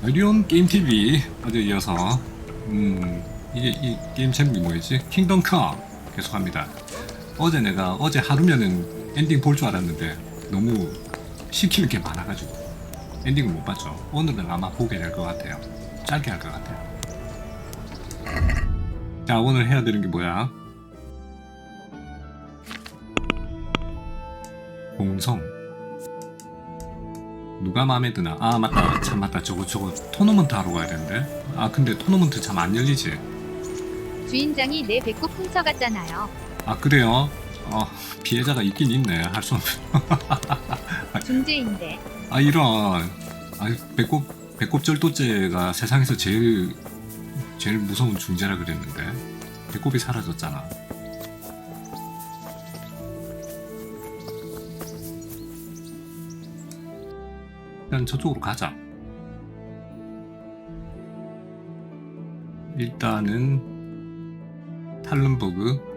마리온 게임TV 어제 이어서 이게 이 게임 제목이 뭐였지? 킹덤 컴 계속합니다. 어제 하루면은 엔딩 볼 줄 알았는데 너무 시키는 게 많아가지고 엔딩을 못 봤죠. 오늘은 아마 보게 될 것 같아요. 짧게 할 것 같아요. 자, 오늘 해야 되는 게 뭐야? 공성. 누가 마음에 드나? 아, 맞다. 참 맞다. 저거 토너먼트 하러 가야 되는데. 아, 근데 토너먼트 참 안 열리지. 주인장이 내 배꼽 훔쳐갔잖아요. 아, 그래요? 피해자가 있긴 있네. 할 수 없는. 중재인데. 아, 이런. 아, 배꼽 절도죄가 세상에서 제일 무서운 중죄라 그랬는데. 배꼽이 사라졌잖아. 일단 저쪽으로 가자. 일단은 탈른버그.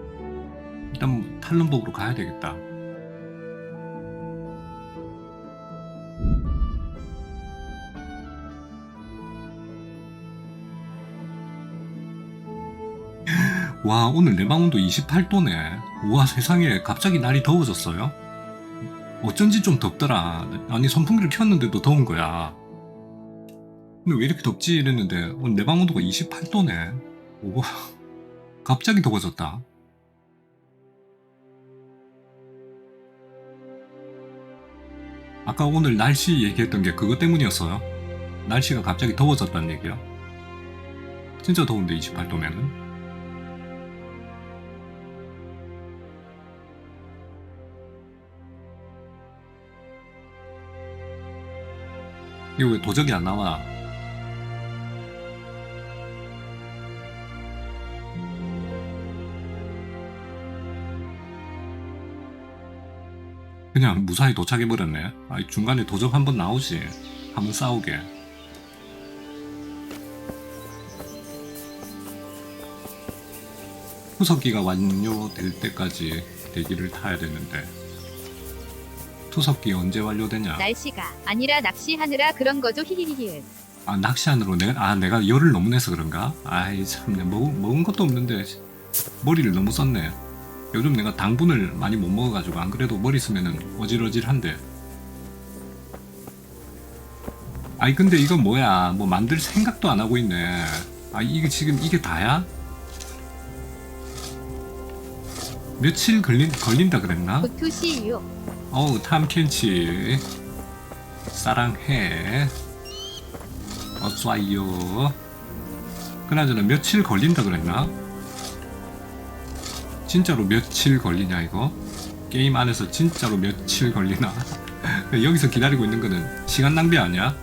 일단 탈른버그로 가야 되겠다. 와, 오늘 내 방온도 28도네. 우와, 세상에 갑자기 날이 더워졌어요? 어쩐지 좀 덥더라. 아니, 선풍기를 켰는데도 더운 거야. 근데 왜 이렇게 덥지? 이랬는데 오늘 내 방 온도가 28도네. 오, 갑자기 더워졌다. 아까 오늘 날씨 얘기했던 게 그것 때문이었어요. 날씨가 갑자기 더워졌다는 얘기야. 진짜 더운데 28도면은. 이거 왜 도적이 안 나와? 그냥 무사히 도착해버렸네. 아이, 중간에 도적 한번 나오지. 한번 싸우게. 투석기가 완료될 때까지 대기를 타야 되는데 투석기 언제 완료되냐? 날씨가 아니라 낚시하느라 그런 거죠. 히히히히. 아, 낚시하느라 내가 열을 너무 내서 그런가? 아이, 참, 먹은 것도 없는데 머리를 너무 썼네. 요즘 내가 당분을 많이 못 먹어가지고 안 그래도 머리 쓰면은 어질어질한데. 아이, 근데 이거 뭐야? 뭐 만들 생각도 안 하고 있네. 아, 이게 지금 이게 다야? 며칠 걸린다 그랬나? 고투시유. 어우, 탐켄치 사랑해. 어쏴요. 그나저나 며칠 걸린다 그랬나? 진짜로 며칠 걸리냐 이거? 게임 안에서 진짜로 며칠 걸리나? 여기서 기다리고 있는 거는 시간 낭비 아니야?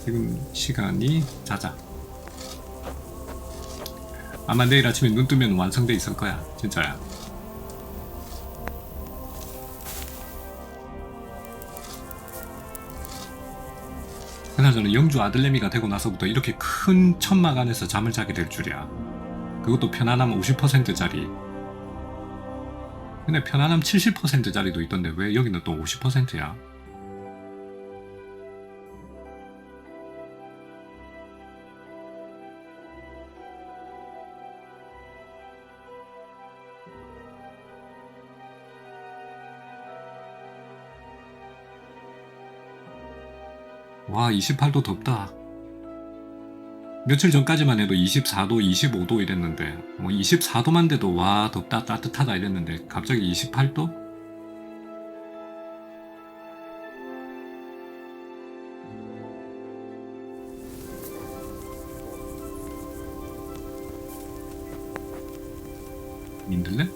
지금 시간이 자자. 아마 내일 아침에 눈 뜨면 완성돼 있을 거야. 진짜야. 그나저나 영주 아들내미가 되고 나서부터 이렇게 큰 천막 안에서 잠을 자게 될 줄이야. 그것도 편안함 50%짜리. 근데 편안함 70%짜리도 있던데 왜 여기는 또 50%야? 와, 28도 덥다. 며칠 전까지만 해도 24도, 25도 이랬는데 뭐 24도만 돼도 와, 덥다, 따뜻하다 이랬는데 갑자기 28도? 민들레?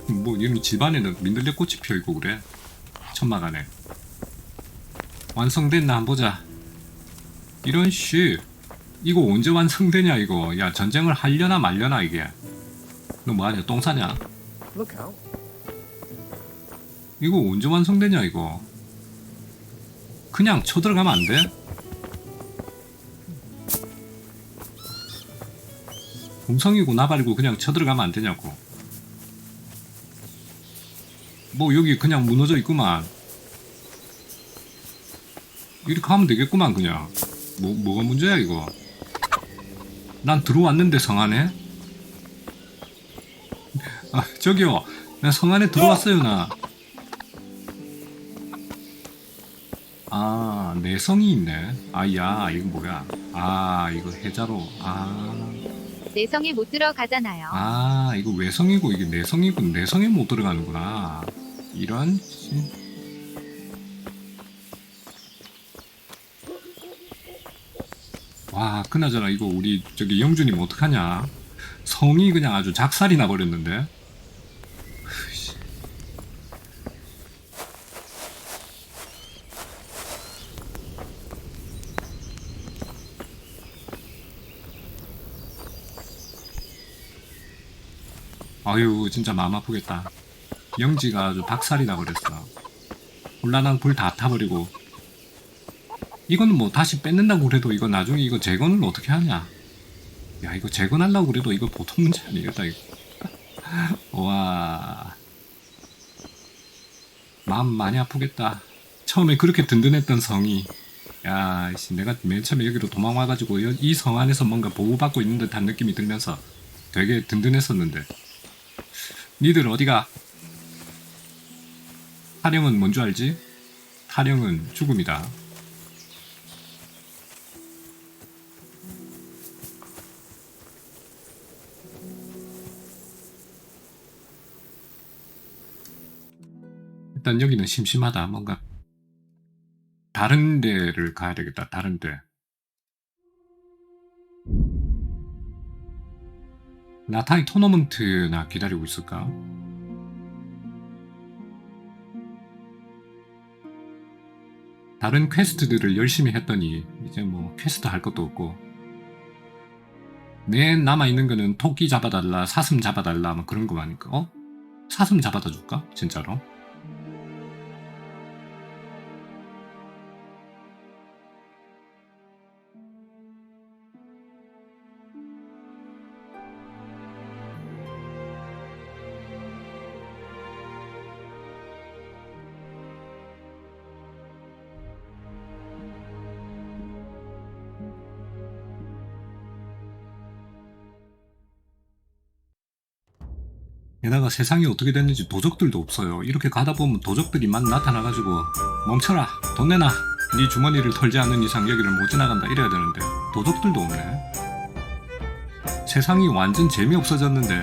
뭐 이미 집안에는 민들레 꽃이 피어있고 그래. 천막 안에. 완성됐나 한번 보자. 이런 씨, 이거 언제 완성되냐 이거. 야, 전쟁을 하려나 말려나 이게. 너 뭐하냐, 똥 사냐? 이거 언제 완성되냐 이거. 그냥 쳐들어가면 안 돼? 공성이고 나발이고 그냥 쳐들어가면 안 되냐고. 뭐 여기 그냥 무너져 있구만. 이렇게 하면 되겠구만 그냥. 뭐가 문제야 이거. 난 들어왔는데 성 안에? 아 저기요, 나 성 안에 들어왔어요 나. 아 내성이 있네. 아야 이거 뭐야. 아 이거 해자로. 내성에 못 들어가잖아요. 아 이거 외성이고 이게 내성이고 내성에 못 들어가는구나. 이런. 와 그나저나 이거 우리 저기 영주님 어떡하냐. 성이 그냥 아주 작살이 나버렸는데. 아유 진짜 마음 아프겠다. 영지가 아주 박살이 나버렸어. 홀라당 불 다 타버리고. 이거는 뭐 다시 뺏는다고 그래도 이거 나중에 이거 재건을 어떻게 하냐. 야 이거 재건하려고 그래도 이거 보통 문제 아니겠다 이거. 와 마음 많이 아프겠다. 처음에 그렇게 든든했던 성이, 야 내가 맨 처음에 여기로 도망와가지고 이 성 안에서 뭔가 보호받고 있는 듯한 느낌이 들면서 되게 든든했었는데. 니들 어디가? 타령은 뭔 줄 알지? 타령은 죽음이다. 일단 여기는 심심하다. 뭔가 다른 데를 가야 되겠다. 다른 데. 나타이 토너먼트나 기다리고 있을까? 다른 퀘스트들을 열심히 했더니 이제 뭐 퀘스트 할 것도 없고, 내 남아있는 거는 토끼 잡아달라, 사슴 잡아달라 뭐 그런 거만니까. 어? 사슴 잡아다 줄까? 진짜로? 게다가 세상이 어떻게 됐는지 도적들도 없어요. 이렇게 가다 보면 도적들이 막 나타나가지고 멈춰라, 돈 내놔, 네 주머니를 털지 않는 이상 여기를 못 지나간다 이래야 되는데 도적들도 없네. 세상이 완전 재미없어졌는데.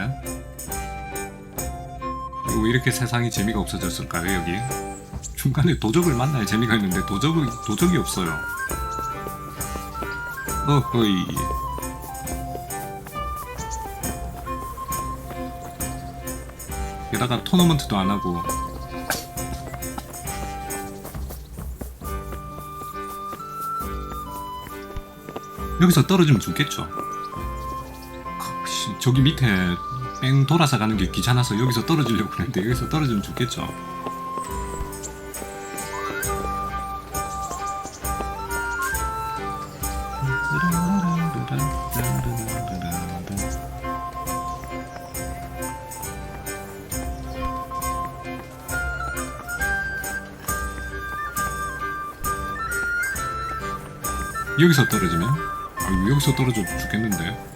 왜 이렇게 세상이 재미가 없어졌을까요? 여기 중간에 도적을 만나야 재미가 있는데 도적이 없어요. 어허이. 게다가 토너먼트도 안 하고. 여기서 떨어지면 죽겠죠. 저기 밑에 뺑 돌아서 가는 게 귀찮아서 여기서 떨어지려고 했는데 여기서 떨어지면 죽겠죠. 여기서 떨어지면? 여기서 떨어져 죽겠는데.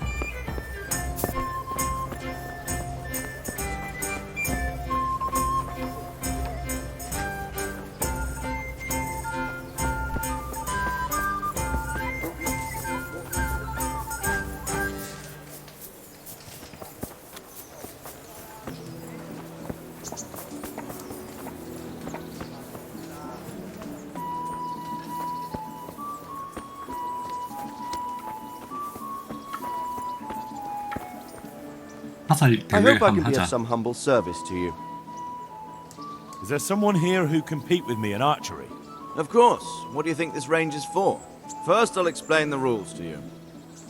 화살 I 대회 hope I 한번 can be 하자. of some humble service to you. Is there someone here who compete with me in archery? Of course. What do you think this range is for? First, I'll explain the rules to you.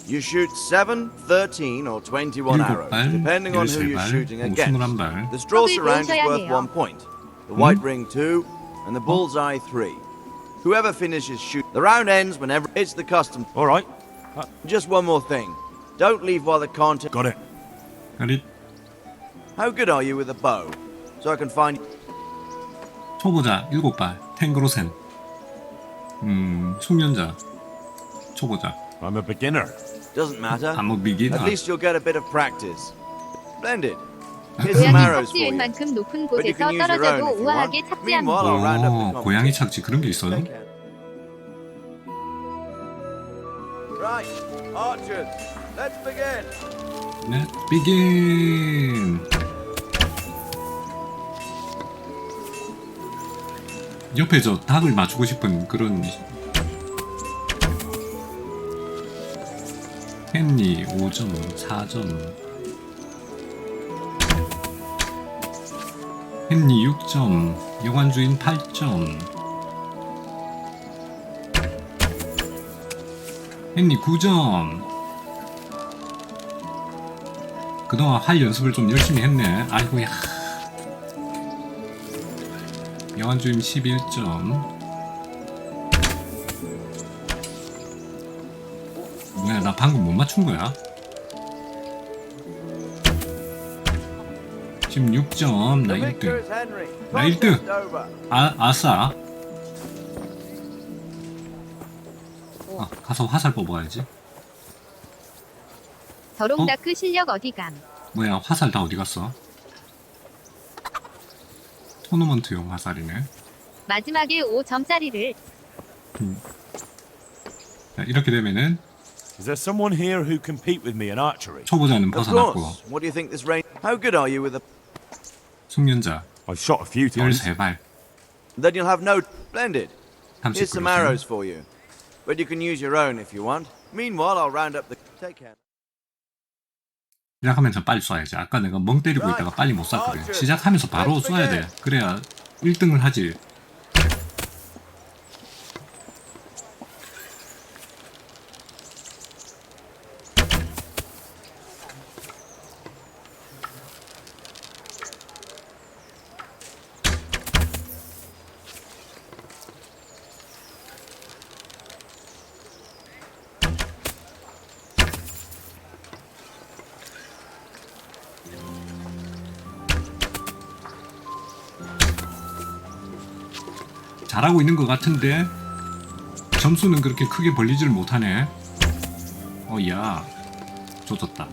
You shoot 7, 13, or 21 arrows, 7발, depending on who you're 13발, shooting 21발. against. The straw 턱을 surround is 배우셔야 worth 해요. 1 point, the white ring 2, and the bullseye 3. Whoever finishes shoot, the round ends whenever it's the custom. All right. Just one more thing. Don't leave while the contest. Got it. 가릿. How good are you with a bow? So I can find. 초보자 7발 탱그로센. 숙련자, 초보자. I'm a beginner. Doesn't matter. I'm a beginner. At least you'll get a bit of practice. Splendid. Here's some 고양이 arrows for 착지일 you. 만큼 높은 But you 곳에서 can use your own 떨어져도 if you 우아하게 want. 착지합니다. Meanwhile, I'll round up the 고양이 competition. 착지 그런 게 있어요? Take care. Right, archers, let's begin. 네, begin. 옆에 저 닭을 맞추고 싶은 그런 헨리 5점, 4점. 헨리 6점, 여관주인 8점, 헨리 9점. 그동안 할 연습을 좀 열심히 했네. 아이고야. 여관주인 11점. 뭐야, 나 방금 못 맞춘 거야? 16점. 나 The 1등. victor is Henry. 나 1등. Contest over. 아싸. 가서 화살 뽑아야지. 더롱다크 실력 어디감? 뭐야, 화살 다 어디 갔어? 토너먼트용 화살이네. 마지막에 5점짜리를 자, 이렇게 되면은 Is there someone here who compete with me in archery? 초보자는 Of 벗어났고 course. What do you think this range? How good are you with a? 숙련자 I've shot a few times. 13발 Then you'll have no. Splendid. Here's some 30%. arrows for you, but you can use your own if you want. Meanwhile, I'll round up the. Take care. 시작하면서 빨리 쏴야지. 아까 내가 멍 때리고 있다가 빨리 못 쐈거든. 시작하면서 바로 쏴야 돼. 그래야 1등을 하지. 잘하고 있는 것 같은데 점수는 그렇게 크게 벌리지를 못하네. 야, 조졌다.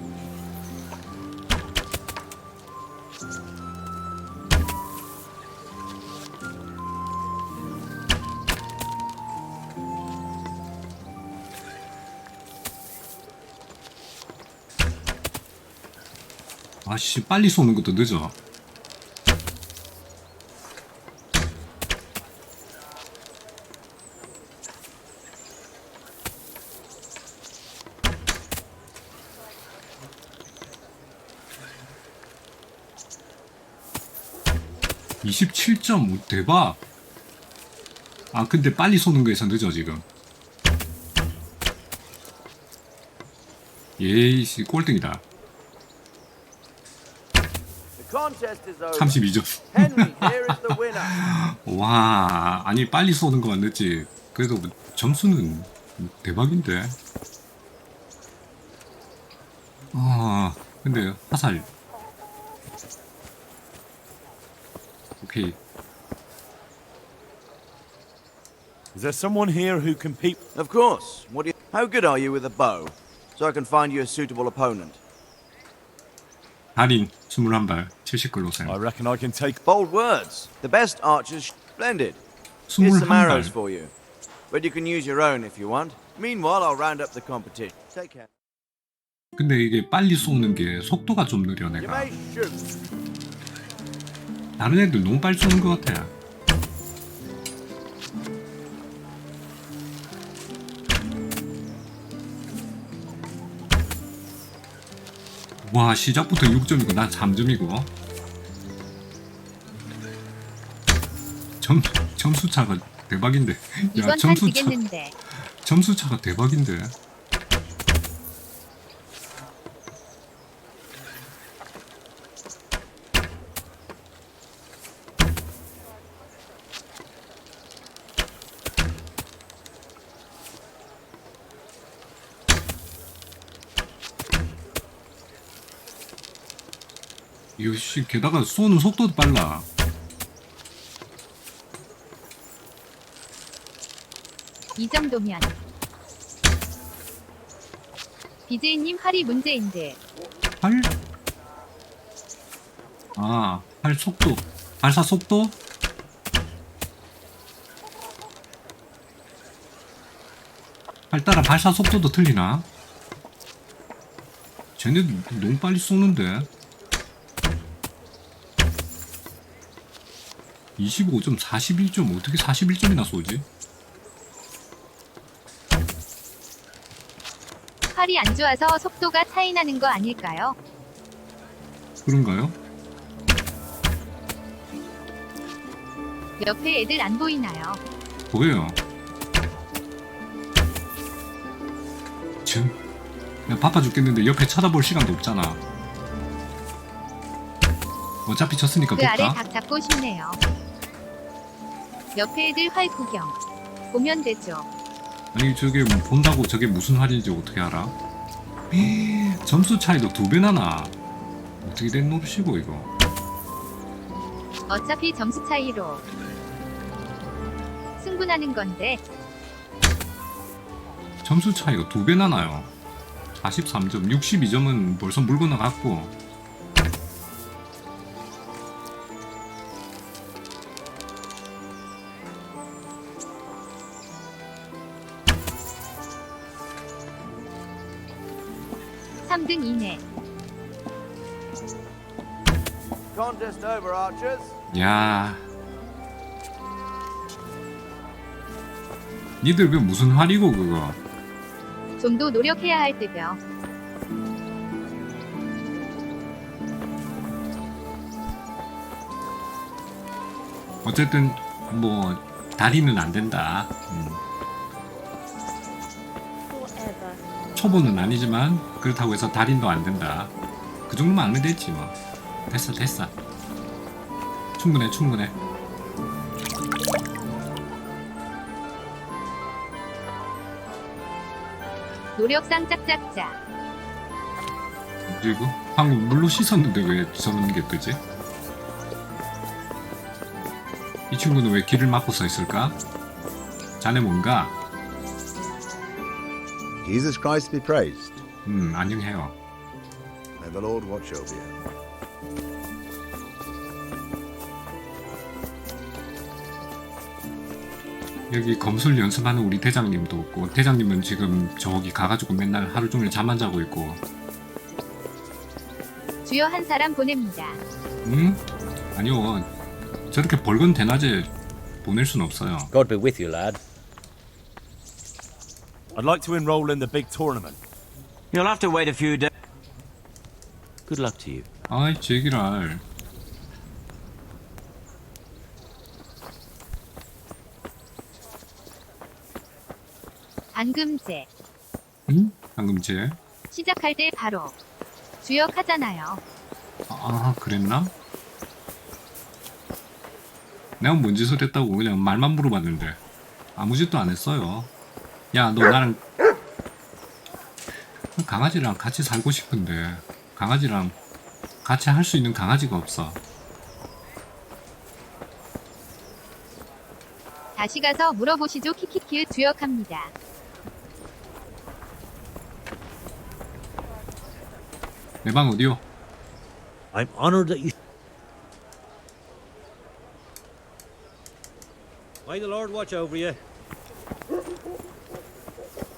아씨, 빨리 쏘는 것도 늦어. (27.5) 대박. 아 근데 빨리 쏘는 거에서 늦어 지금. 예이씨, 꼴등이다. The contest is over. 32점. Henry, here is the winner. 와, 아니 빨리 쏘는 거만 늦지. 그래도 점수는 대박인데. 근데 화살. 오케이. Is there someone here who compete? Of course. What do you? How good are you with a bow? So I can find you a suitable opponent. 달인 21발 70글로셈. I reckon I can take. Bold words. The best archers. Splendid. Here's some arrows 21발. for you, but you can use your own if you want. Meanwhile, I'll round up the competition. Take care. 근데 이게 빨리 쏘는 게 속도가 좀 느려 You 내가. may shoot. 다른 애들 너무 빨리 쏘는 것 같아. 와, 시작부터 6점이고 난 3점이고. 점수차가 대박인데. 야, 이건 할 지겠는데. 점수차가 대박인데. 이거 씨, 게다가 쏘는 속도도 빨라. 이 정도면. BJ님 활이 문제인데. 활? 아, 활 속도. 발사 속도? 활 따라 발사 속도도 틀리나? 쟤네들 너무 빨리 쏘는데. 25점, 41점, 어떻게 41점이나 쏘지? 활이 안 좋아서 속도가 차이 나는 거 아닐까요? 그런가요? 옆에 애들 안 보이나요? 보여요. 지금 그냥 바빠 죽겠는데 옆에 쳐다볼 시간도 없잖아. 어차피 쳤으니까 그 아래 볼까? 닭 잡고 싶네요. 옆에 애들 활 구경. 보면 되죠. 아니 저게 뭐 본다고 저게 무슨 활인지 어떻게 알아? 점수 차이도 2배나 나. 어떻게 된 노릇이고 이거. 어차피 점수 차이로 승분하는 건데. 점수 차이가 2배나 나요. 43점, 62점은 벌써 물 건너갔고. 삼 등 이내. Contest over, archers. 야, 니들 그 무슨 활이고 그거. 좀 더 노력해야 할 때요. 어쨌든 뭐 다리는 안 된다. 초보는 아니지만 그렇다고 해서 달인도 안 된다. 그 정도만 알면 됐지 뭐. 됐어 됐어. 충분해 충분해. 노력상 짝짝짝. 그리고 방금 물로 씻었는데 왜 저런 게 뜨지? 이 친구는 왜 길을 막고 서 있을까? 자네 뭔가? Jesus Christ be praised. 안녕해요. May the Lord watch over you. 여기 검술 연습하는 우리 대장님도 없고, 대장님은 지금 저기 가가지고 맨날 하루 종일 잠 안 자고 있고. 주여 한 사람 보냅니다. 응? 아니요. 저렇게 벌건 대낮에 보낼 순 없어요. God be with you, lad. I'd like to enroll in the big tournament. You'll have to wait a few days. Good luck to you. 아이 제기랄. 방금제. 응? 방금제? 시작할 때 바로 주역 하잖아요. 아 그랬나? 내가 뭔 짓을 했다고 그냥 말만 물어봤는데 아무 짓도 안 했어요. 야 너 나랑 강아지랑 같이 살고 싶은데 강아지랑 같이 할 수 있는 강아지가 없어. 다시 가서 물어보시죠. 키키키의 주역합니다. 내 방 어디요? I'm honored that you. May the Lord watch over you.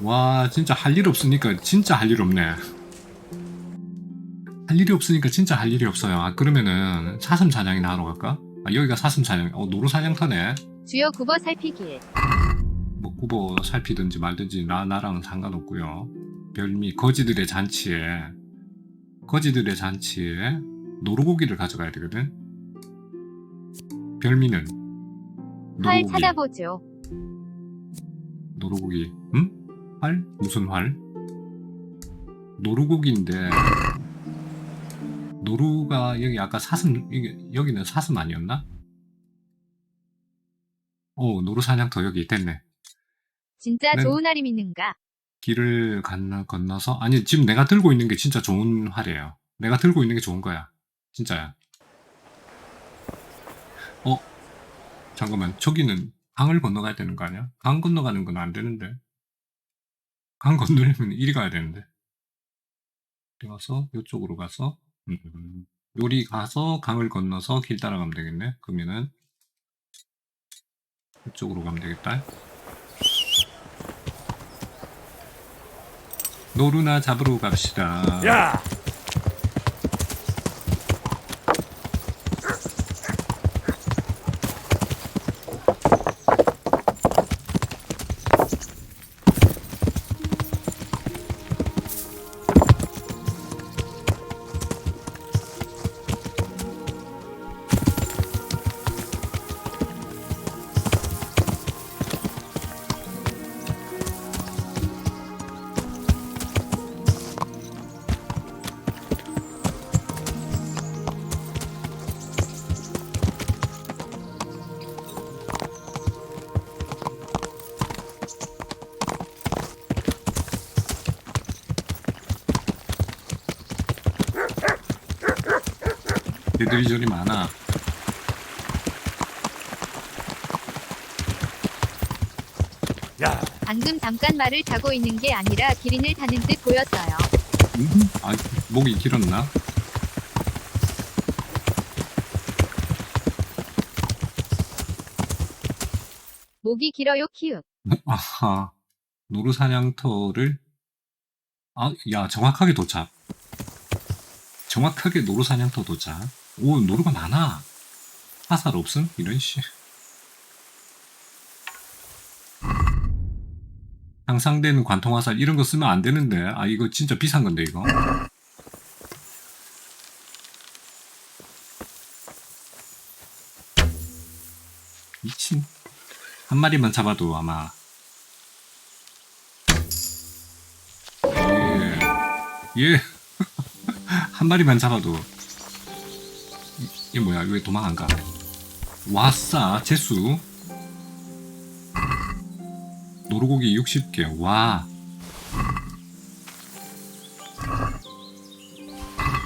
와 진짜 할 일 없으니까 진짜 할 일 없네. 할 일이 없으니까 진짜 할 일이 없어요. 아 그러면은 사슴 사냥이나 하러 갈까? 아 여기가 사슴 사냥. 노루 사냥터네. 주역 굽어 살피길. 뭐 굽어 살피든지 말든지 나랑은 상관없고요. 별미 거지들의 잔치에 노루고기를 가져가야 되거든. 별미는 활 노루고기. 찾아보죠. 노루고기. 응? 활? 무슨 활? 노루고기인데 노루가 여기 아까 사슴 여기는 사슴 아니었나? 노루 사냥터 여기 됐네. 진짜 네. 좋은 활이 있는가? 길을 건너서 아니 지금 내가 들고 있는 게 진짜 좋은 활이에요. 내가 들고 있는 게 좋은 거야. 진짜야. 잠깐만 저기는 강을 건너가야 되는 거 아니야? 강 건너가는 건 안 되는데. 강 건너려면 이리 가야 되는데. 이리 가서 이쪽으로 가서 요리 가서 강을 건너서 길 따라가면 되겠네. 그러면은 이쪽으로 가면 되겠다. 노루나 잡으러 갑시다. Yeah! 애들이 저리 많아. Yeah! 방금 잠깐 말을 타고 있는 게 아니라 기린을 타는 듯 보였어요. 아, 목이 길었나? 목이 길어요 키읔. 아하. 노루사냥터를 야, 정확하게 도착. 정확하게 노루사냥터 도착. 오, 노루가 많아. 화살 없음? 이런 씨. 향상되는 관통화살 이런 거 쓰면 안 되는데. 아, 이거 진짜 비싼 건데, 이거. 미친. 한 마리만 잡아도 아마. 예. 한 마리만 잡아도. 이게 뭐야? 왜 도망 안 가? 와싸, 재수. 노루고기 60개. 와.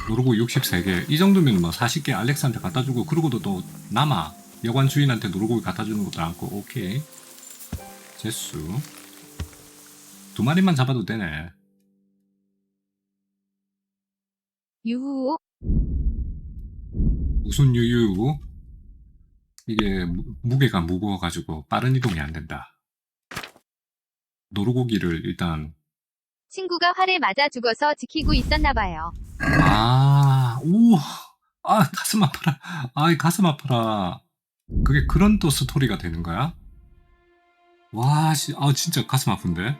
노루고기 63개. 이 정도면 뭐 40개 알렉스한테 갖다 주고, 그러고도 또 남아. 여관 주인한테 노루고기 갖다 주는 것도 않고, 오케이. 재수. 2마리만 잡아도 되네. 유후. 무슨 유유? 이게 무게가 무거워가지고 빠른 이동이 안 된다. 노루고기를 일단 친구가 활에 맞아 죽어서 지키고 있었나봐요. 가슴 아파라. 가슴 아파라. 그게 그런 또 스토리가 되는 거야? 와, 진짜 가슴 아픈데?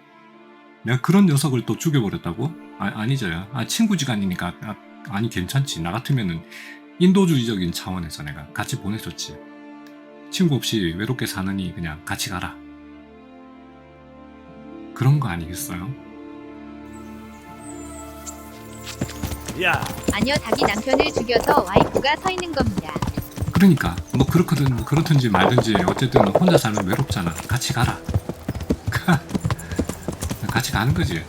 내가 그런 녀석을 또 죽여버렸다고? 아니죠. 친구지간이니까. 아니, 괜찮지. 나 같으면은 인도주의적인 차원에서 내가 같이 보내줬지. 친구 없이 외롭게 사느니 그냥 같이 가라. 그런 거 아니겠어요? Yeah! 아니요, 닭이 남편을 죽여서 와이프가 서 있는 겁니다. 그러니까 뭐 그렇든지 말든지 어쨌든 혼자 살면 외롭잖아. 같이 가라. 같이 가는 거지.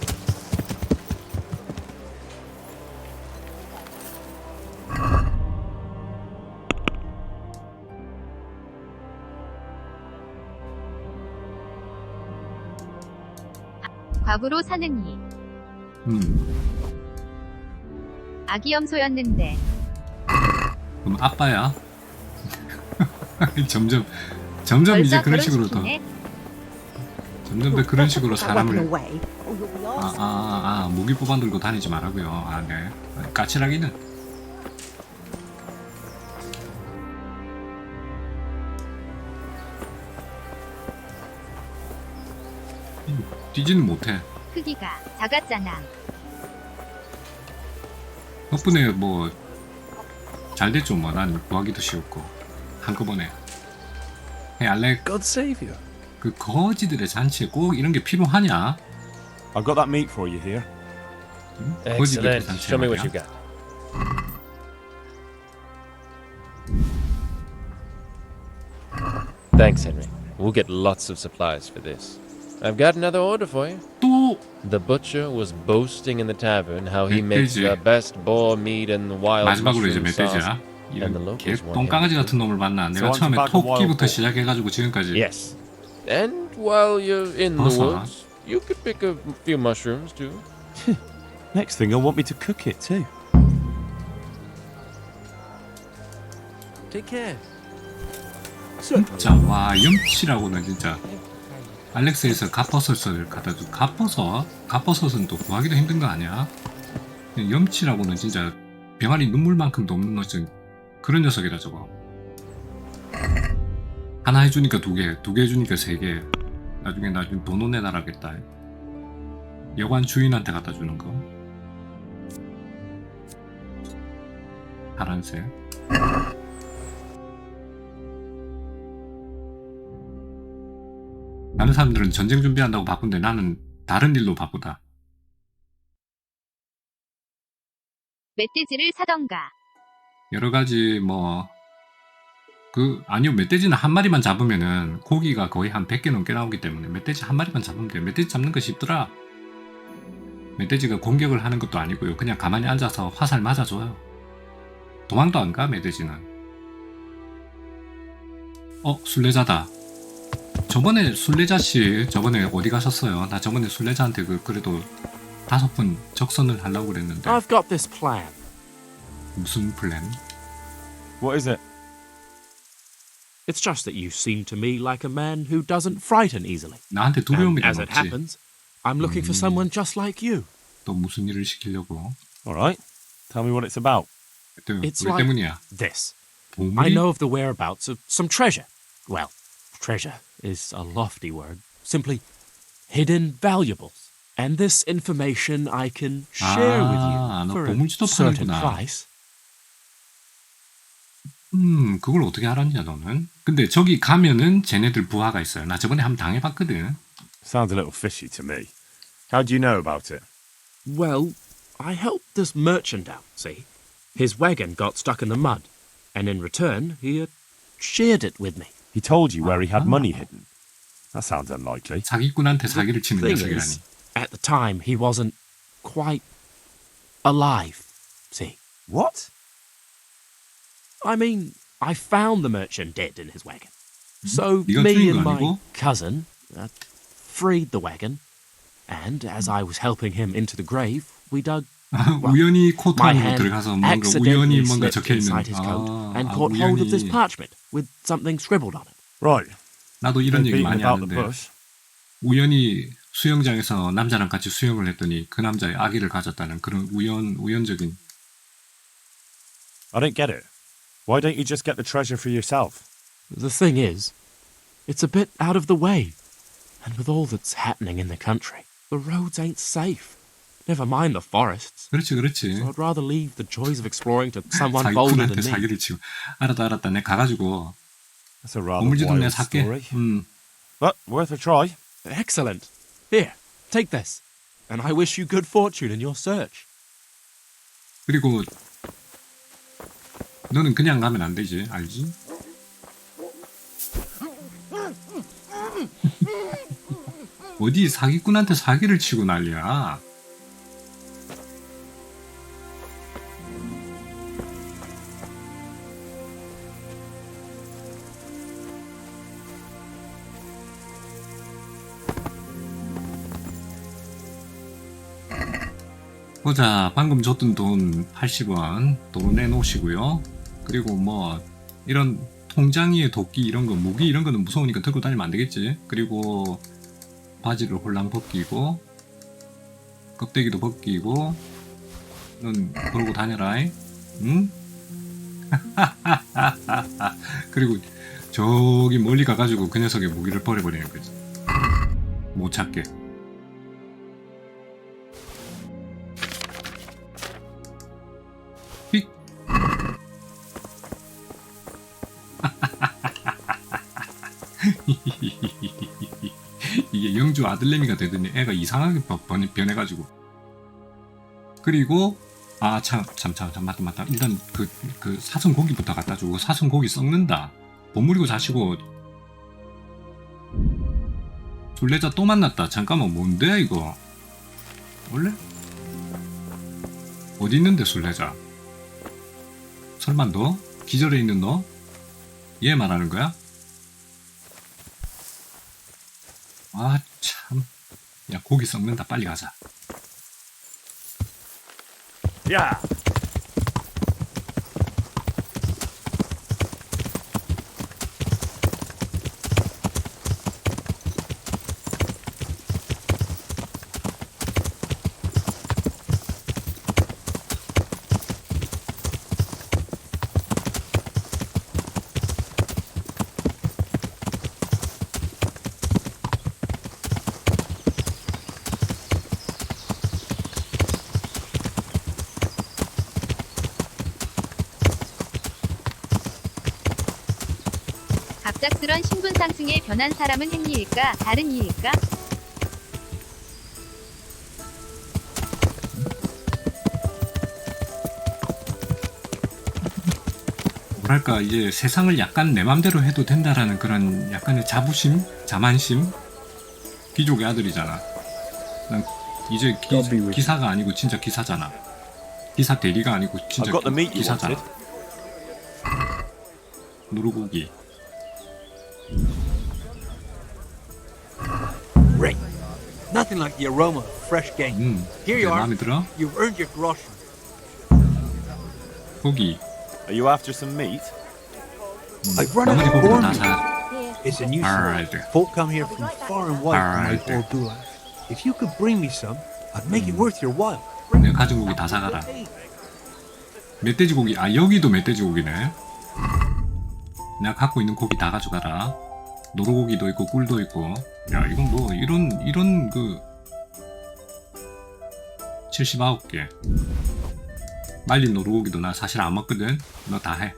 과부로 사느니 아기 염소였는데. 그럼 아빠야? 점점 이제 벌써 그런 식으로 더 결혼시키네. 점점 더 그런 식으로 사람을 무기 뽑아 들고 다니지 말라고요. 네. 까칠하기는. 뛰지는 못해. 크기가 작았잖아. 덕분에 뭐 잘 됐죠. 뭐 난 구하기도 쉬웠고 한꺼번에. 알렉, God save you. 그 거지들의 잔치에 꼭 이런 게 필요하냐? I've got that meat for you here. 거지들의 Excellent. 잔치에 Show me what 말이야. you got. Thanks, Henry. We'll get lots of supplies for this. I've got another order for you. 또 The butcher was boasting in the tavern how he makes 멧돼지. the best boar meat and wild 마지막으로 이제 mushroom sauce. 멧돼지야. And the 이런 개 locals want 똥강아지 him 같은 놈을 만나. 내가 So 처음에 I'm to back a wild 토끼부터 boar. 시작해가지고 지금까지 Yes. And while you're in the Awesome. woods, you could pick a few mushrooms too. Next thing, you'll want me to cook it too. Take care. 진짜 와 염치라고는 진짜 알렉스에서 갓버섯을 갖다 주. 갓버섯은 또 구하기도 힘든 거 아니야? 염치라고는 진짜 병아리 눈물만큼도 없는 녀석. 그런 녀석이다 저거. 하나 해주니까 두 개 해주니까 세 개. 나중에 돈 내놔라겠다. 여관 주인한테 갖다 주는 거. 파란색. 다른 사람들은 전쟁 준비한다고 바쁜데 나는 다른 일로 바쁘다. 멧돼지를 사던가. 여러 가지 아니요, 멧돼지는 한 마리만 잡으면은 고기가 거의 한 100개 넘게 나오기 때문에 멧돼지 한 마리만 잡으면 돼요. 멧돼지 잡는 거 쉽더라. 멧돼지가 공격을 하는 것도 아니고요. 그냥 가만히 앉아서 화살 맞아줘요. 도망도 안 가, 멧돼지는. 순례자다. 저번에 순례자씨 저번에 어디 가셨어요? 나 저번에 순례자한테 그래도 5분 적선을 하려고 그랬는데. I've got this plan. 무슨 플랜? What is it? It's just that you seem to me like a man who doesn't frighten easily. 나한테 And 두려움이 as it 없지. happens, I'm looking for someone just like you. 또 무슨 일을 시키려고? All right. Tell me what it's about. It's 왜 like 때문이야? this. I 보물이? know of the whereabouts of some treasure. Well, treasure is a lofty word. Simply hidden valuables. And this information I can share with you 너 for a 보물지도 certain 파는구나. price. 그걸 어떻게 알았냐 너는? 근데 저기 가면은 쟤네들 부하가 있어요. 나 저번에 한번 당해봤거든. Sounds a little fishy to me. How do you know about it? Well, I helped this merchant out, see? His wagon got stuck in the mud, and in return, he shared it with me. He told you where he had money hidden. That sounds unlikely. 사기꾼한테 사기를 치는 Thing 녀석이라니. is, at the time, he wasn't quite alive, see? What? I mean, I found the merchant dead in his wagon. So 네가 me 죽인 and 거 my 아니고? cousin freed the wagon, and as I was helping him into the grave, we dug. 우연히 코트 My 안으로 hand 들어가서 뭔가 accidentally 우연히 뭔가 slipped 적혀있는 inside his coat and caught hold of this 우연히. parchment with something scribbled on it. Right. 나도 이런 No 얘기 beating 많이 about the 하는데 bush. 우연히 수영장에서 남자랑 같이 수영을 했더니 그 남자의 아기를 가졌다는 그런 우연적인. I don't get it. Why don't you just get the treasure for yourself? The thing is, it's a bit out of the way, and with all that's happening in the country, the roads ain't safe. Never mind the forests. 그렇지. So I'd rather leave the joys of exploring to someone bolder 사기꾼한테 than me. 사기를 치고. 알았다. 내가 가가지고 That's a rather 보물지도 내가 wild 살게. story. But worth a try. Excellent. Here, take this, and I wish you good fortune in your search. 그리고 너는 그냥 가면 안 되지, 알지? 어디 사기꾼한테 사기를 치고 난리야. 보자, 방금 줬던 돈 80원 돈 내놓으시고요. 그리고 이런 통장이에 도끼 이런 거, 무기 이런 거는 무서우니까 들고 다니면 안 되겠지. 그리고 바지를 홀랑 벗기고 껍데기도 벗기고 넌 그러고 다녀라. 응? 그리고 저기 멀리 가가지고 그 녀석의 무기를 버려버리는 거지. 못 찾게. 휙. 이게 영주 아들내미가 되더니 애가 이상하게 변해가지고. 그리고 참 맞다. 일단 그 사슴 고기부터 갖다 주고. 사슴 고기 썩는다. 버무리고 자시고. 순례자 또 만났다. 잠깐만, 뭔데 이거? 원래? 어디 있는데 순례자? 설마 너? 기절해 있는 너? 얘 말하는 거야? 아, 참. 야, 고기 썩는다. 빨리 가자. Yeah. 갑작스런 신분 상승에 변한 사람은 행리일까? 다른 이일까? 뭐랄까, 이제 세상을 약간 내 맘대로 해도 된다라는 그런 약간의 자부심? 자만심? 귀족의 아들이잖아. 난 이제 기사가 아니고 진짜 기사잖아. 기사 대리가 아니고 진짜 I've got the meat you 기사잖아. wanted. 노루고기. Great. Nothing like the aroma of fresh game. Here 내 you are. 마음에 들어? You've earned your grocery. 고기. Are you after some meat? I've run out 나머지 of 고기도 corn 다 meat. 사. It's a new Alright. source. Folk come here from far and wide for my Alright. whole goulash. If you could bring me some, I'd make it worth your while. 내가 가진 고기 다 사가라. 멧돼지 고기. 아, 여기도 멧돼지 고기네. 내가 갖고 있는 고기 다 가져가라. 노루고기도 있고 꿀도 있고. 야, 이건 뭐 이런 그 79개. 말린 노루고기도 나 사실 안 먹거든. 너 다 해.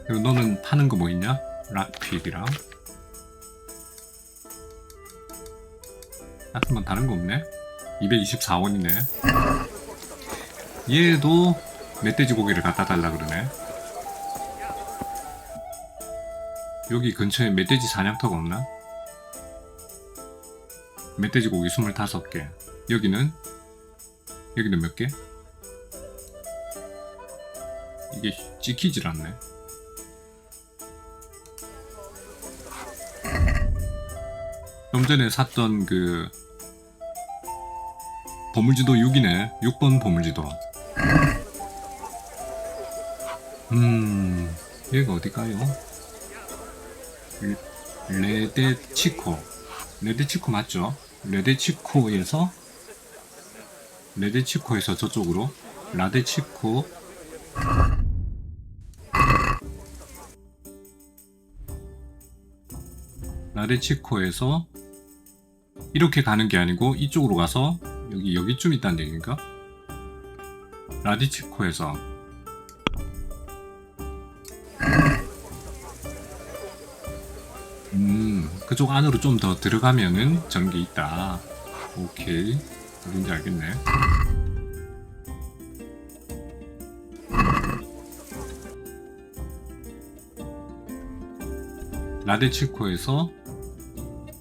그리고 너는 파는 거 뭐 있냐? 락핏이랑. 뭐 다른 거 없네. 224원이네. 얘도 멧돼지 고기를 갖다 달라 그러네. 여기 근처에 멧돼지 사냥터가 없나? 멧돼지 고기 25개. 여기는 몇 개? 이게 찍히질 않네. 좀 전에 샀던 그 보물지도 6이네. 6번 보물지도. 얘가 어딜까요? 레데치코. 레데치코 맞죠? 레데치코에서 저쪽으로 라데치코. 라데치코에서 이렇게 가는 게 아니고 이쪽으로 가서 여기쯤 있다는 얘기인가? 라디치코에서 그쪽 안으로 좀 더 들어가면은 저런 게 있다. 오케이. 어딘지 알겠네. 라데치코에서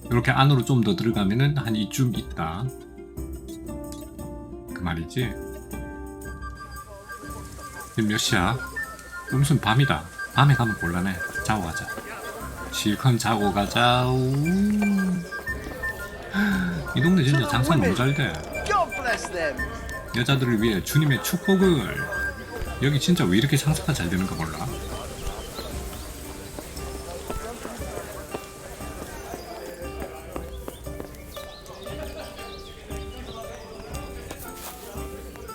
이렇게 안으로 좀 더 들어가면은 한 이쯤 있다. 그 말이지. 지금 몇 시야? 무슨 밤이다. 밤에 가면 곤란해. 자고 가자. 실컷 자고 가자. 이 동네 진짜 장사 너무 잘 돼. 여자들을 위해 주님의 축복을. 여기 진짜 왜 이렇게 장사가 잘 되는가 몰라.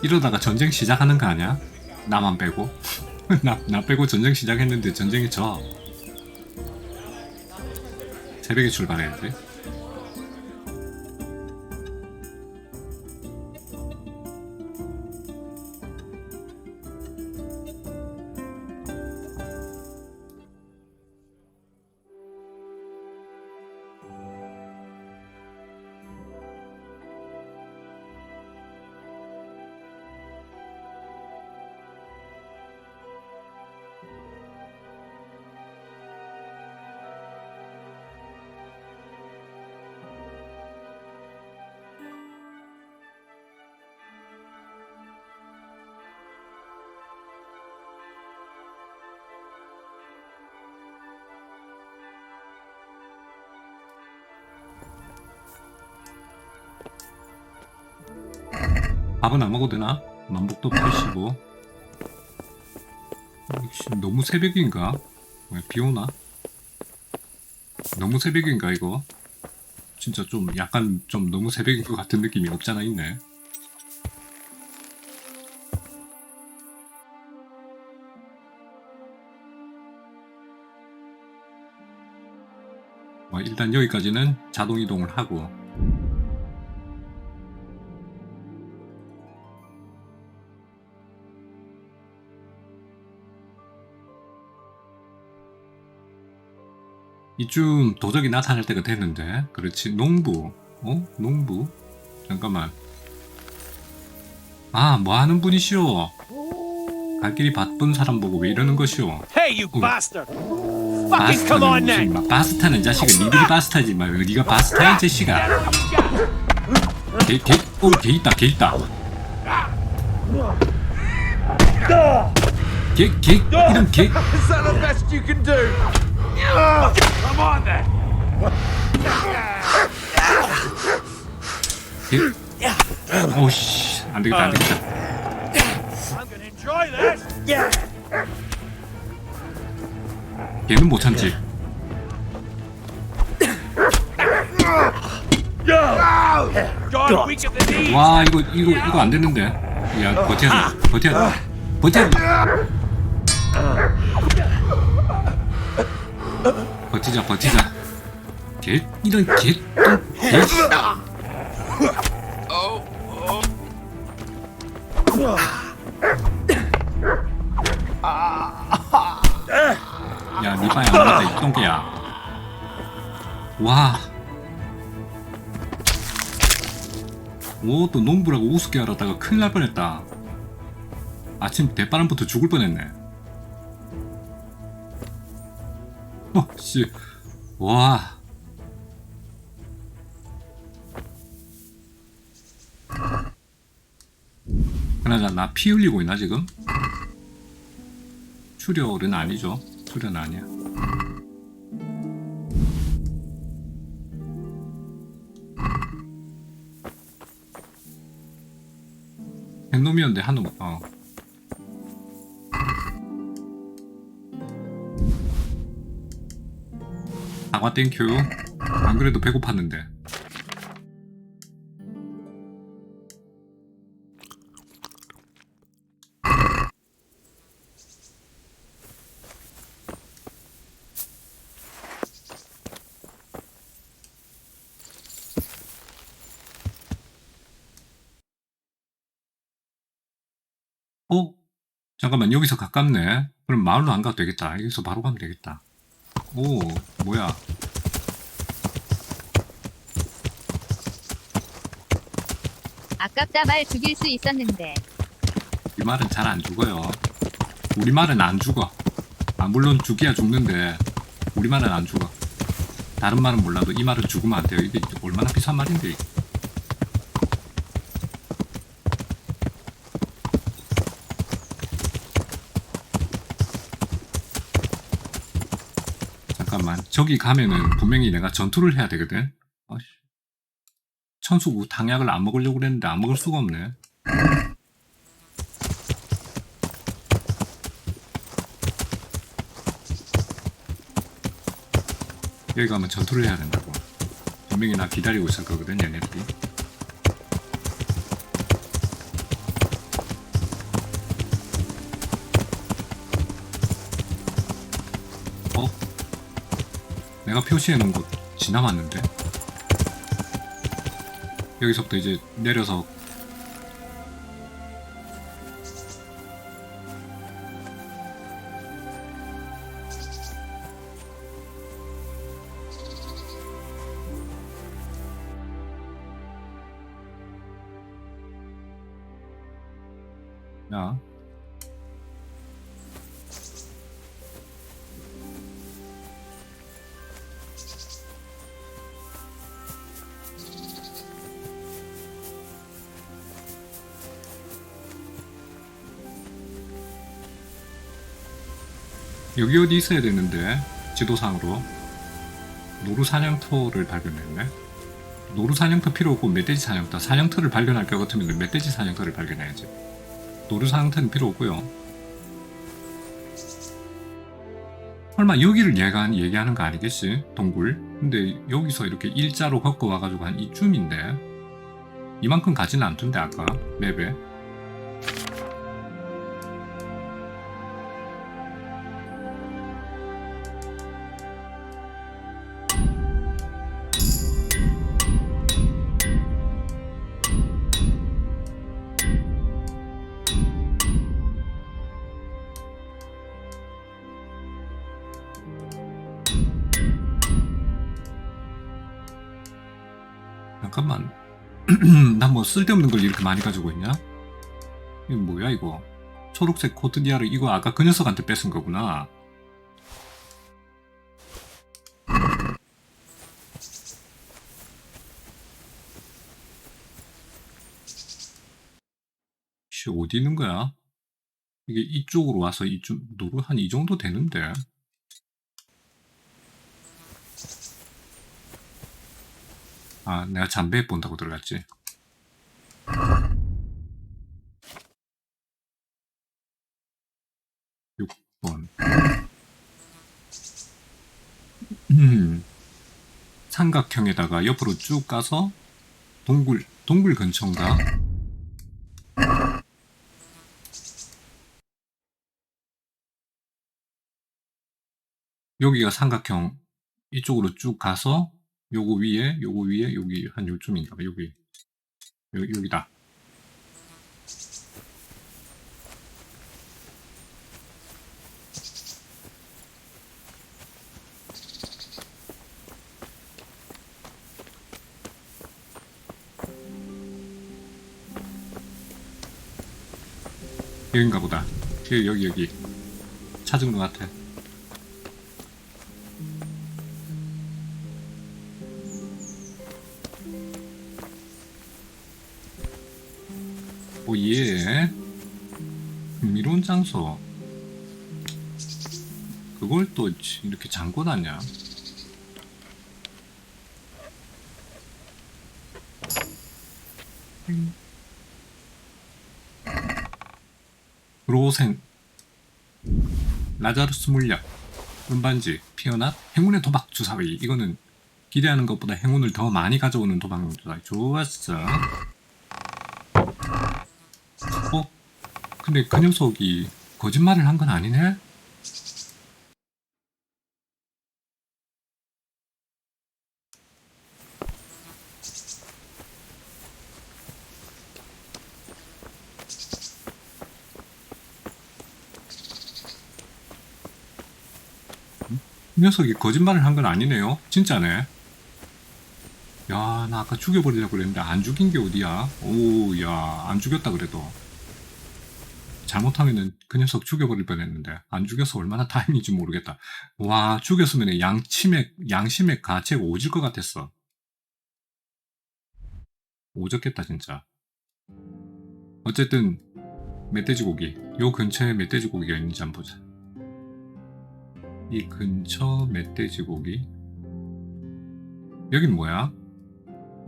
이러다가 전쟁 시작하는 거 아니야? 나만 빼고. 나 빼고 전쟁 시작했는데 전쟁이 져. 새벽에 출발해야지. 밥은 안 먹어도 되나? 만복도 85. 역시 너무 새벽인가? 왜 비오나? 너무 새벽인가 이거? 진짜 좀 약간 좀 너무 새벽인 것 같은 느낌이 없잖아 있네. 일단 여기까지는 자동 이동을 하고 이쯤 도적이 나타날 때가 됐는데. 그렇지. 농부. 농부? 잠깐만. 뭐하는 분이시오? 갈 길이 바쁜 사람 보고 왜 이러는 것이오? Hey, you bastard! Fucking come on then! 바스타는 자식은 니들이 바스타지 마. 니가 바스타야 이 자식아. 개 있다. 이런 개. Is that the best you can do? Come on then! 오씨, 안 되겠다. I'm gonna enjoy this! 걔는 못 참지. God, weak at the knees! 와, 이거 안 되는데. 야, 버텨야 돼. 버티자. 이런 개. 야, 니 빠야 안 맞다 이 똥개야. 와. 또 농부라고 우습게 알았다가 큰일 날 뻔했다. 아침 대바람부터 죽을 뻔했네. 씨. 와. 그나저나 나 피 흘리고 있나 지금? 출혈은 아니죠. 출혈은 아니야. 놈이었는데 한놈 사과 땡큐. 안 그래도 배고팠는데. 잠깐만, 여기서 가깝네. 그럼 마을로 안 가도 되겠다. 여기서 바로 가면 되겠다. 오, 뭐야. 아깝다. 말 죽일 수 있었는데. 이 말은 잘 안 죽어요. 우리 말은 안 죽어. 물론 죽이야 죽는데 우리 말은 안 죽어. 다른 말은 몰라도 이 말은 죽으면 안 돼요. 이게 얼마나 비싼 말인데. 잠깐만, 저기 가면은 분명히 내가 전투를 해야 되거든. 천수구 당약을 안 먹으려고 그랬는데 안 먹을 수가 없네. 여기 가면 전투를 해야 된다고. 분명히 나 기다리고 있을 거거든, 얘네들이. 내가 표시해놓은 곳 지나갔는데? 여기서부터 이제 내려서 야, 여기 어디 있어야 되는데. 지도상으로 노루사냥터를 발견했네. 노루 사냥터 필요 없고 멧돼지 사냥터. 사냥터를 발견할 것 같으면 멧돼지 사냥터를 발견해야지. 노루 사냥터는 필요 없고요. 설마 여기를 얘기하는 거 아니겠지? 동굴. 근데 여기서 이렇게 일자로 걷어와가지고 한 이쯤인데 이만큼 가지는 않던데 아까 맵에. 잠깐만. 난 뭐 쓸데없는 걸 이렇게 많이 가지고 있냐? 이거 뭐야 이거? 초록색 코트니아를 이거 아까 그 녀석한테 뺏은 거구나. 씨 어디 있는 거야? 이게 이쪽으로 와서 이쪽 노루 한 이 정도 되는데. 아, 내가 잠배 본다고 들어갔지. 육 번. 삼각형에다가 옆으로 쭉 가서 동굴 근처인가? 여기가 삼각형 이쪽으로 쭉 가서 요거 위에 여기 한 요쯤인가 봐. 여기다. 여긴가 보다. 여기 찾은 것 같아. 오예. 미론 장소. 그걸 또 이렇게 잠궈놨냐? 로생 라자루스 물약 은반지 피어낫 행운의 도박 주사위. 이거는 기대하는 것보다 행운을 더 많이 가져오는 도박 주사위. 좋았어. 근데 그 녀석이 거짓말을 한 건 아니네? 이 녀석이 거짓말을 한 건 아니네요. 진짜네. 야, 나 아까 죽여버리려고 그랬는데 안 죽인 게 어디야? 오, 야, 안 죽였다 그래도. 잘못하면은 그 녀석 죽여버릴 뻔했는데 안 죽여서 얼마나 다행인지 모르겠다. 와, 죽였으면 양심의 가치가 오질 것 같았어. 오졌겠다 진짜. 어쨌든 멧돼지고기. 요 근처에 멧돼지고기가 있는지 한번 보자. 이 근처 멧돼지고기. 여긴 뭐야?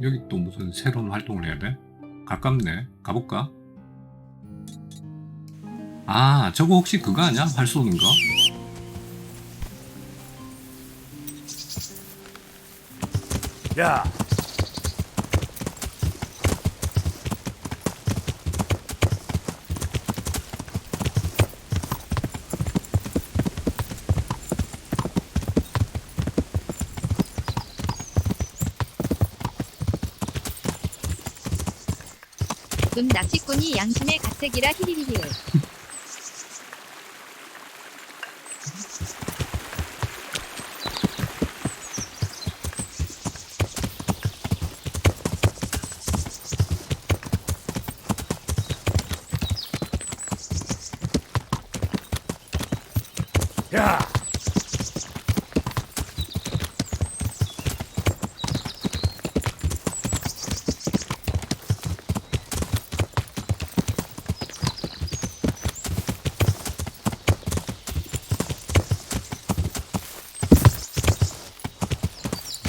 여기 또 무슨 새로운 활동을 해야 돼? 가깝네. 가볼까? 아, 저거 혹시 그거 아니야? 활 쏘는 거? 야. 낚시꾼이 양심의 가책이라 히히히히. 야.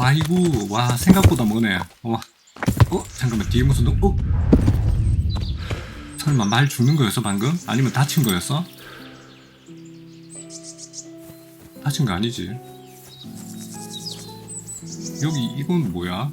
아이고, 와, 생각보다 머네. 잠깐만, 뒤에 무슨 설마 말 죽는 거였어, 방금? 아니면 다친 거였어? 다친 거 아니지? 여기, 이건 뭐야?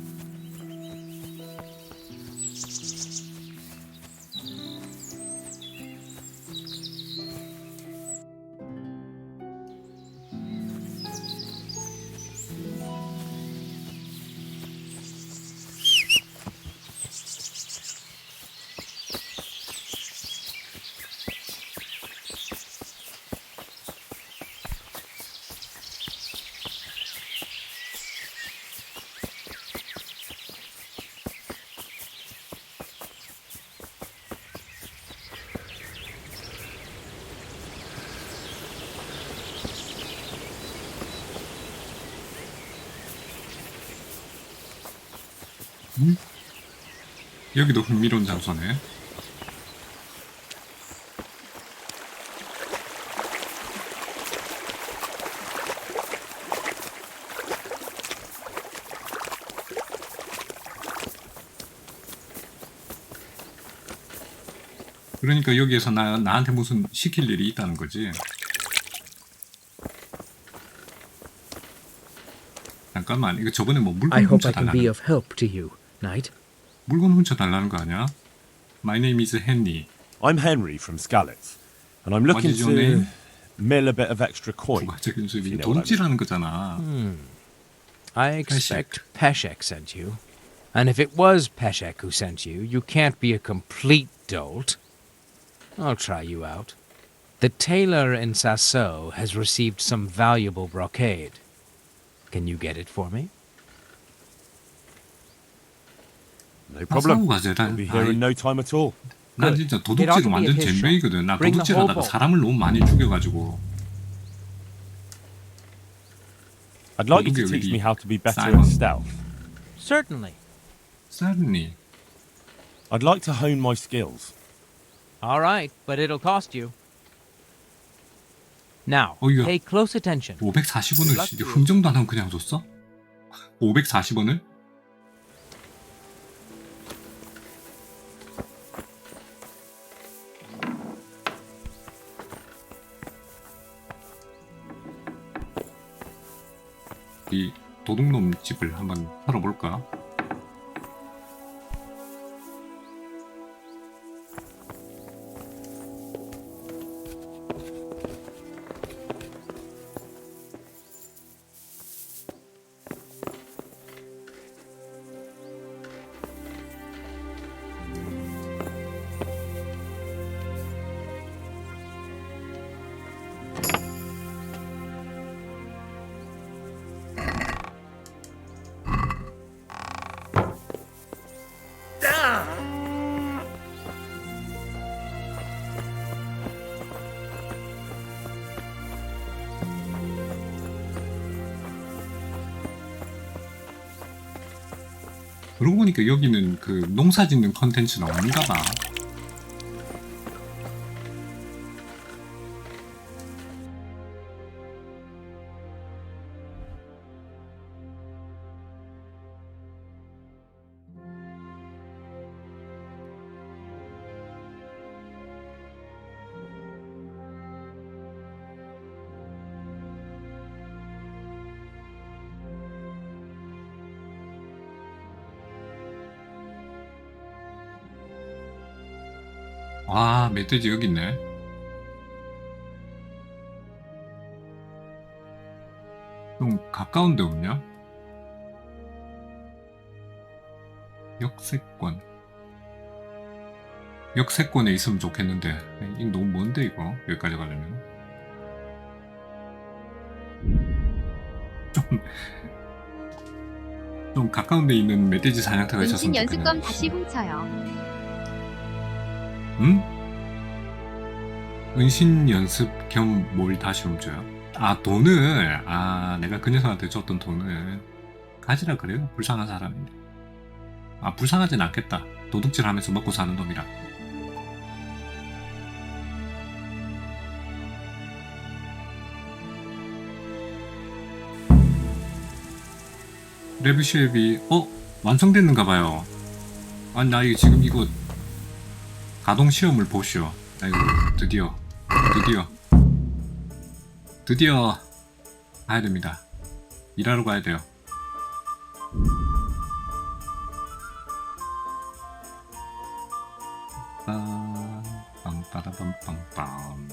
여기도 흥미로운 장소네. 그러니까 여기에서 나한테 무슨 시킬 일이 있다는 거지. 잠깐만, 이거 저번에 뭐 물건 I hope I 훔쳐 can be 달라는 of help to you, Knight. 물건 훔쳐 달라는 거 아니야? My name is Henry. I'm Henry from Skalitz, and I'm looking is your name? to mill a bit of extra coin. 부가적인 수입이 You know what I mean. 돈질하는 거잖아. I expect Peshek sent you. And if it was Peshek who sent you, you can't be a complete dolt. I'll try you out. The tailor in Sasso has received some valuable brocade. Can you get it for me? No problem. 사고 가재다. I'll be here in no time at all. 난 진짜 도둑질은 완전 잼병이거든. 나 Bring the 도둑질하다가 hobo. 사람을 너무 많이 죽여가지고. I'd like you to 도둑이 teach 여기 me how to be better Simon. at stealth. Certainly. Certainly. I'd like to hone my skills. All right, but it'll cost you. Now, 이거 pay close attention. 540원을 흥정도 안 하고 그냥 줬어? 540원을? 이 도둑놈 집을 한번 털어볼까? 그러고 보니까 여기는 그 농사 짓는 컨텐츠는 없는가 봐. 와, 멧돼지 여기 있네. 좀 가까운 데 없냐? 역세권. 역세권에 있으면 좋겠는데 이거 너무 먼데 이거 여기까지 가려면 좀 가까운 데 있는 멧돼지 사냥터가 은신 있었으면 연습검 좋겠네. 다시 훔쳐요. 응? 은신 연습 겸 뭘 다시 훔쳐요? 아, 돈을. 아, 내가 그 녀석한테 줬던 돈을 가지라 그래요? 불쌍한 사람인데. 아, 불쌍하진 않겠다. 도둑질 하면서 먹고 사는 놈이라. 레브쉘비 완성됐는가 봐요. 아니 나 이거 지금 이거 가동 시험을 보시오. 아이고 드디어 가야 됩니다. 일하러 가야 돼요. 빵빠라밤빵빵.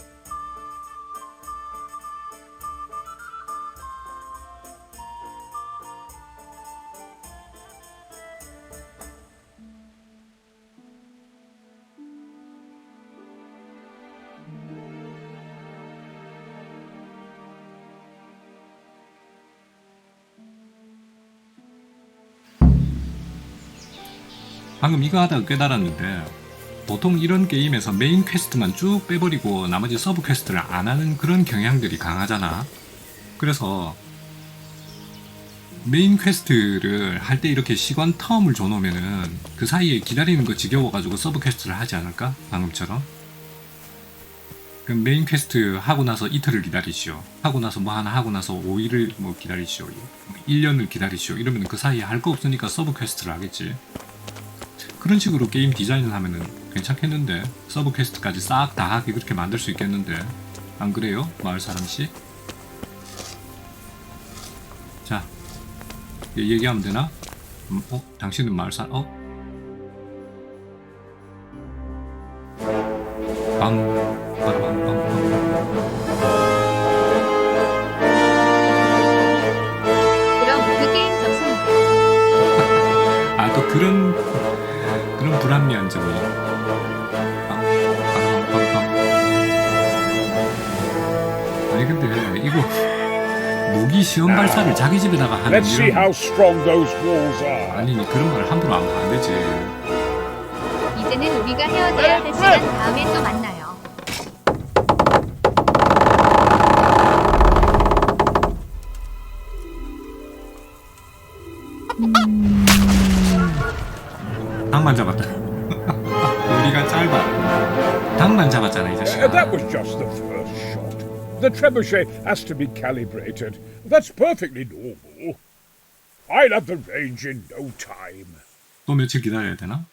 방금 이거 하다가 깨달았는데 보통 이런 게임에서 메인 퀘스트만 쭉 빼버리고 나머지 서브 퀘스트를 안 하는 그런 경향들이 강하잖아. 그래서 메인 퀘스트를 할 때 이렇게 시간 텀을 줘놓으면은 그 사이에 기다리는 거 지겨워가지고 서브 퀘스트를 하지 않을까? 방금처럼. 그럼 메인 퀘스트 하고 나서 이틀을 기다리시오. 하고 나서 뭐 하나 하고 나서 5일을 뭐 기다리시오. 1년을 기다리시오. 이러면 그 사이에 할 거 없으니까 서브 퀘스트를 하겠지. 그런 식으로 게임 디자인을 하면은 괜찮겠는데, 서브 퀘스트까지 싹 다 하게 그렇게 만들 수 있겠는데, 안 그래요? 마을 사람씨? 자, 얘기하면 되나? 당신은 마을 사, 빠라밤빵빵. 그럼 그 게임 접습니다. 아, 또 그런 불합리한 점이. 아니 근데 이거 무기 시험 발사를 자기 집에다가 하는 Let's see how strong those walls are. 아니 그런 말 함부로 하면 안 되지. 이제는 우리가 헤어져야 할 시간. 다음에 또 만나요. 닭만 잡았다. 우리가 짧아. 닭만 잡았잖아 이 자식아. That was just the first shot. The trebuchet has to be calibrated. That's perfectly normal. I'll have the range in no time. 또 며칠 기다려야 되나?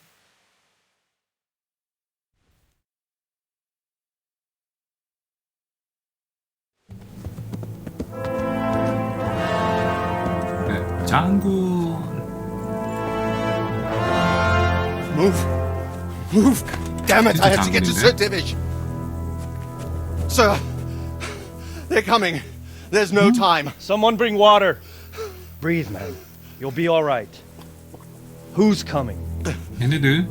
네, 장군. Move! Damn it, I have to get to 장군인데? Sir Divish! Sir! They're coming! There's no time! Someone bring water. Breathe, man. You'll be all right. Who's coming? 얘네들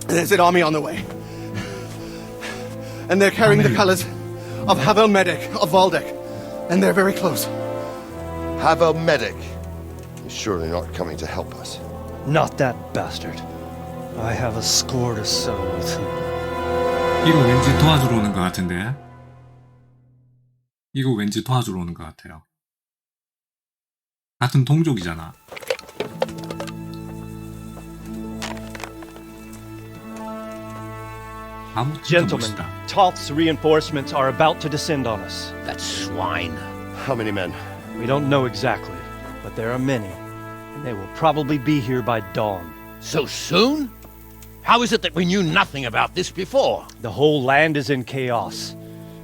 There's an army on the way. And they're carrying the colors of Havel Medic of Valdek. And they're very close. Havel Medic is surely not coming to help us. Not that bastard. I have a score to settle with him. 이거 왠지 도와주러 오는 것 같은데. 이거 왠지 도와주러 오는 것 같아요. 같은 동족이잖아. Gentlemen, Toth's reinforcements are about to descend on us. That swine. How many men? We don't know exactly, but there are many, and they will probably be here by dawn. So soon? How is it that we knew nothing about this before? The whole land is in chaos.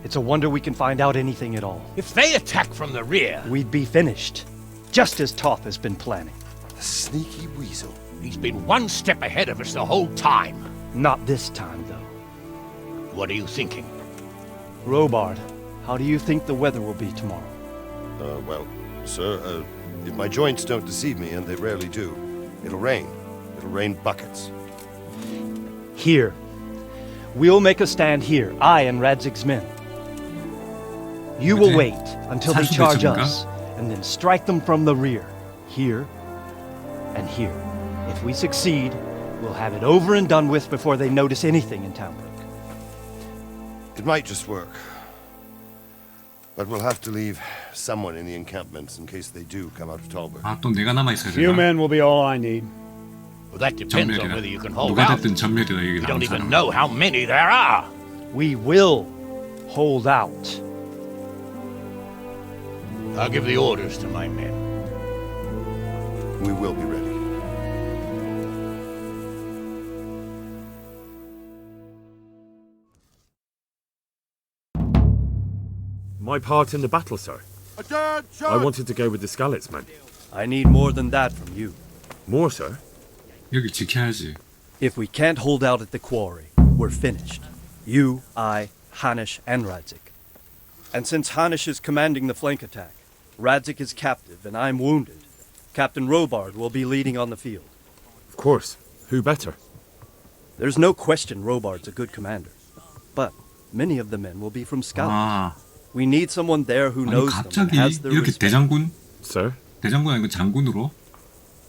It's a wonder we can find out anything at all. If they attack from the rear... We'd be finished, just as Toth has been planning. The sneaky weasel. He's been one step ahead of us the whole time. Not this time, though. What are you thinking? Robard, how do you think the weather will be tomorrow? Well, sir, if my joints don't deceive me, and they rarely do, it'll rain. It'll rain buckets. Here. We'll make a stand here, I and Radzig's men. You will wait until they charge us, and then strike them from the rear. Here and here. If we succeed, we'll have it over and done with before they notice anything in Townbrook. It might just work. But we'll have to leave someone in the encampments in case they do come out of Talbot. 아, 또 내가 남아 있어야 Few 되나? men will be all I need. Well, that depends on 전멸이라. whether you can hold 누가 out. 됐든 전멸이다 이게 We don't 나온 even 사람. know how many there are. We will hold out. I'll give the orders to my men. We will be ready. My part in the battle, sir. I wanted to go with the Skalitz men. I need more than that from you. More, sir? 여기 지켜야지. If we can't hold out at the quarry, we're finished. You, I, Hanish, and Radzik. And since Hanish is commanding the flank attack, Radzik is captive and I'm wounded, Captain Robard will be leading on the field. Of course. Who better? There's no question Robard's a good commander. But many of the men will be from Skalitz. 아, We need someone there who 아니 knows them and 갑자기 has their 이렇게 respect. 대장군? Sir? 대장군 아니고 장군으로?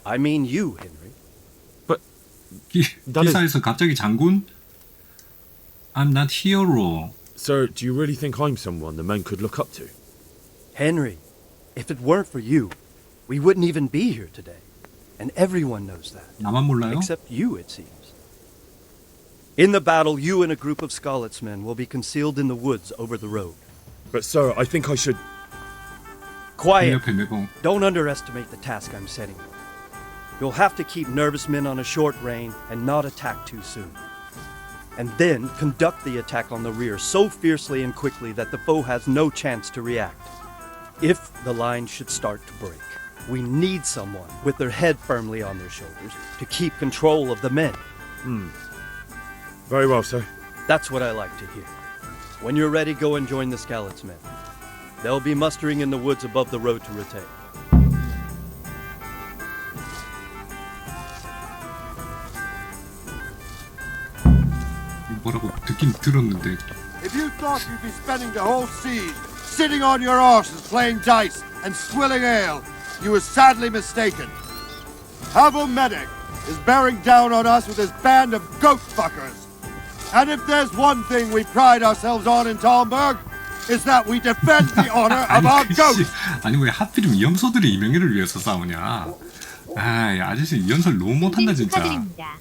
I mean you, Henry. 기사에서 갑자기 장군? I'm not hero. Sir, do you really think I'm someone the men could look up to? Henry, if it weren't for you, we wouldn't even be here today. And everyone knows that. 나만 몰라요? Except you, it seems. In the battle, you and a group of Skalitz men will be concealed in the woods over the road. But, sir, I think I should... Quiet! 옆에 매고. Don't underestimate the task I'm setting you. You'll have to keep nervous men on a short rein and not attack too soon. And then conduct the attack on the rear so fiercely and quickly that the foe has no chance to react. If the line should start to break, we need someone with their head firmly on their shoulders to keep control of the men. Very well, sir. That's what I like to hear. When you're ready, go and join the Skalitz men. They'll be mustering in the woods above the road to Rete. 뭐라고 듣긴 들었는데. If you thought you'd be spending the whole siege sitting on your arses playing dice and swilling ale, you were sadly mistaken. Pavel Medic is bearing down on us with his band of goat fuckers. And if there's one thing we pride ourselves on in Talmberg, is that we defend the honor of our goats. 아니 왜 하필이면 염소들이 이 명예를 위해서 싸우냐? 아, 아저씨 이 연설 너무 못한다 진짜. 축하드립니다.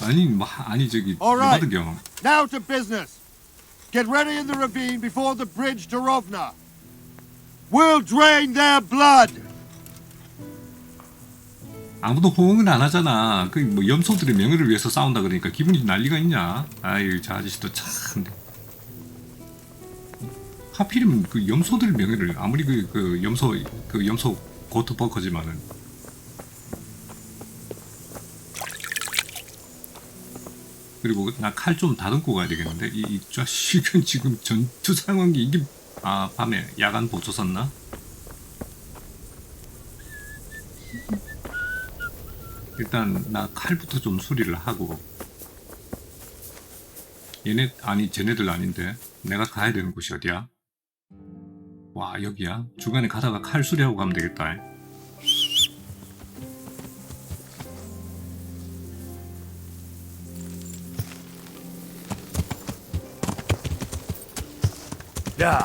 아니 뭐 아니 저기 Alright. 마드경. Now to business. Get ready in the ravine before the bridge to Rovna. We'll drain their blood. 아무도 호응을 안 하잖아. 그 뭐 염소들의 명예를 위해서 싸운다 그러니까 기분이 난리가 있냐? 아유 저 아저씨도 참. 하필이면 그 염소들 명예를 아무리 그 염소 고트 버커지만은. 그리고 나 칼 좀 다듬고 가야 되겠는데 이 자식은 지금 전투 상황이 이게 밤에 야간 보조 썼나? 일단 나 칼부터 좀 수리를 하고 쟤네들 아닌데 내가 가야 되는 곳이 어디야? 와 여기야? 중간에 가다가 칼 수리하고 가면 되겠다. 야!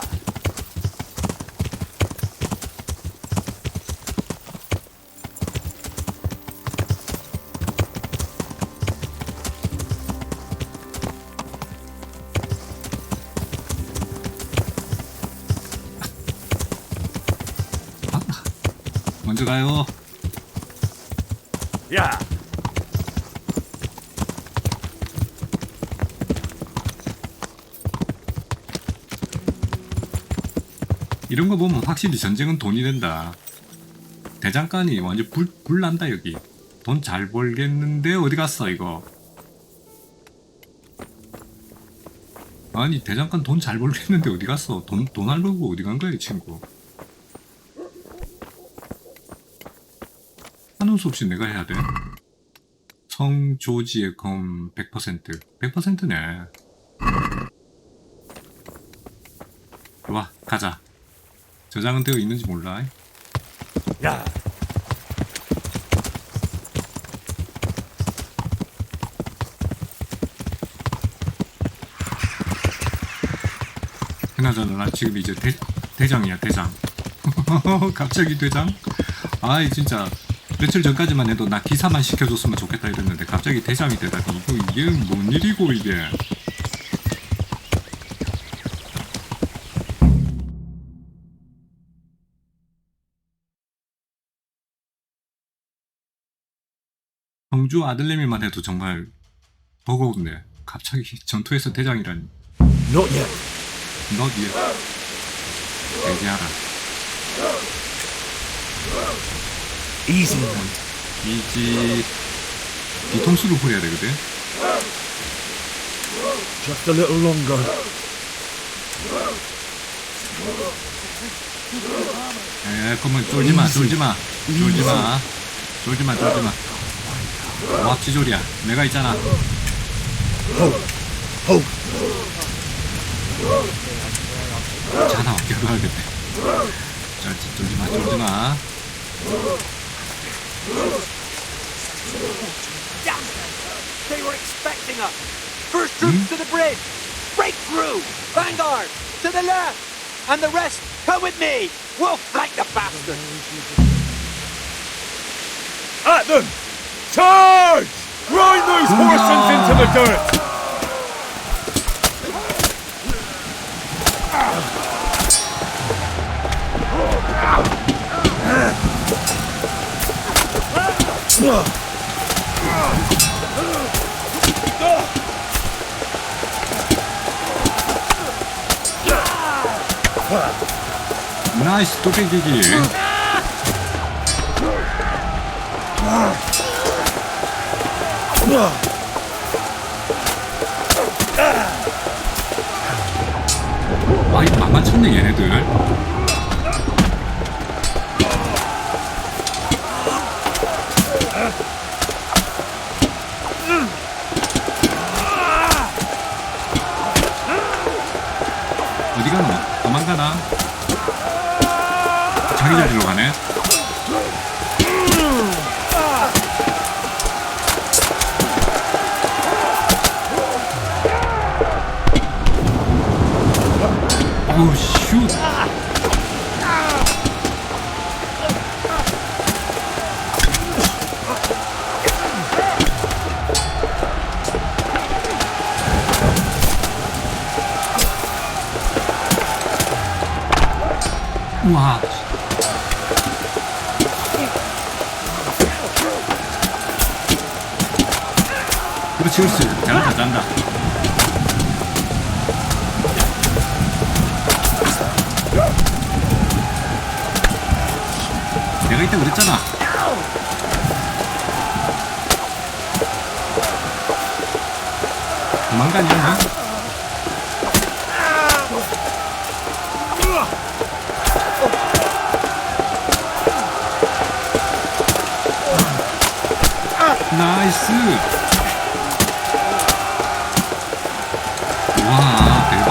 먼저 가요. 야! 이런 거 보면 확실히 전쟁은 돈이 된다. 대장간이 완전 불 난다 여기. 돈 잘 벌겠는데 어디 갔어 이거. 아니 대장간 돈 잘 벌겠는데 어디 갔어. 돈 하려고 어디 간 거야 이 친구. 하는 수 없이 내가 해야 돼. 성조지의 검 100%. 100%네. 좋아 가자. 저장은 되어 있는지 몰라. 야! 그나저나 나 지금 이제 대장이야 대장. 갑자기 대장? 아이 진짜 며칠 전까지만 해도 나 기사만 시켜줬으면 좋겠다 이랬는데 갑자기 대장이 되다니 이게 뭔 일이고 이게. 성주 아들내미만 해도 정말 버거운데 갑자기 전투에서 대장이라니. Not yet. Not yet. 얘기하라. Easy, man. 이지 뒤통수를 후려야 되거든. Just a little longer. 그러면 쫄지마. 와치졸이야. 내가 있잖아. 자나 겨루하겠네. 쫄지마. They were expecting us. First troops to the bridge. Break through. Vanguard to the left. And the rest, come with me. We'll flank the bastards. At them! Charge! Grind those horses into the dirt! 나이스 뚝배기기. 아이 만만찮네 얘네들. 어디 가노? 도망가나? 자기 자리로 가네. 어우 슛. 우와. 그렇지. 잘한다. 내가 이때 그랬잖아. 도망가냐? 나이스. 와 대박.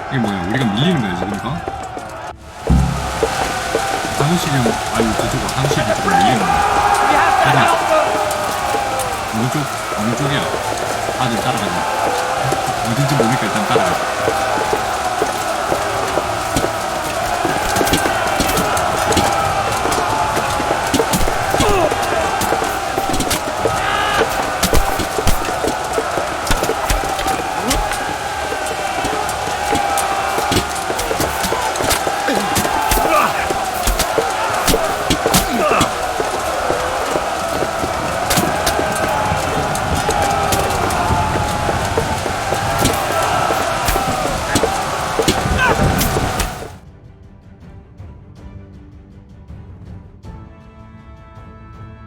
이게 뭐야? 우리가 밀리는 거야 지금 이거? 사무실이 아유 저쪽으로 사무실이 좀 밀리는 거야. 가자. 어느 쪽이야? 아들 따라가자. 어딘지 모르니까 일단 따라가자.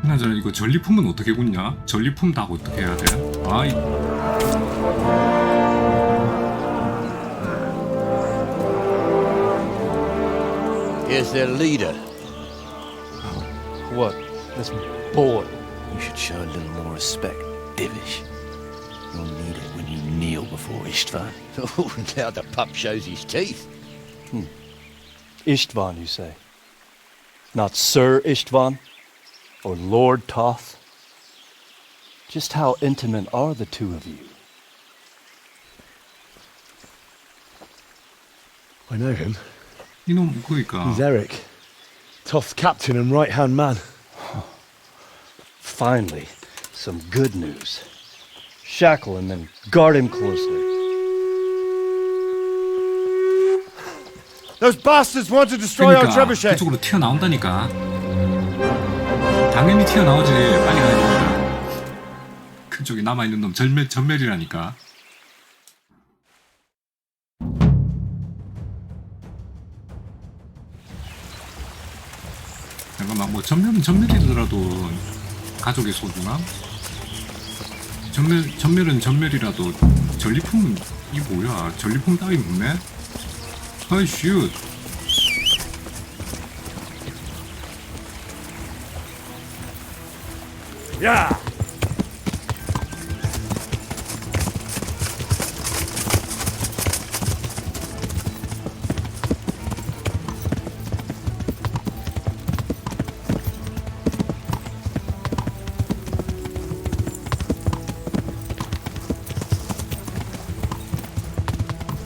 그나저나 이거 전리품은 어떻게 굽냐? 전리품 다 어떻게 해야 돼? 아이. Here's their leader. What? This boy? You should show a little more respect, Divish. You'll need it when you kneel before Istvan. Oh, now the pup shows his teeth. Istvan, you say? Not Sir Istvan? Or Lord Toth? Just how intimate are the two of you? I know him. 이놈 그러니까. He's Eric, Toth's captain and right-hand man. Finally, some good news. Shackle him and guard him closely. Those bastards want to destroy our 그러니까 trebuchet. 그쪽으로 튀어나온다니까. 당연히 튀어나오지. 빨리 가야 됩니다. 그쪽에 남아있는 놈 전멸이라니까. 잠깐만, 뭐 전멸이더라도 가족의 소중함? 전멸은 전멸이라도 전리품은 이 뭐야? 전리품 따위 없네? 아이 슛. 야!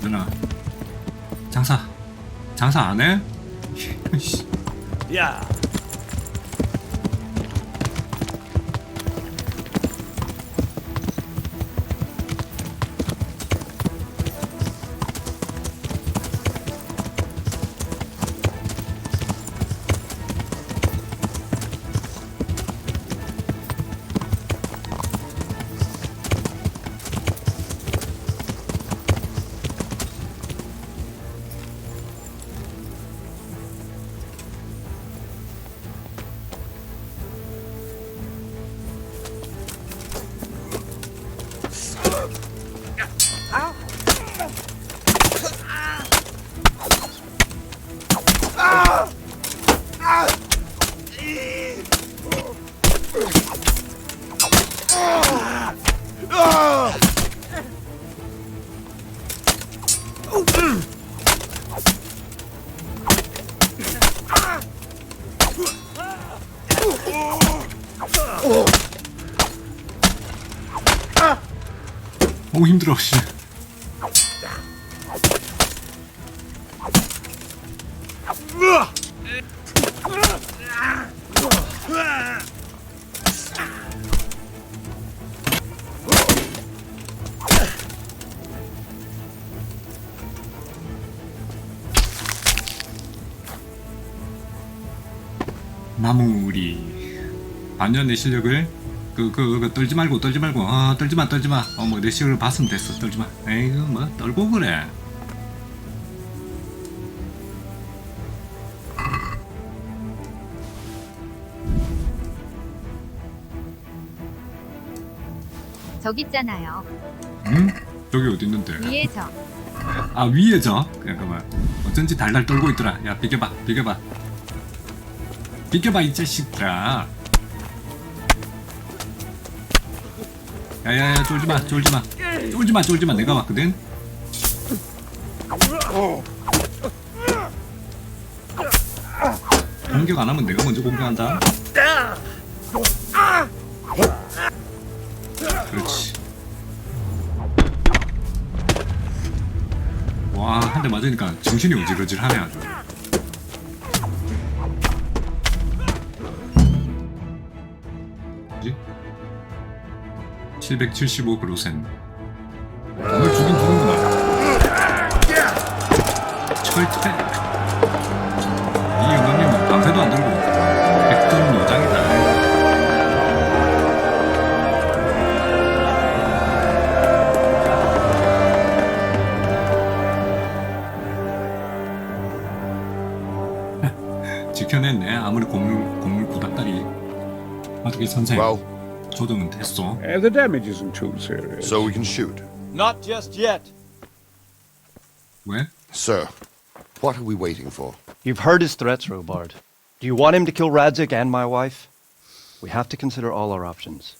누나 장사 안 해? 야! 오 힘들어 씨. 마무리. 반년 내 실력을 떨지 말고 떨지 마. 뭐 내 실력을 봤으면 됐어. 떨지 마. 에이그 뭐 떨고 그래. 저기 있잖아요. 응? 저기 어디 있는데? 위에 저. 아 위에 저? 잠깐만. 어쩐지 달달 떨고 있더라. 야 비켜봐 이 자식들아. 야야야 쫄지마 내가 왔거든. 공격 안 하면 내가 먼저 공격한다. 그렇지. 와, 한 대 맞으니까 정신이 어질어질하네 아주. 뭐지? 775그로센. 널 죽인 누군구나. 철퇴. 이 영감님은 방패도 안 들고 백전 노장이다. 지켜냈네. 아무리 곡물 구닥다리. 어떻게 선생? 조정은 됐어. The damage isn't too serious. So we can shoot. Not just yet. 왜? Sir, what are we waiting for? You've heard his threats, Robard. Do you want him to kill Radzig and my wife? We have to consider all our options.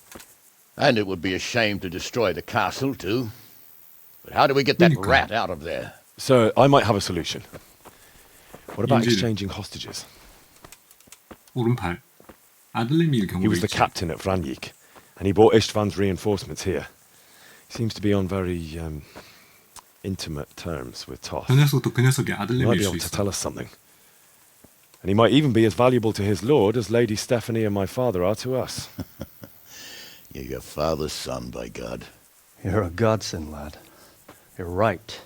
And it would be a shame to destroy the castle, too. But how do we get that rat out of there? Sir, I might have a solution. What about 인질. exchanging hostages? 오른팔. 아들내미일 He was 경우가 the 있지. captain at Vranyik, and he brought Istvan's reinforcements here. He seems to be on very intimate terms with Toth. 그 녀석도 그 녀석의 He might 아들내미일 be 수 able to 있어. tell us something. And he might even be as valuable to his lord as Lady Stephanie and my father are to us. You're your father's son, by God. You're a godsend, lad. You're right.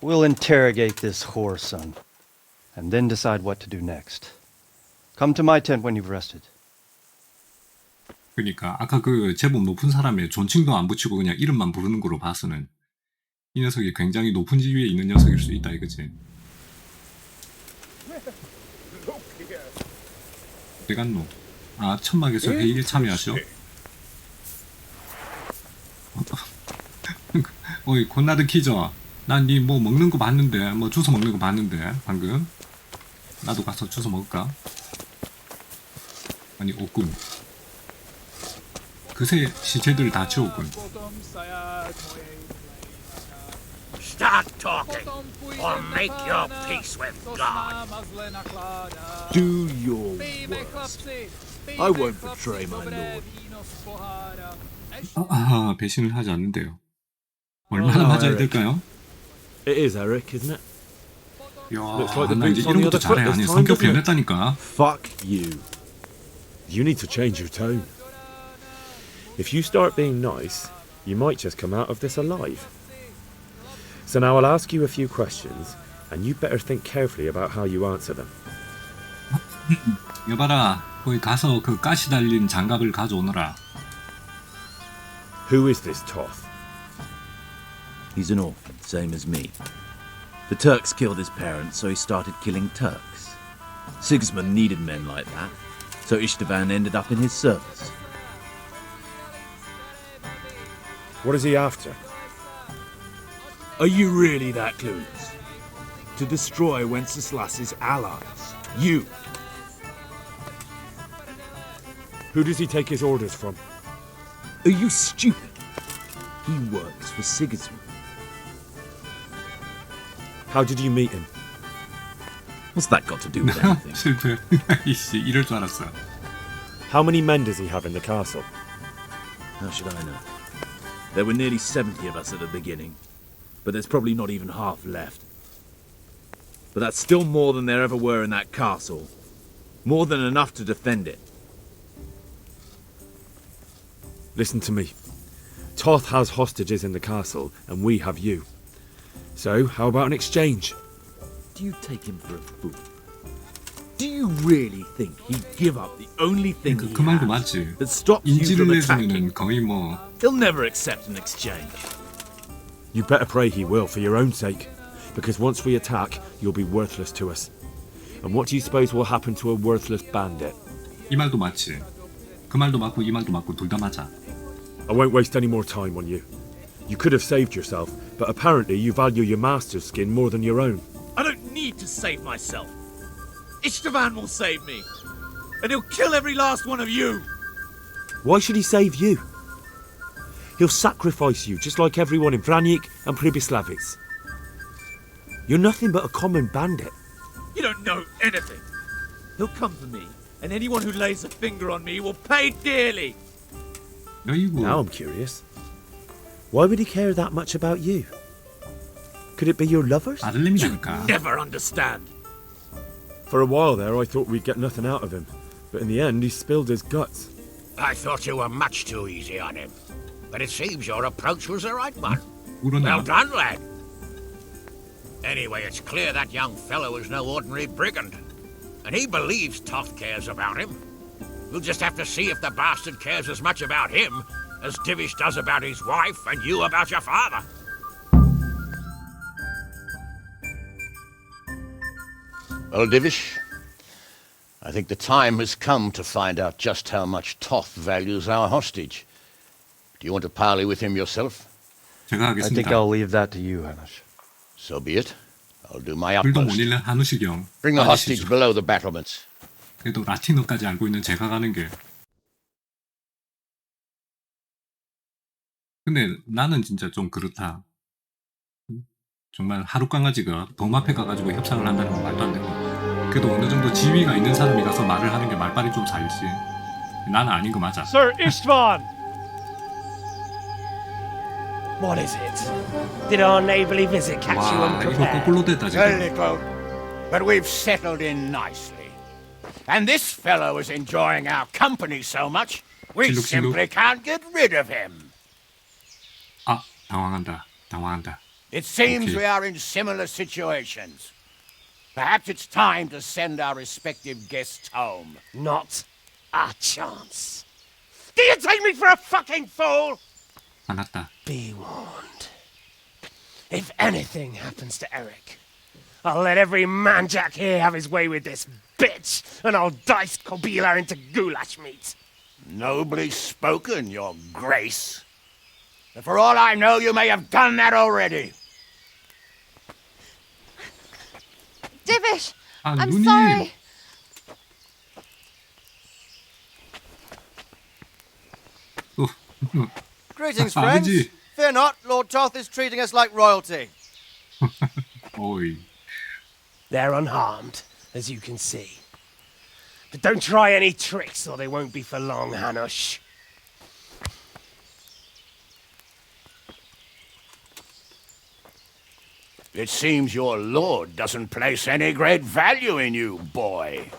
We'll interrogate this whore, son. and then decide what to do next. Come to my tent when you've rested. 그러니까 아까 그 제법 높은 사람의 존칭도 안 붙이고 그냥 이름만 부르는 거로 봐서는 이 녀석이 굉장히 높은 지위에 있는 녀석일 수 있다 이거지. 어디 갔노? 아, 천막에서 회의에 참여하셔? 어이, 곤나드 키저. 난 니 뭐 먹는 거 봤는데, 뭐 주워 먹는 거 봤는데, 방금. 나도 가서 주워 먹을까? 아니, 없군. 그새 시체들 다 치웠군. Start talking, or make your peace with God. Do your worst. I won't betray my lord. 배신을 하지 않는데요. 얼마나 맞아야 될까요? It is Eric, isn't it? 야, Looks like the 나 이제 boot's on the 이런 것도 other foot 잘해. this 아니, time, 성격 doesn't it? 변했다니까. Fuck you. You need to change your tone. If you start being nice, you might just come out of this alive. So now I'll ask you a few questions, and you better think carefully about how you answer them. 여봐라, 거기 가서 그 가시 달린 장갑을 가져오너라. Who is this Toth? He's an orphan, same as me. The Turks killed his parents, so he started killing Turks. Sigismund needed men like that, so Istvan ended up in his service. What is he after? Are you really that clueless? To destroy Wenceslas's allies. You! Who does he take his orders from? Are you stupid? He works for Sigismund. How did you meet him? What's that got to do with anything? 슬퍼. 이씨, 이럴 줄 알았어. How many men does he have in the castle? How should I know? There were nearly 70 of us at the beginning, but there's probably not even half left. But that's still more than there ever were in that castle. More than enough to defend it. Listen to me. Toth has hostages in the castle, and we have you. So, how about an exchange? Do you take him for a fool? Do you really think he'd give up the only thing he 그 말도 has 맞지. that stops you 인지를 from attacking? 내주면은 거의 뭐. He'll never accept an exchange. You better pray he will, for your own sake. Because once we attack, you'll be worthless to us. And what do you suppose will happen to a worthless bandit? 이 말도 맞지. 그 말도 맞고 이 말도 맞고 둘 다 맞아. I won't waste any more time on you. You could have saved yourself, but apparently you value your master's skin more than your own. I don't need to save myself. Istvan will save me. And he'll kill every last one of you. Why should he save you? He'll sacrifice you just like everyone in Vranic and Pribislavic. You're nothing but a common bandit. You don't know anything. He'll come for me, and anyone who lays a finger on me will pay dearly. Now I'm curious. Why would he care that much about you? Could it be your lovers? 아들내미라니까. Never understand. For a while there, I thought we'd get nothing out of him. But in the end, he spilled his guts. I thought you were much too easy on him. But it seems your approach was the right one. 우러나. Well done, lad. Anyway, it's clear that young fellow is no ordinary brigand. And he believes Toth cares about him. We'll just have to see if the bastard cares as much about him as Divish does about his wife and you about your father. Well, Divish, I think the time has come to find out just how much Toth values our hostage. Do you want to parley with him yourself? 제가 I think 하겠습니다. I'll leave that to you, Hanush. So be it. I'll do my 글도 못 utmost. 읽는 한우시경. Bring the 아저씨죠. hostage below the battlements. 그래도 라틴어까지 알고 있는 제가 가는 게. 근데 나는 진짜 좀 그렇다. 정말 하루 강아지가 범 앞에 가가지고 협상을 한다는 건 말도 안 되고. 그래도 어느 정도 지위가 있는 사람이 가서 말을 하는 게 말빨이 좀 살지. 나는 아닌 거 맞아. Sir Istvan! What is it? Did our neighbourly visit catch you 와, 이거 unprepared? 거꾸로 됐다 A 지금. little, but we've settled in nicely. And this fellow is enjoying our company so much, we 실룩, 실룩. simply can't get rid of him. 아, 당황한다. 당황한다. It seems Okay. we are in similar situations. Perhaps it's time to send our respective guests home. Not a chance. Do you take me for a fucking fool? 화났다. Be warned. If anything happens to Eric, I'll let every manjack here have his way with this bitch, and I'll dice Kobila into goulash meat. Nobly spoken, Your Grace. And for all I know, you may have done that already. Divish, 아, I'm 누님. sorry. Greetings, 아, friends. 아버지. Fear not, Lord Toth is treating us like royalty. 어이. They're unharmed, as you can see. But don't try any tricks or they won't be for long, Hanush. It seems your lord doesn't place any great value in you, boy.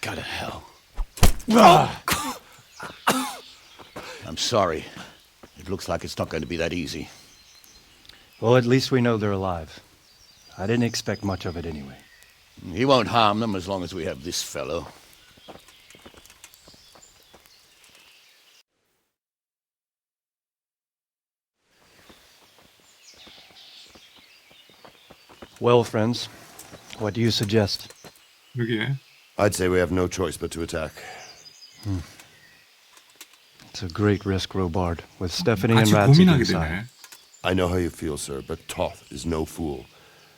Go to hell. I'm sorry. It looks like it's not going to be that easy. Well, at least we know they're alive. I didn't expect much of it anyway. He won't harm them as long as we have this fellow. Well, friends, what do you suggest? 여기에. I'd say we have no choice but to attack. It's a great risk, Robard, with Stephanie and 같이 Radzig 고민하게 inside. 되네. I know how you feel, sir, but Toth is no fool.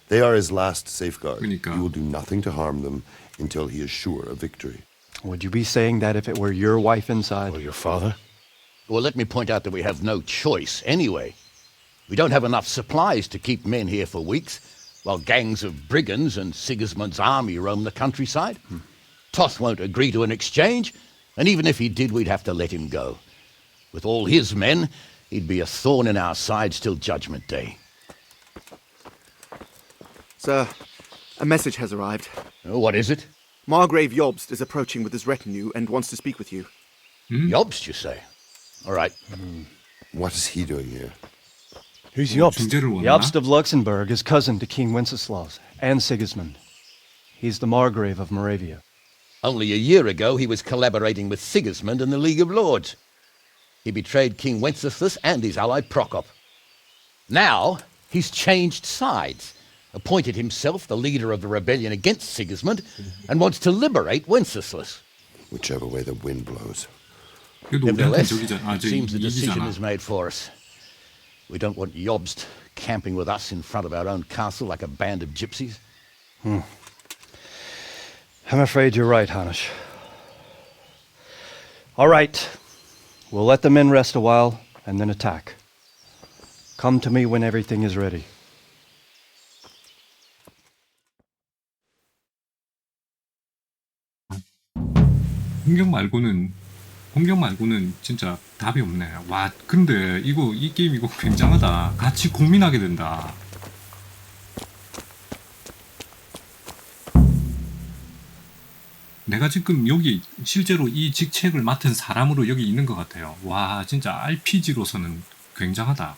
They are his last safeguard. 그러니까. He will do nothing to harm them until he is sure of victory. Would you be saying that if it were your wife inside? Or your father? Well, let me point out that we have no choice anyway. We don't have enough supplies to keep men here for weeks, while gangs of brigands and Sigismund's army roam the countryside. Toth won't agree to an exchange, and even if he did, we'd have to let him go. With all his men, he'd be a thorn in our sides till Judgment Day. Sir, a message has arrived. Oh, what is it? Margrave Jobst is approaching with his retinue and wants to speak with you. Jobst, you say? All right. What is he doing here? Who's Jobst? 중재를 원하나? Jobst of Luxembourg is cousin to King Wenceslaus and Sigismund. He's the Margrave of Moravia. Only a year ago, he was collaborating with Sigismund and the League of Lords. He betrayed King Wenceslas and his ally Prokop. Now, he's changed sides, appointed himself the leader of the rebellion against Sigismund, and wants to liberate Wenceslas. Whichever way the wind blows. 그래도 우리한테 Nevertheless, 저기잖아. 아, it 저 seems the decision 이기잖아. is made for us. We don't want Jobst camping with us in front of our own castle like a band of gypsies. I'm afraid you're right, Hanush. All right. We'll let the men rest a while and then attack. Come to me when everything is ready. 공격 말고는 진짜 답이 없네. 와, 근데 이 게임 이거 굉장하다. 같이 고민하게 된다. 내가 지금 여기 실제로 이 직책을 맡은 사람으로 여기 있는 것 같아요. 와, 진짜 RPG로서는 굉장하다.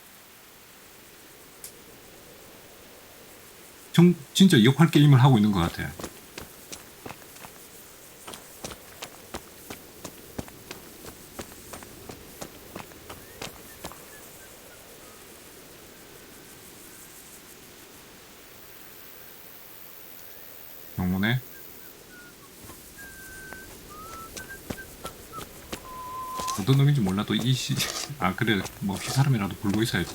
진짜 역할 게임을 하고 있는 것 같아. 영혼에 어떤 놈인지 몰라도 아 그래 뭐 휘사람이라도 불고 있어야지.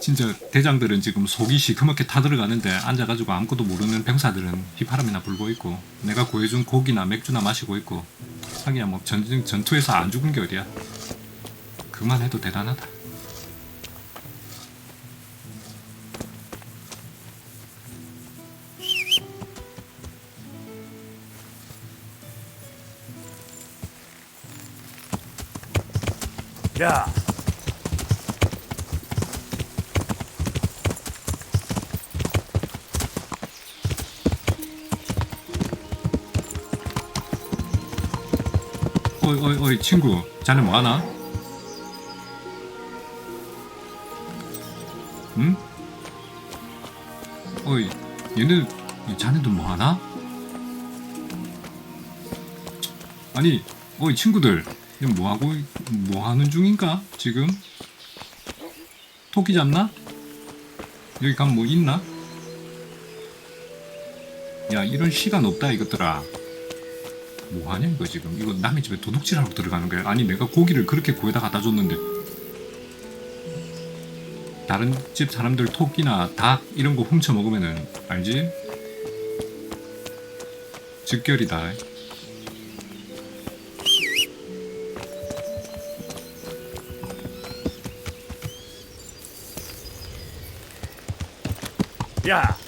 진짜 대장들은 지금 속이 시커멓게 타들어가는데 앉아가지고 아무것도 모르는 병사들은 휘파람이나 불고 있고 내가 구해준 고기나 맥주나 마시고 있고 하기야 뭐 전투에서 안 죽은 게 어디야. 그만해도 대단하다. 자. 어이 친구 자네 뭐하나? 응? 어이, 얘네, 자네들 뭐하나? 아니, 어이 친구들, 뭐하고, 뭐하는 중인가? 지금? 토끼 잡나? 여기 가면 뭐 있나? 야, 이런 시간 없다 이것들아. 뭐하냐 이거 지금. 이거 남의 집에 도둑질하러 들어가는 거야. 아니 내가 고기를 그렇게 구해다 갖다 줬는데 다른 집 사람들 토끼나 닭 이런 거 훔쳐 먹으면은 알지? 즉결이다. 야!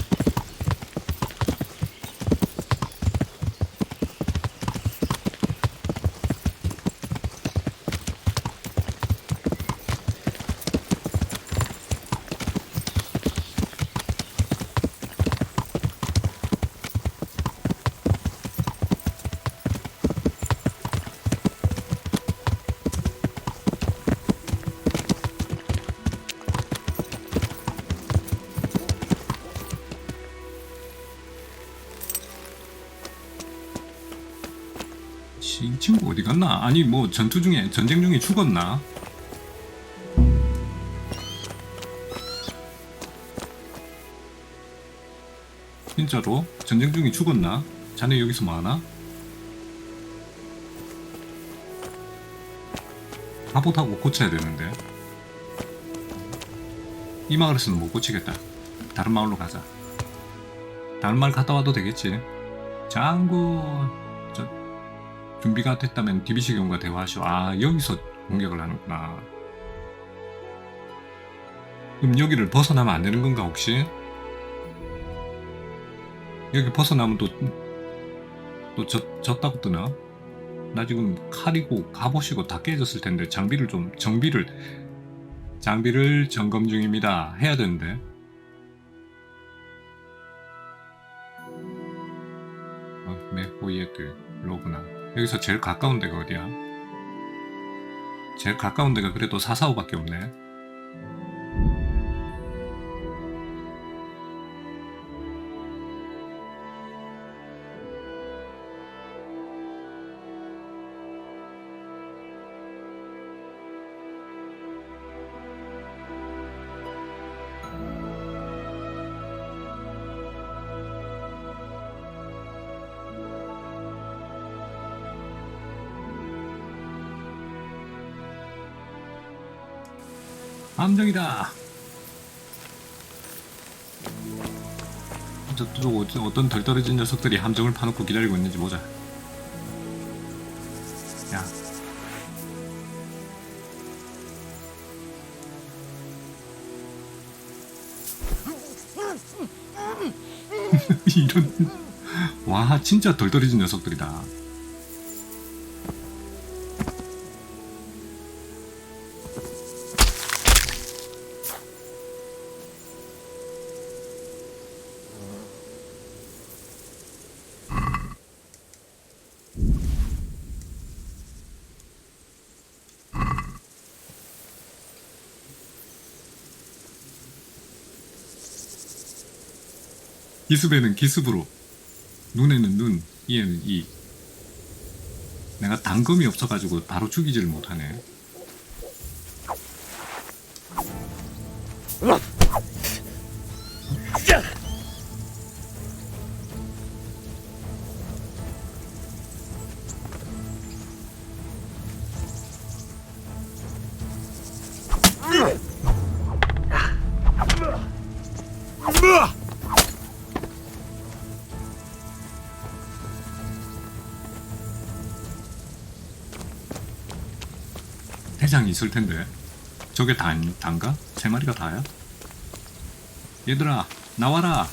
이 친구 어디 갔나? 아니 뭐 전쟁 중에 죽었나? 진짜로? 전쟁 중에 죽었나? 자네 여기서 뭐하나? 갑옷하고 고쳐야 되는데 이 마을에서는 못 고치겠다. 다른 마을로 가자. 다른 마을 갔다 와도 되겠지. 장군 준비가 됐다면 디비시경과 대화하시오. 아 여기서 공격을 하는구나. 그럼 여기를 벗어나면 안 되는 건가 혹시? 여기 벗어나면 또 졌다고 뜨나? 나 지금 칼이고 갑옷이고 다 깨졌을 텐데 장비를 점검 중입니다. 해야 되는데. 메호이에트 로그나. 여기서 제일 가까운 데가 어디야? 제일 가까운 데가 그래도 445밖에 없네. 함정이다. 저쪽 어떤 덜 떨어진 녀석들이 함정을 파놓고 기다리고 있는지 보자. 야. 이런. 와 진짜 덜 떨어진 녀석들이다. 기습에는 기습으로, 눈에는 눈, 이에는 이. 내가 단검이 없어가지고 바로 죽이지를 못하네. 대장이 있을 텐데. 저게 단가? 3마리가 다야? 얘들아, 나와라!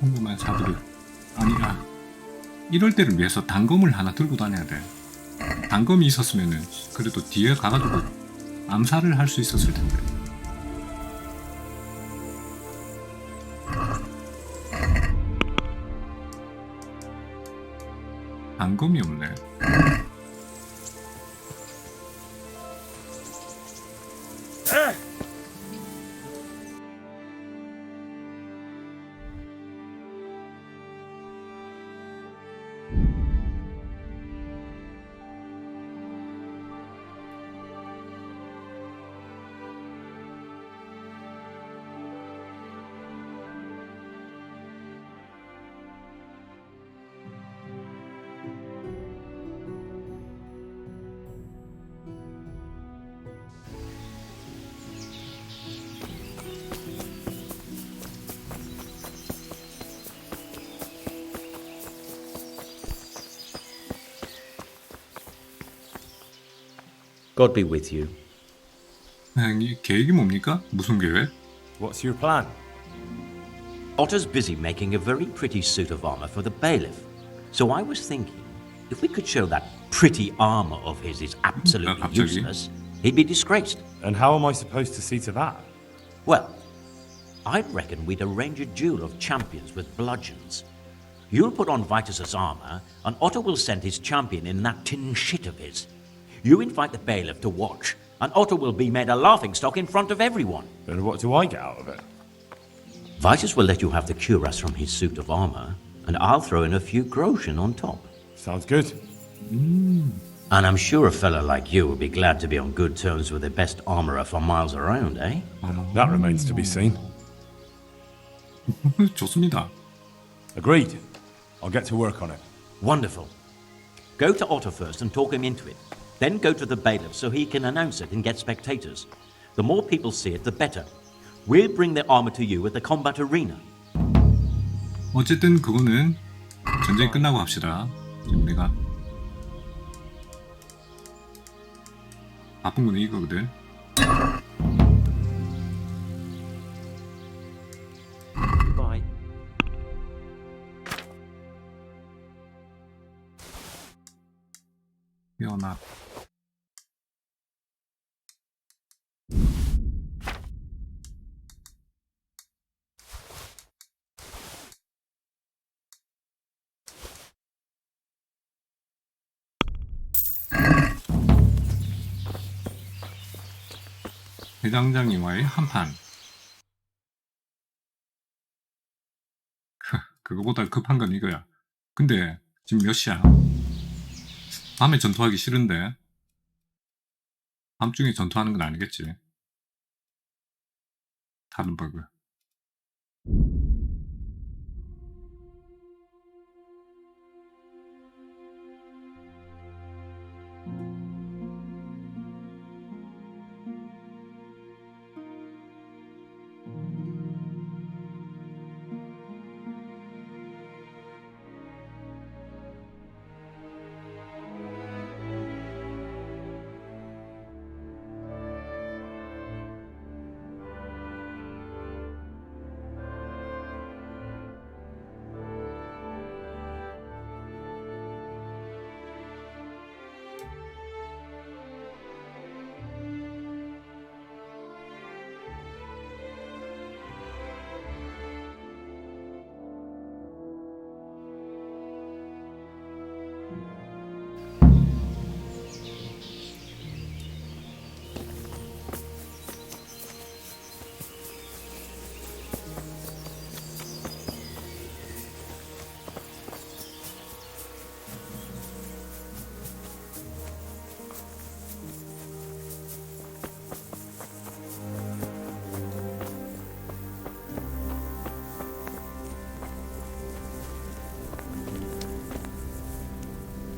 궁금한 사부를. 아니야. 이럴 때를 위해서 단검을 하나 들고 다녀야 돼. 단검이 있었으면은 그래도 뒤에 가가지고 암살을 할 수 있었을 텐데. 단검이 없네. God be with you. 이 계획이 뭡니까? 무슨 계획? What's your plan? Otter's busy making a very pretty suit of armor for the bailiff. So I was thinking, if we could show that pretty armor of his is absolutely useless, he'd be disgraced. And how am I supposed to see to that? Well, I'd reckon we'd arrange a duel of champions with bludgeons. You'll put on Vitus's armor, and Otter will send his champion in that tin shit of his. You invite the bailiff to watch, and Otto will be made a laughingstock in front of everyone. And what do I get out of it? Vitus will let you have the cuirass from his suit of armor, and I'll throw in a few groschen on top. Sounds good. And I'm sure a fella like you will be glad to be on good terms with the best armorer for miles around, eh? That remains to be seen. 좋습니다. Agreed. I'll get to work on it. Wonderful. Go to Otto first and talk him into it. Then go to the bailiff so he can announce it and get spectators. The more people see it, the better. We'll bring the armor to you at the combat arena. 어쨌든 그거는 전쟁이 끝나고 합시다. 지금 내가 바쁜 거는 이거거든. Bye. 연합. 대장장님과의 한판. 그거보다 급한 건 이거야. 근데 지금 몇 시야? 밤에 전투하기 싫은데. 밤중에 전투하는 건 아니겠지. 다른 버그.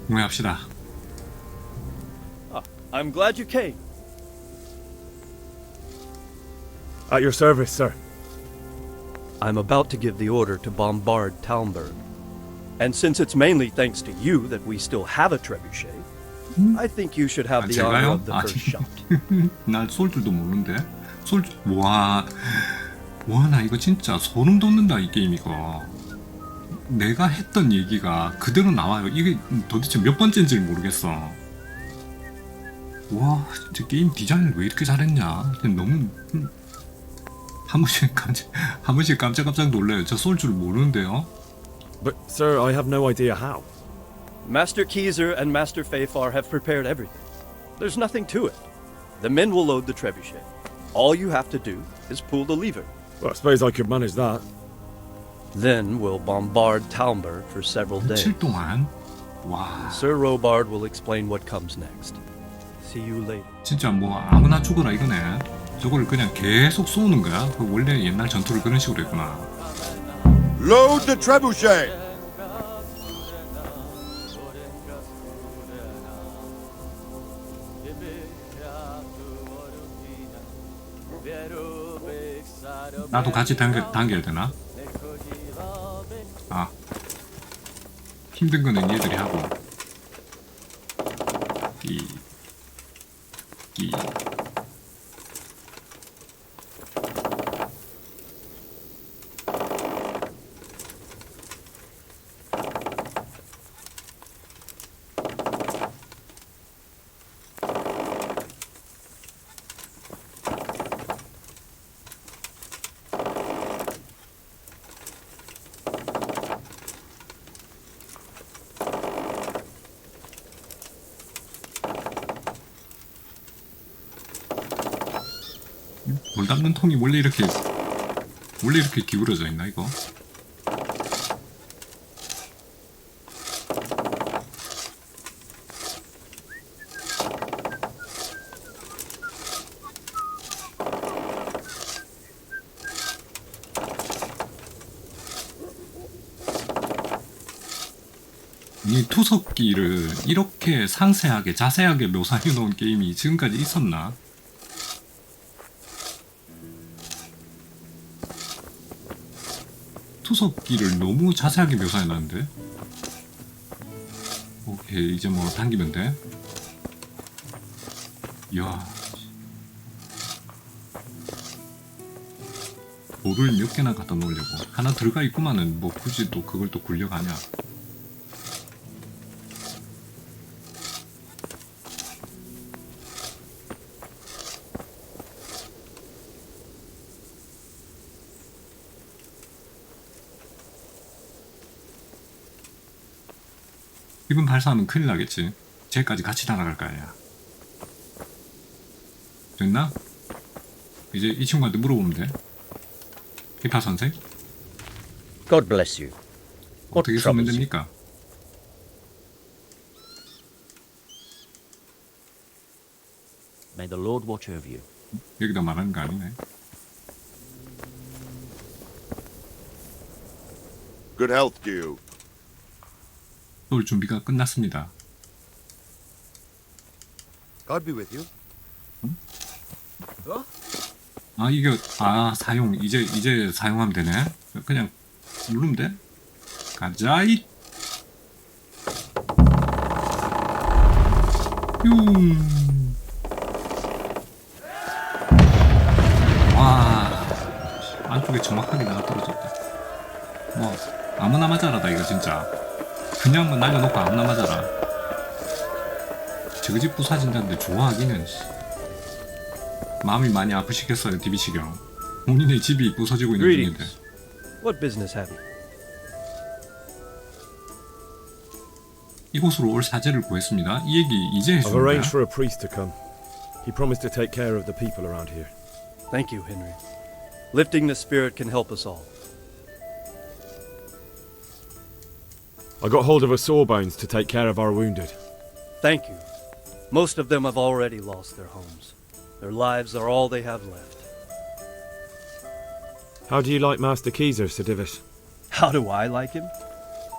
구매합시다. I'm glad you came. At your service, sir. I'm about to give the order to bombard Talmberg. And since it's mainly thanks to you that we still have a trebuchet, I think you should have the honor of the first shot. 난 쏠 줄도 모르는데. 와, 나 이거 진짜 소름 돋는다, 이 게임 이거. 내가 했던 얘기가 그대로 나와요. 이게 도대체 몇 번째인지 모르겠어. 와, 진짜 게임 디자인을 왜 이렇게 잘했냐? 너무 한 번씩 깜짝깜짝 놀라요. 저 쏠 줄 모르는데요. But, sir, I have no idea how. Master Keezer and Master Fafar have prepared everything. There's nothing to it. The men will load the trebuchet. All you have to do is pull the lever. Well, I suppose I could manage that. Then we'll bombard Talmberg for several days. 며칠 동안? 와. Sir Robard will explain what comes next. See you later. 진짜 뭐 아무나 죽어라 이거네. 저걸 그냥 계속 쏘는 거야? 원래 옛날 전투를 그런 식으로 했구나. Load the trebuchet! 나도 같이 당겨야 되나? 아, 힘든 거는 얘들이 하고. 끼. 물 담는 통이 원래 이렇게 기울어져 있나 이거? 이 투석기를 이렇게 상세하게 자세하게 묘사해 놓은 게임이 지금까지 있었나? 투석기를 너무 자세하게 묘사해놨는데. 오케이, 이제 뭐 당기면 돼. 이야, 볼을 몇 개나 갖다 놓으려고. 하나 들어가 있구만은 뭐 굳이 또 그걸 또 굴려가냐. 기분 발사하면 큰일 나겠지. 쟤까지 같이 날아갈 거 아니야. 됐나? 이제 이 친구한테 물어보면 돼. 기타 선생? God bless you. 어떻게 쓰면 됩니까? May the Lord watch over you. 여기다 말하는 거 아니네. Good health to you. 쏠 준비가 끝났습니다. God be with you. 아, 이게 사용 이제 사용하면 되네. 그냥 누르면 돼. 가자잇. 흉. 와, 안쪽에 정확하게 나가 떨어졌다. 뭐 아무나 맞아라다 이거 진짜. 그냥 뭐 날려놓고 아무나 맞아라. 저거 집 부사진다는데 좋아하기는. 마음이 많이 아프시겠어요, 디비시경. 본인의 집이 부서지고 있는 중인데. What business have you? 이곳으로 올 사제를 구했습니다. 이 얘기 이제 I've 해주는 거야. arranged for a priest to come. He promised to take care of the people around here. Thank you, Henry. Lifting the spirit can help us all. I got hold of a sawbones to take care of our wounded. Thank you. Most of them have already lost their homes. Their lives are all they have left. How do you like Master Keezer, Sir Divish? How do I like him?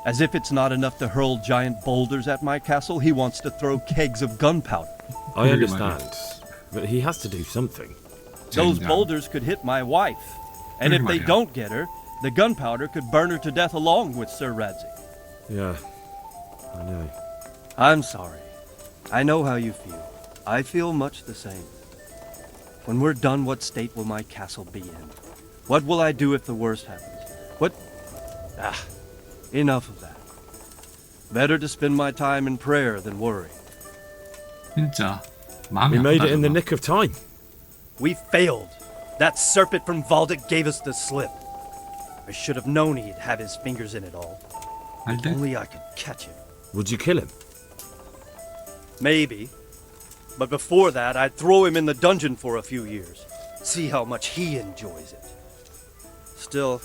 As if it's not enough to hurl giant boulders at my castle, he wants to throw kegs of gunpowder. I understand, but he has to do something. Those boulders could hit my wife, and if they don't get her, the gunpowder could burn her to death along with Sir Radzig. Yeah, I know. I'm sorry. I know how you feel. I feel much the same. When we're done, what state will my castle be in? What will I do if the worst happens? What? Enough of that. Better to spend my time in prayer than worry. 진짜 마음이 We made it 아프다, in the 저거. nick of time. We failed. That serpent from Valdic gave us the slip. I should have known he'd have his fingers in it all. If only I could catch him. Would you kill him? Maybe. But before that, I'd throw him in the dungeon for a few years. See how much he enjoys it. Still,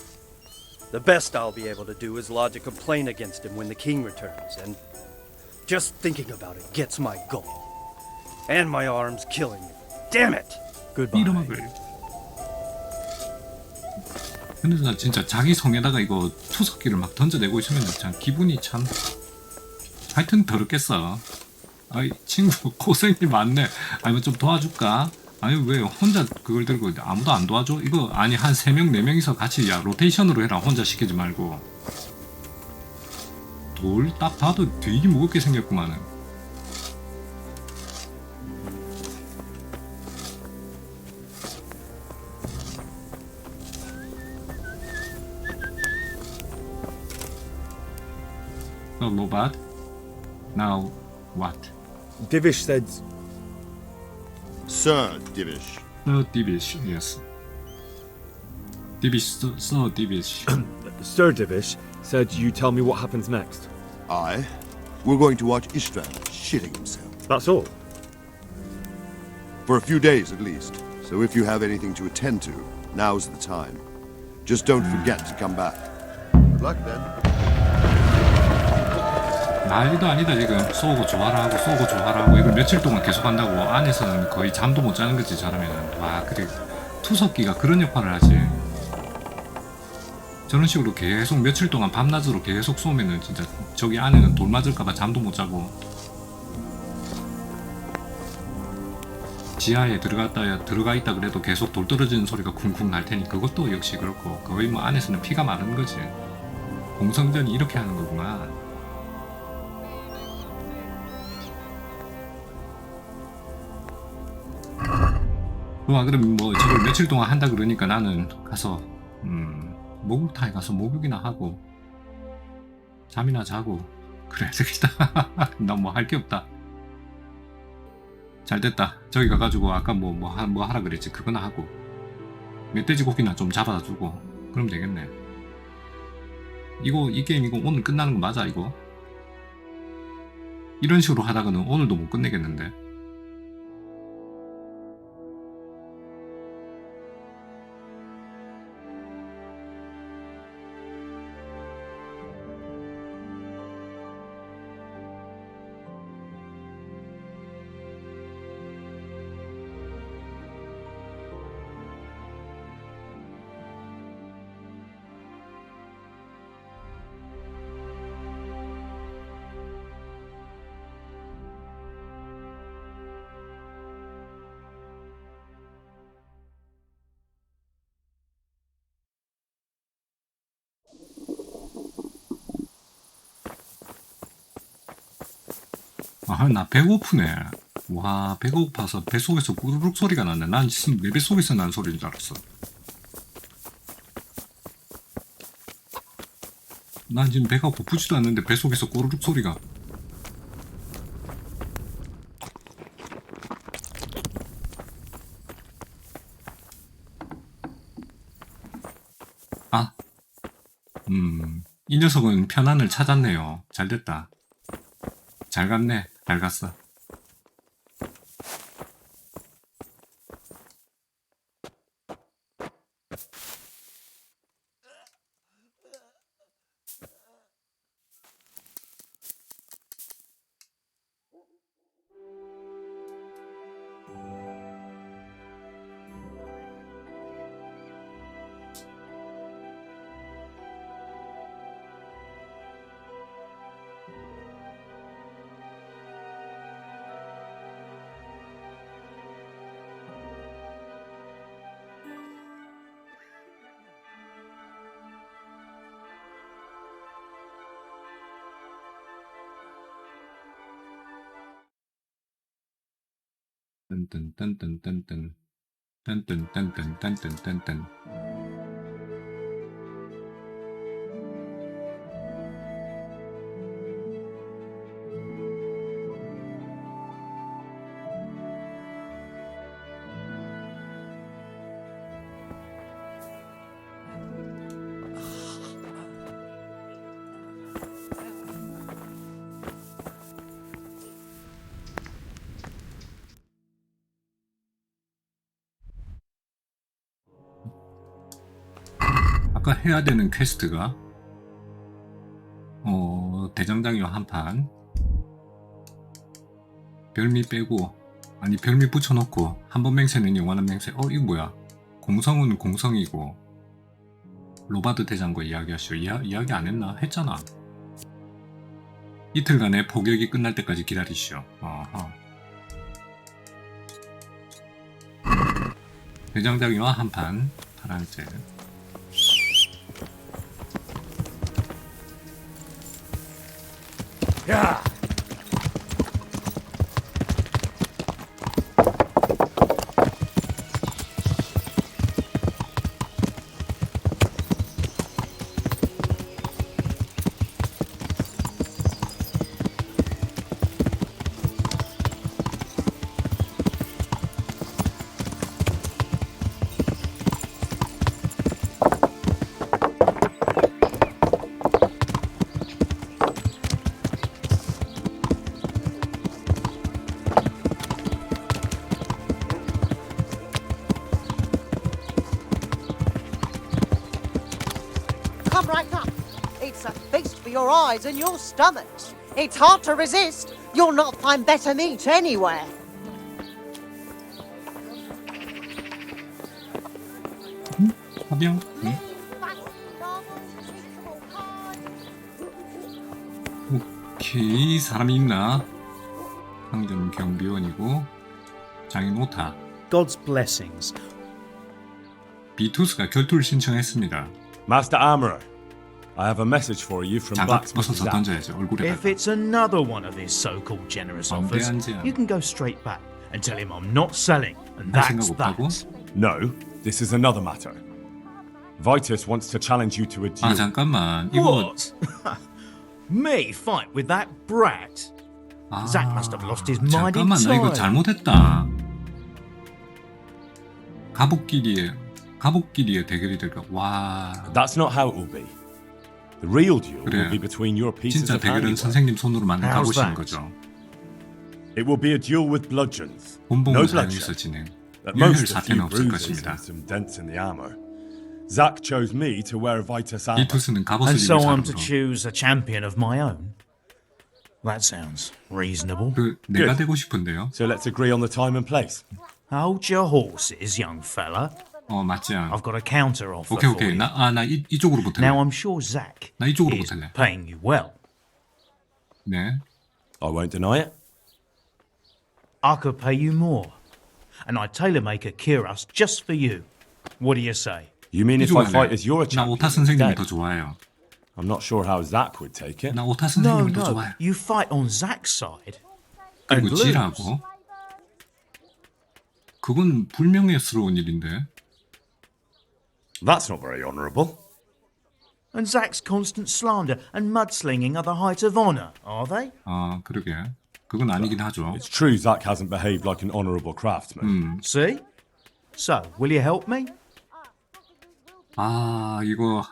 the best I'll be able to do is lodge a complaint against him when the king returns, and just thinking about it gets my goal. And my arm's killing me. Damn it! Goodbye. 근데 나 진짜 자기 성에다가 이거 투석기를 막 던져내고 있으면 참 기분이 참 하여튼 더럽겠어. 아이 친구 고생이 많네. 아니면 좀 도와줄까? 아니 왜 혼자 그걸 들고 아무도 안 도와줘? 이거 아니 한 3명 4명이서 같이 야 로테이션으로 해라. 혼자 시키지 말고. 돌 딱 봐도 되게 무겁게 생겼구만은. So Lobat, now what? Divish said... Sir Divish. Divish, yes. Divish, Sir Divish. Sir Divish said you tell me what happens next. Aye. We're going to watch Istvan shitting himself. That's all? For a few days at least. So if you have anything to attend to, now's the time. Just don't forget to come back. Good luck then. 난리도 아니다 지금. 쏘고 좋아라 하고 쏘고 좋아라 하고 이걸 며칠 동안 계속 한다고. 안에서는 거의 잠도 못 자는 거지 저러면은. 와 그래 투석기가 그런 역할을 하지. 저런 식으로 계속 며칠 동안 밤낮으로 계속 쏘면은 진짜 저기 안에는 돌 맞을까봐 잠도 못 자고. 지하에 들어가 있다 그래도 계속 돌 떨어지는 소리가 쿵쿵 날 테니 그것도 역시 그렇고. 거의 뭐 안에서는 피가 마르는 거지. 공성전이 이렇게 하는 거구만. 좋아 그럼 뭐 저걸 며칠 동안 한다 그러니까 나는 가서 목욕탕에 가서 목욕이나 하고 잠이나 자고 그래야 되겠다. 나 뭐 할 게 없다. 잘 됐다. 저기 가가지고 아까 뭐 하라 그랬지. 그거나 하고 멧돼지 고기나 좀 잡아다 주고 그럼 되겠네. 이 게임 이거 오늘 끝나는 거 맞아 이거? 이런 식으로 하다가는 오늘도 못 끝내겠는데. 아, 나 배고프네. 와, 배가 고파서 뱃속에서 꾸르륵 소리가 났네. 난 지금 내 뱃속에서 난 소리인 줄 알았어. 난 지금 배가 고프지도 않는데 뱃속에서 꾸르륵 소리가. 아, 이 녀석은 편안을 찾았네요. 잘 됐다. 잘 갔네. 잘 갔어. 딴딴딴딴딴딴 딴딴딴딴딴딴딴 아까 해야 되는 퀘스트가 대장장이와 한판, 별미 빼고, 아니 별미 붙여놓고 한 번 맹세는 영원한 맹세. 이거 뭐야? 공성은 공성이고 로바드 대장과 이야기하시오. 이야기 안 했나? 했잖아. 이틀간의 포격이 끝날 때까지 기다리시오. 어허. 대장장이와 한판, 파란색. 야! Come right up. It's a feast for your eyes and your stomachs. It's hard to resist. You'll not find better meat anywhere. 화병? 응? 오케이, 사람이 있나? 상점 경비원이고 장인 오타. God's blessings. 비투스가 결투를 신청했습니다. Master Armorer, I have a message for you from 장갑 Blacksmith 벗어서 Zach. 던져야지. 얼굴에 If it's another one of his so-called generous offers, you can go straight back and tell him I'm not selling, and that's that. No, this is another matter. Vitus wants to challenge you to a duel. 잠깐만. 이거 What? Me fight with that brat? Zach must have lost his mind 잠깐만, 나 이거 entirely. 잘못했다. 가복끼리의 대결이 될까? 와. That's not how it will be. The real duel 그래. will be between your pieces 진짜 of 대결은 handiwork. 선생님 손으로 만든 How's 갑옷인 that? 거죠. It will be a duel with bludgeons. 본봉을 No bloodshed. 사용해서 진행. At 유혈 most a 사태는 few 없을 bruises 것입니다. and some dents in the armor. Zach chose me to wear Vitus armor. 비투스는 갑옷을 And 입을 so I'm to 사람으로. choose a champion of my own? That sounds reasonable. 내가 되고 싶은데요. So let's agree on the time and place. Hold your horses, young fella. 맞지 않아. I've got a counter offer 오케이, for 오케이. you. 나 이쪽으로 붙을래. Now I'm sure Zach 나 이쪽으로 is 붙을래. paying you well. 네. I won't deny it. I could pay you more, and I'd tailor-make a cuirass just for you. What do you say? You mean if I 이쪽으로 fight 할래. as you're a 나 champion 오타 선생님이 instead? 더 좋아해요. I'm not sure how Zach would take it. 나 오타 No, 선생님이 더 no. 좋아해. You fight on Zach's side and 그리고 lose. 지라고. 그건 불명예스러운 일인데. That's not very honourable. And Zach's constant slander and mudslinging are the height of honour, are they? 그러게. 그건 아니긴 하죠. It's true Zach hasn't behaved like an honourable craftsman. See? So, will you help me? 이거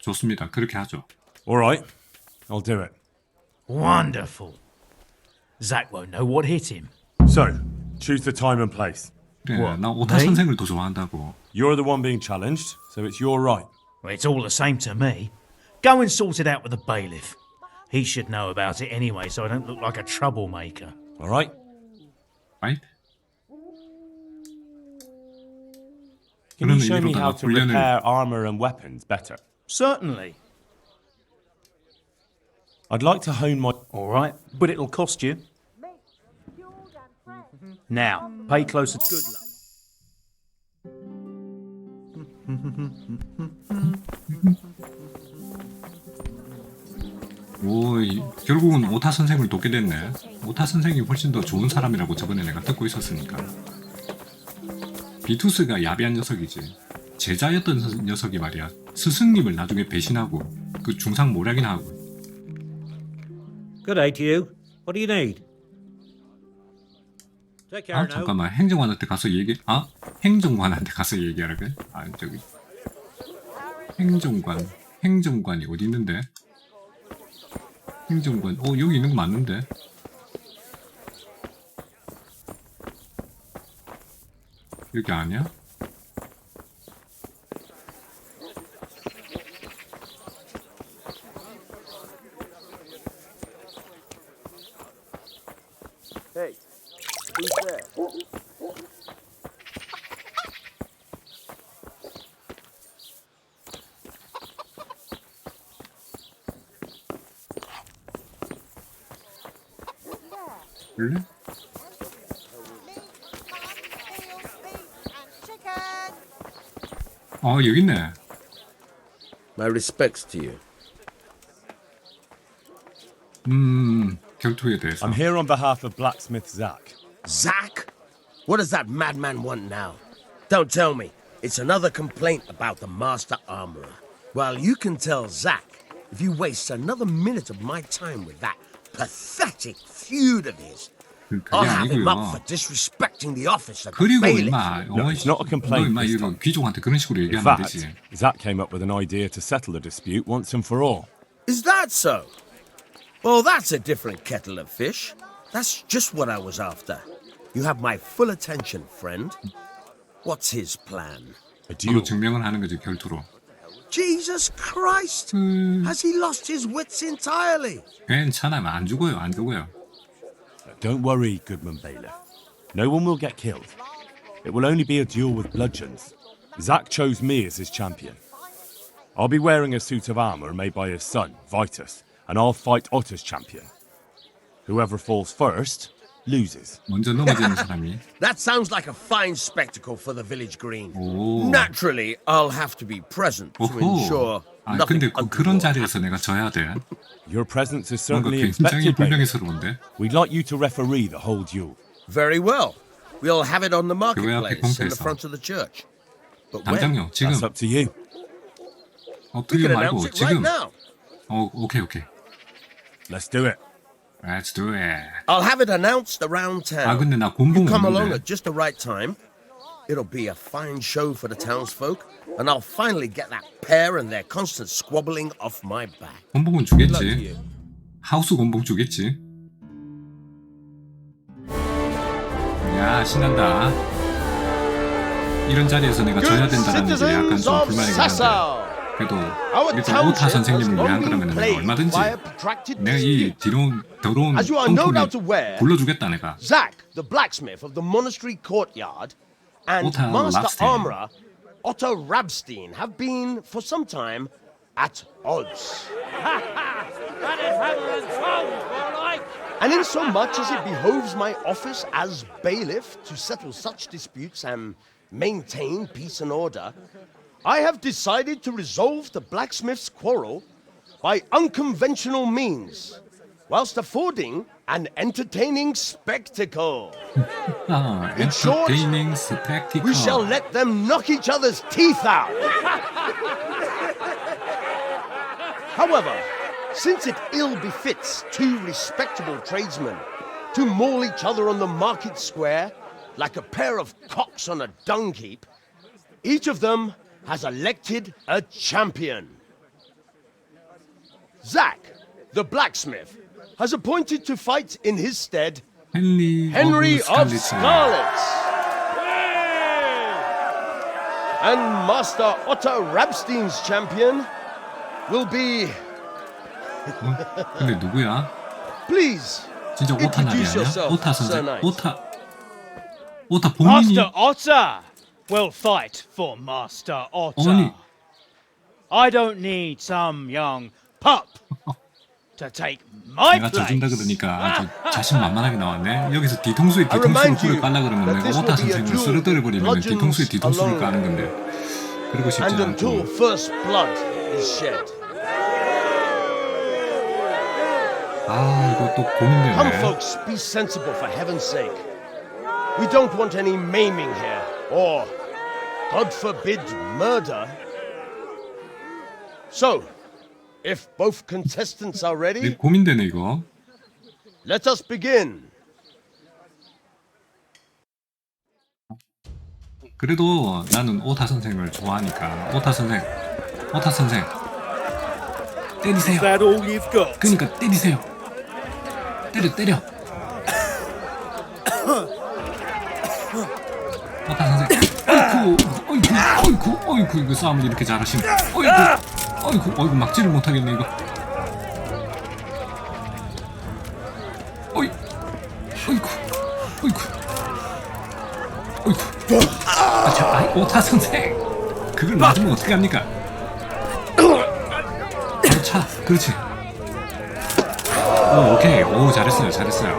좋습니다. 그렇게 하죠. All right, I'll do it. Wonderful. Zach won't know what hit him. So, choose the time and place. 그래, What, 나 오타 me? 선생을 더 좋아한다고. You're the one being challenged, so it's your right. Well, it's all the same to me. Go and sort it out with the bailiff. He should know about it anyway, so I don't look like a troublemaker. All right? Right? Can you 그러면 show me 이러다가 how to 훈련을- repair armour and weapons better? Certainly. I'd like to hone my... All right, but it'll cost you. Now, pay close good luck. 결국은 오타 선생을 돕게 됐네. 오타 선생이 훨씬 더 좋은 사람이라고 저번에 내가 듣고 있었으니까. 비투스가 야비한 녀석이지. 제자였던 녀석이 말이야. 스승님을 나중에 배신하고 그 중상 모략이나 하고. Good day to you. What do you need? Take care now. 잠깐만. 행정관한테 가서 행정관한테 가서 얘기하라 그래? 저기 행정관이 어디 있는데? 행정관. 여기 있는 거 맞는데? 여기 아니야? Hey, who's there? 원래? 여기 있네. My respects to you. 결투에 대해서. I'm here on behalf of blacksmith Zach. Zach? What does that madman want now? Don't tell me. It's another complaint about the master armorer. Well, you can tell Zach if you waste another minute of my time with that pathetic feud of his. I'll have him up for disrespecting the office of the 그리고 bailiff. No, it's not a complaint. 너 this time. 귀족한테 그런 식으로 In 얘기하면 fact, 되지. Zach came up with an idea to settle the dispute once and for all. Is that so? Well, that's a different kettle of fish. That's just what I was after. You have my full attention, friend. What's his plan? 서로 증명을 하는 거지, 결투로. Jesus Christ! Has he lost his wits entirely? 괜찮아, 안 죽어요, 안 죽어요. Don't worry, Goodman Bailiff. No one will get killed. It will only be a duel with bludgeons. Zach chose me as his champion. I'll be wearing a suit of armor made by his son, Vitus, and I'll fight Otter's champion. Whoever falls first loses. 먼저 넘어지는 사람이. That sounds like a fine spectacle for the village green. 오. Naturally, I'll have to be present to ensure 아, nothing 근데 그런 자리에서 내가 져야 돼. Your presence is 뭔가 certainly 굉장히 expected, Bailiff. 불명예스러운데. We'd like you to referee the whole duel. Very well. We'll have it on the 교회 앞에 marketplace in the 공터에서. front of the church. But when? 당장요, 지금. That's up to you. We 엎드려 can 말고 announce it right 지금. now. 오케이. Let's do it. Let's do it. I'll have it announced around town. 아, 근데 나 You 곤봉은 come along 없는데. at just the right time. It'll be a fine show for the townsfolk, and I'll finally get that pair and their constant squabbling off my back. 곤봉은 주겠지. 하우스 곤봉 주겠지. 야, 신난다. 이런 자리에서 내가 져야 된다는 게 약간 좀 불만이긴 한데. 그래도 일단 오타 선생님을 위한 거라면 내가 얼마든지 내가 이 더러운 As you are no 똥통을 doubt aware, 불러주겠다 내가. Zach, the blacksmith of the monastery courtyard, and Otto master Rabstein. armorer Otto Rabstein have been, for some time, at odds. That is hammer and tongs, more like. And in so much as it behoves my office as bailiff to settle such disputes and maintain peace and order, I have decided to resolve the blacksmith's quarrel by unconventional means, whilst affording an entertaining spectacle. In short, entertaining spectacle. we shall let them knock each other's teeth out. However, since it ill befits two respectable tradesmen to maul each other on the market square like a pair of cocks on a dung heap, each of them has elected a champion. Zach, the blacksmith, has appointed to fight in his stead Henry of Scarlet. And Master Otto Rabstein's champion will be... 근데 누구야? Please, 진짜 오타 나비 introduce 아니야? yourself, 오타 Sir 선생. Knight. 오타 본인이. Master Otter will fight for Master Otter. 아니. I don't need some young pup to take my 내가 place. 져준다 그러니까 아주 자신만만하게 나왔네. 여기서 뒤통수에 뒤통수를 뿌려 깔라 그러면 내가 오타 선생을 쓰러뜨려 버리면 뒤통수에 뒤통수를 까는 건데. 그러고 싶지 And until 않고. first blood is shed. 아, 이거 또 Come, 고민되네. folks, be sensible for heaven's sake. We don't want any maiming here, or, God forbid, murder. So, if both contestants are ready, 고민되네 이거. let us begin. 그래도 나는 오타 선생을 좋아하니까 오타 선생 때리세요. 그러니까 때리세요. 때려. 오타 선생. 어이쿠 이거 싸움을 이렇게 잘하시네. 어이쿠 막지를 못하겠네 이거. 어이쿠 오타 선생! 그걸 맞으면 어떻게 합니까? 바로 차. 그렇지. 오, 오케이. 오, 잘했어요. 잘했어요.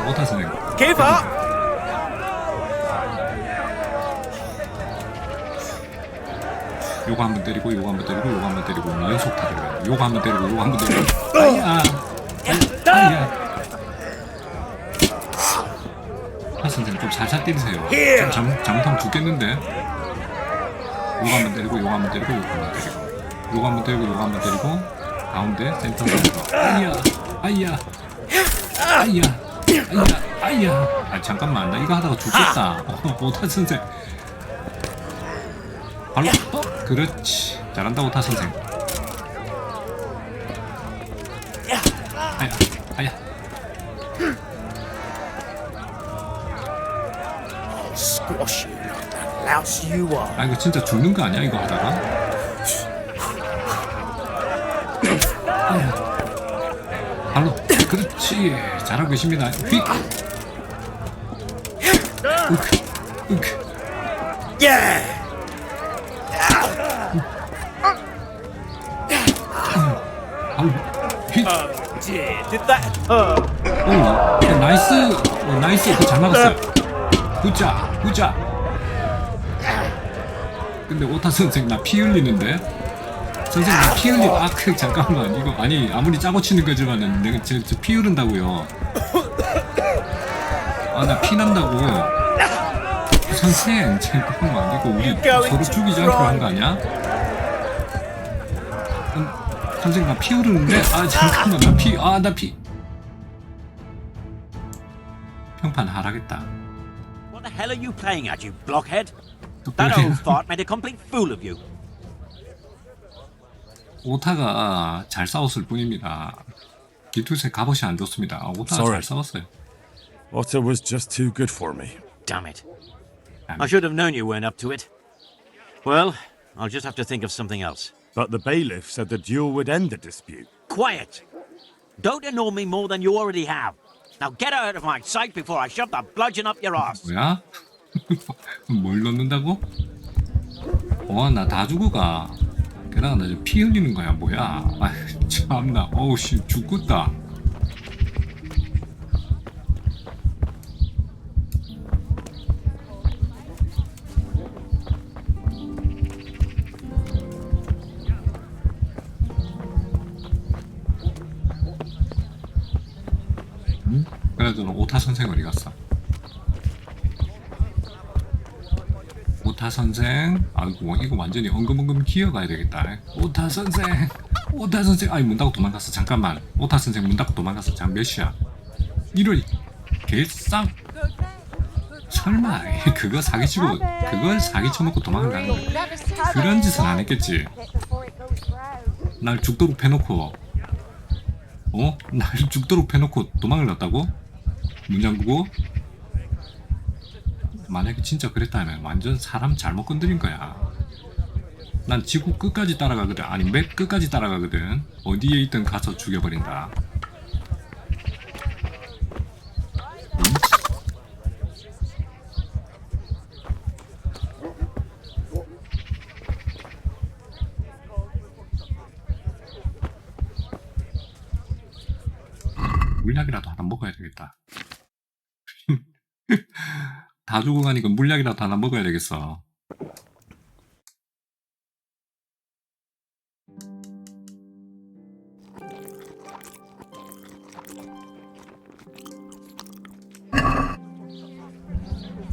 오, 오타 선생. Give up! 요거 한번 때리고, 요거 한번 때리고, 요거 한번 때리고, 연속 다 때려요. 요거 한번 때리고, 요거 한번 때리고. 아야! 아야! 오타 선생 좀 살살 때리세요. 좀 잘못하면 죽겠는데. 요거 한번 때리고, 요거 한번 때리고, 요거 한번 때리고. 요거 한번 때리고, 요거 한번 때리고. 가운데, 센터로. 아야! 아야! 아야! 아야! 아야! 아, 잠깐만. 나 이거 하다가 죽겠다. 오타 선생. 발로. 그렇지. 잘한다, 오타 선생. 아야! 아야! Squash you like that louse you are. 아, 이거 진짜 죽는 거 아니야, 이거 하다가? 아야. 발로. 그렇지. 잘하고 계십니다. 휙. 으크. 으크. Yeah! 발로. 휙. Dear, did that hurt? 오, 나이스. 나이스. 그거 잘 막았어요. 굿자. 굿자. 근데 오타 선생 나 피 흘리는데? 선생님 나 피 흘리. 아, 잠깐만. 이거 아니 아무리 짜고 치는 거지만은 내가 저 피 흐른다고요. 아, 나 피 난다고. 선생 잠깐만. 이거 우리 서로 죽이지 않기로 한 거 아니야? 선생 나 피 흐르는데? 아, 잠깐만. 나 피. 평판 하락했다. What the hell are you playing at, you blockhead? That old fart made a complete fool of you. 오타가 잘 싸웠을 뿐입니다. 기투세 갑옷이 안 좋습니다. 오타가 잘 싸웠어요. Otter was just too good for me. Damn it. I should have known you weren't up to it. Well, I'll just have to think of something else. But the bailiff said the duel would end the dispute. Quiet! Don't annoy me more than you already have. Now get out of my sight before I shove the bludgeon up your ass. 뭐야? 뭘 넣는다고? 나 다 죽어가. 게다가 나 피 흘리는 거야, 뭐야? 아, 참나. 어우, 씨, 죽겠다. 그래도 오타 선생 어디 갔어? 오타 선생, 아이고 이거 완전히 엉금엉금 기어가야 되겠다. 오타 선생, 오타 선생, 아이 문 닫고 도망갔어. 잠깐만, 오타 선생 문 닫고 도망갔어. 잠 몇 시야? 이럴 개쌍. 설마 그거 사기치고 그걸 사기쳐놓고 도망가는 거야? 그런 짓은 안 했겠지. 날 죽도록 패놓고, 날 죽도록 패놓고 도망을 났다고? 문 잠그고? 만약에 진짜 그랬다면 완전 사람 잘못 건드린 거야. 난 지구 끝까지 따라가거든. 아니 맵 끝까지 따라가거든. 어디에 있든 가서 죽여버린다. 물약이라도 하나 먹어야 되겠다. 다 죽어가니까 물약이라도 하나 먹어야 되겠어.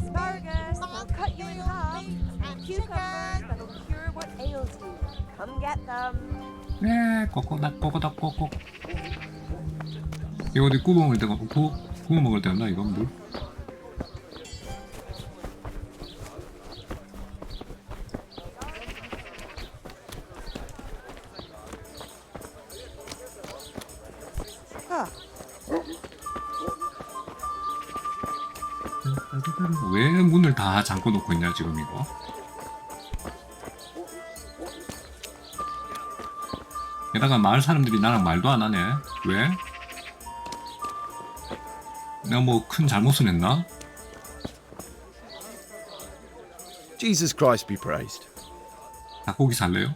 Asparagus, they'll cut you in half. And cucumbers, that'll cure what ails you. Come get them. 네, 꼬꼬닥 꼬꼬닥 꼬꼬. 이거 어디 구워 먹을 때가 구워 먹을 때였나 이건 물? 왜 문을 다 잠궈 놓고 있냐 지금 이거? 게다가 마을 사람들이 나랑 말도 안 하네. 왜? 내가 뭐 큰 잘못을 했나? Jesus Christ be praised. 닭고기 살래요?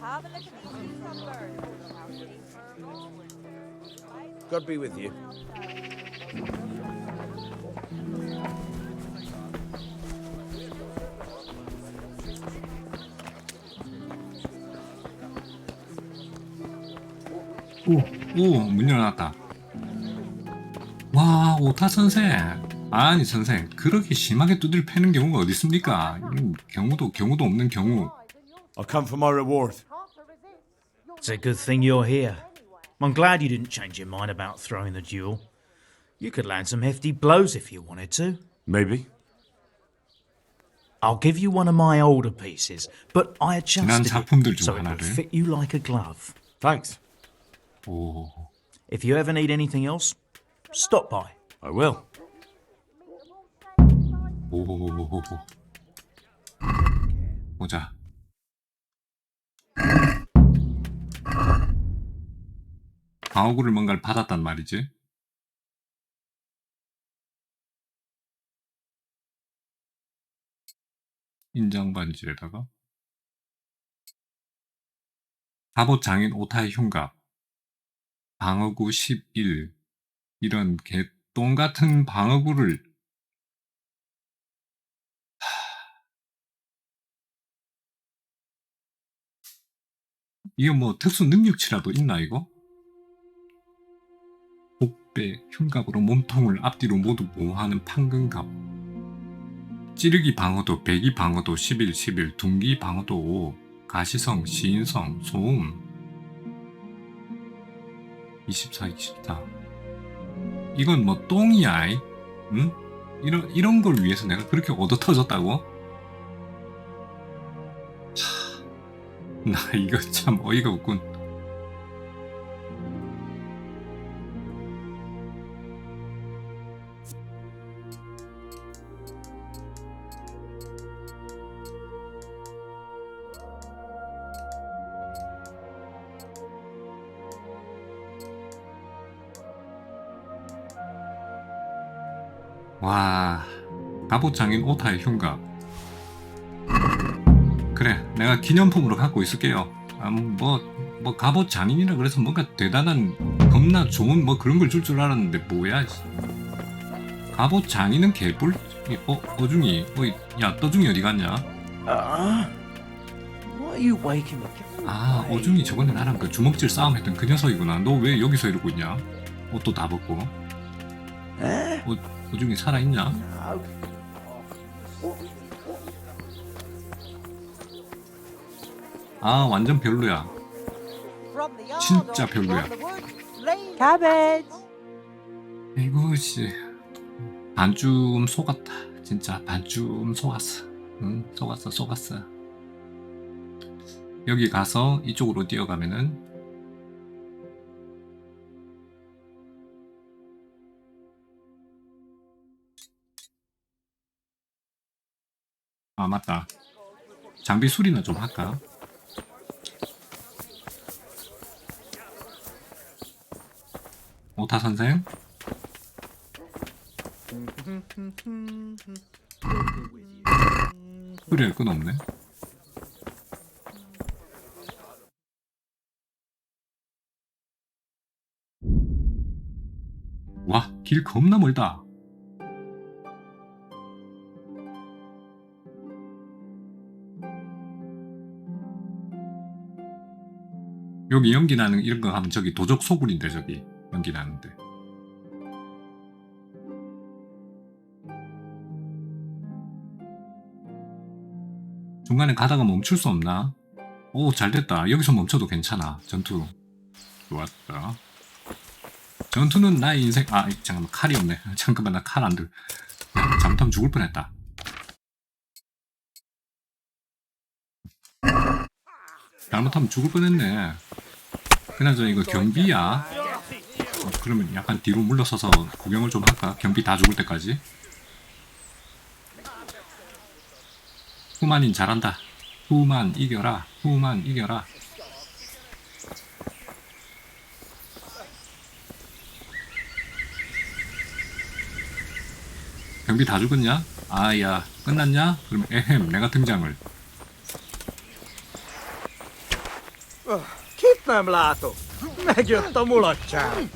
Have a look at these cucumbers. God be with you. 오, 문 열어놨다. 와, 오타 선생. 아니 선생, 그렇게 심하게 두들 패는 경우가 어디 있습니까? 경우도 없는 경우. I'll come for my reward. It's a good thing you're here. I'm glad you didn't change your mind about throwing the duel. You could land some hefty blows if you wanted to. Maybe. I'll give you one of my older pieces, but I 지난 adjusted 작품들 it 중 so it would 하나를. fit you like a glove. Thanks. 오, If you ever need anything else, stop by. I will. 오, 보자. 방어구를 뭔가를 받았단 말이지. 인장 반지에다가 갑옷 장인 오타의 흉갑, 방어구 11, 이런 개똥 같은 방어구를 이거 뭐 특수 능력치라도 있나 이거? 복배, 흉갑으로 몸통을 앞뒤로 모두 보호하는 판근갑, 찌르기 방어도, 배기 방어도 11, 11, 둥기 방어도 5, 가시성, 시인성, 소음 24, 24. 이건 뭐 똥이야, 응? 이런 걸 위해서 내가 그렇게 얻어 터졌다고? 나 이거 참 어이가 없군. 와, 갑옷장인 오타의 흉갑. 그래, 내가 기념품으로 갖고 있을게요. 뭐 갑옷장인이라 그래서 뭔가 대단한 겁나 좋은 뭐 그런 걸 줄 알았는데 뭐야. 갑옷장인은 개뿔. 어중이, 야 떠중이 어디 갔냐? Why are you waking me? 아, 어중이 저번에 나랑 그 주먹질 싸움했던 그 녀석이구나. 너 왜 여기서 이러고 있냐? 옷도 다 벗고. 어중이 살아있냐? 아, 완전 별로야. 진짜 별로야. Cabbage. 이거 씨, 반쯤 속았다. 진짜 반쯤 속았어. 응, 속았어. 여기 가서 이쪽으로 뛰어가면은 아, 맞다. 장비 수리나 좀 할까? 오타 선생? 수리할 건 없네. 와, 길 겁나 멀다. 여기 연기 나는 이런 거 하면 저기 도적 소굴인데 저기 연기 나는데. 중간에 가다가 멈출 수 없나? 오, 잘됐다. 여기서 멈춰도 괜찮아. 전투 좋았다. 전투는 나의 인생. 아, 잠깐만, 칼이 없네. 잠깐만, 나 칼 안 들. 잘못하면 죽을 뻔했다. 잘못하면 죽을 뻔했네. 그나저나 이거 경비야. 그러면 약간 뒤로 물러서서 구경을 좀 할까? 경비 다 죽을 때까지. 후만인 잘한다. 후만 이겨라. 후만 이겨라. 경비 다 죽었냐? 아야 끝났냐? 그럼 에헴 내가 등장을. Kit nem látok. Megjött a mulatság.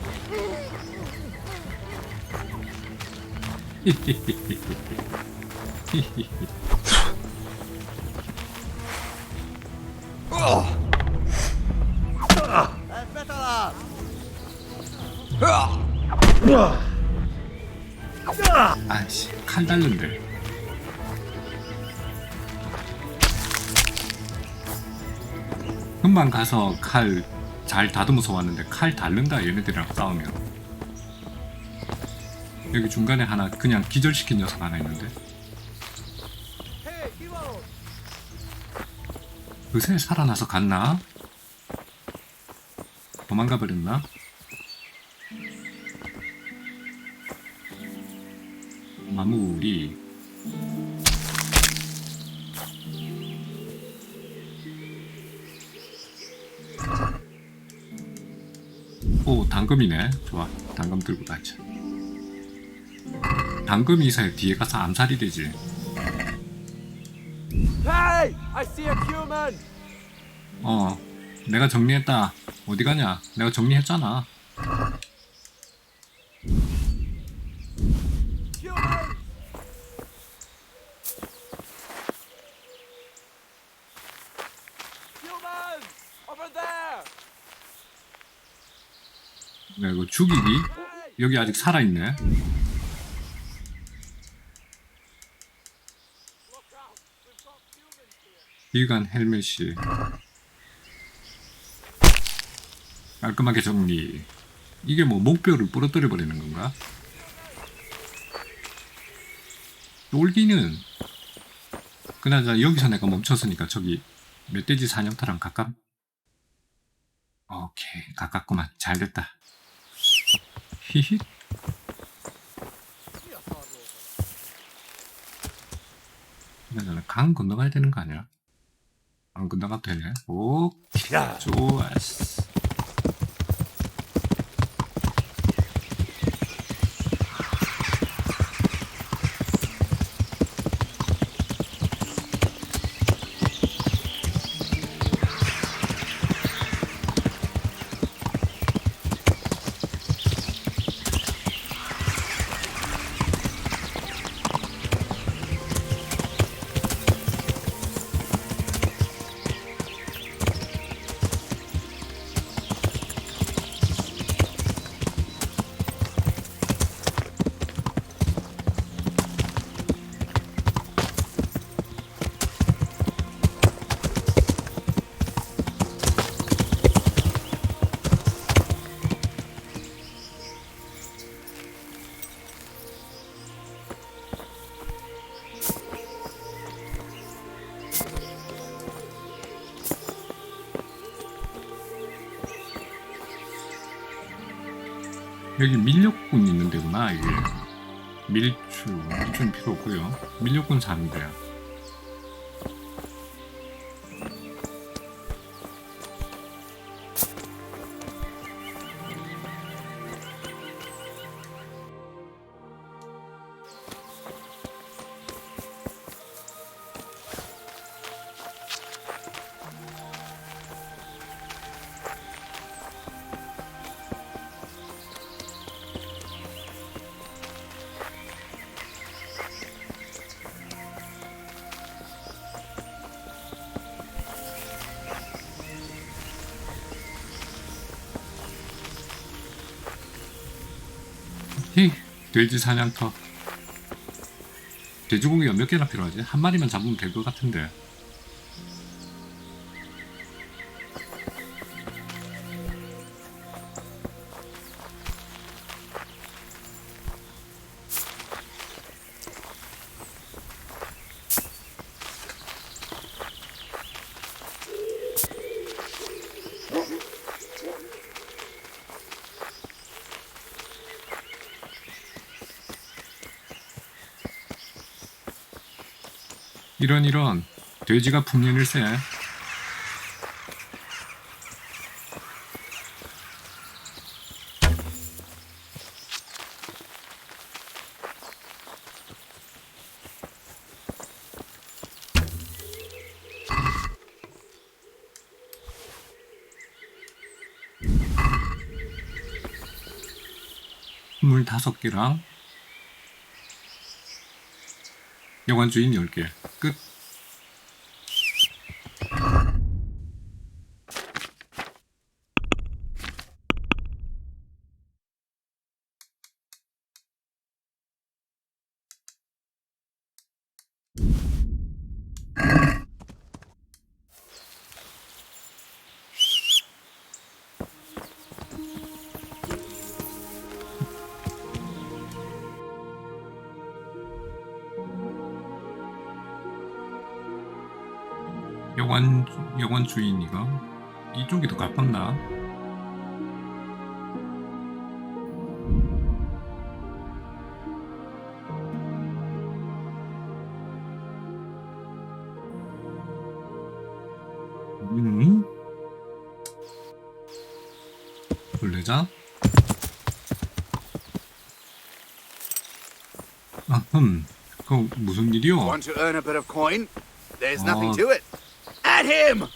아이씨 칼 달른데. 금방 가서 칼 잘 다듬어서 왔는데 칼 다른다 얘네들이랑 싸우면. 여기 중간에 하나 그냥 기절시킨 녀석 하나 있는데. 그새 살아나서 갔나? 도망가 버렸나? 마무리. 오 당금이네. 좋아. 당금 들고 가자. 당금이 있어야 뒤에 가서 암살이 되지. Hey! I see a human! 내가 정리했다. 어디 가냐? 내가 정리했잖아. 야, 이거 죽이기? 여기 아직 살아있네. 비관 헬멧이. 깔끔하게 정리. 이게 뭐 목표를 부러뜨려 버리는 건가? 똘기는 그나저나 여기서 내가 멈췄으니까 저기 멧돼지 사냥터랑 가깝? 오케이 가깝구만. 잘됐다. 히히. 그나저나 강 건너가야 되는 거 아니야? 안 건너가도 되네. 오 좋았어. 여기 밀렵군 있는 데구나. 이게 밀주는 필요 없고요. 밀렵군 사는 데야. 돼지 사냥터. 돼지고기가 몇 개나 필요하지? 한 마리만 잡으면 될 것 같은데. 이런 돼지가 풍년일세. 물 5개랑 여관 주인 10개. 끝. 여관 주인이가 이쪽이 더 가깝나? 돌레자? 그거 무슨 일이요? Want to earn a bit of coin? There's nothing to it. At him!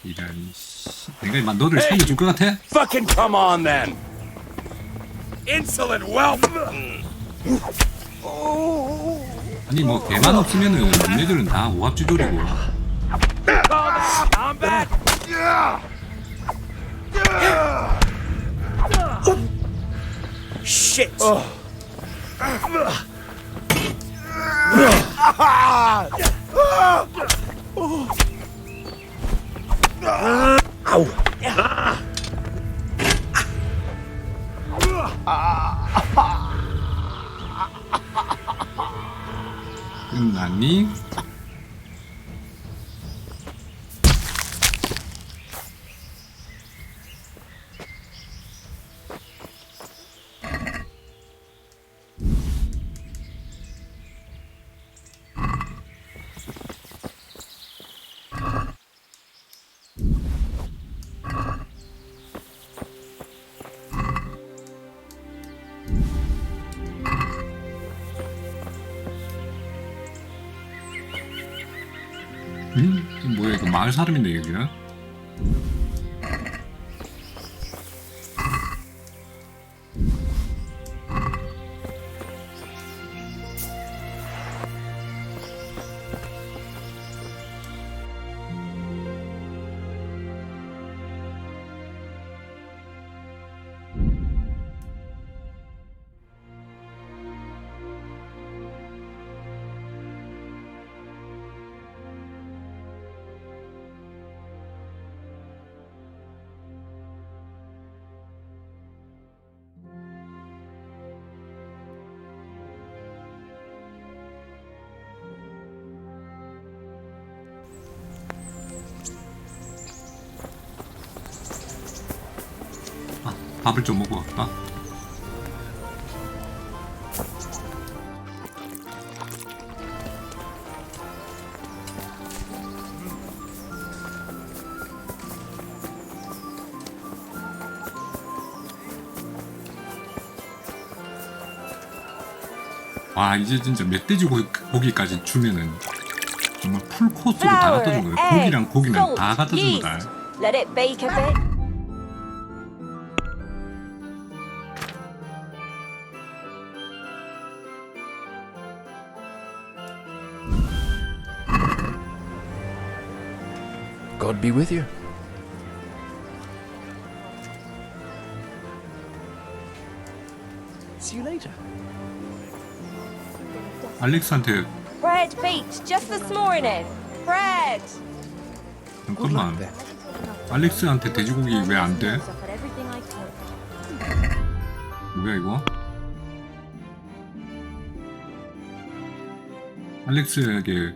이런 씨. 내가 너를 살려줄 것 같아? Fucking come on then! Insolent whelp! 아니 뭐 개만 없으면은 얘네들은 다 오합지졸이고. I'm back! Shit! 끝났니? 뭐야 이거 마을 사람인데 여기는? 밥을 좀 먹고 갈까? 와 이제 진짜 멧돼지 고기까지 주면은 정말 풀 코스로 다 갖다 준 거예요. 고기랑 고기는 다 갖다 준 거다. Let it bake a bit. God be with you. See you later. 알렉스한테 Bread baked just this morning. Bread. 잠깐만. 알렉스한테 돼지고기 왜 안 돼? 뭐야 이거? 알렉스에게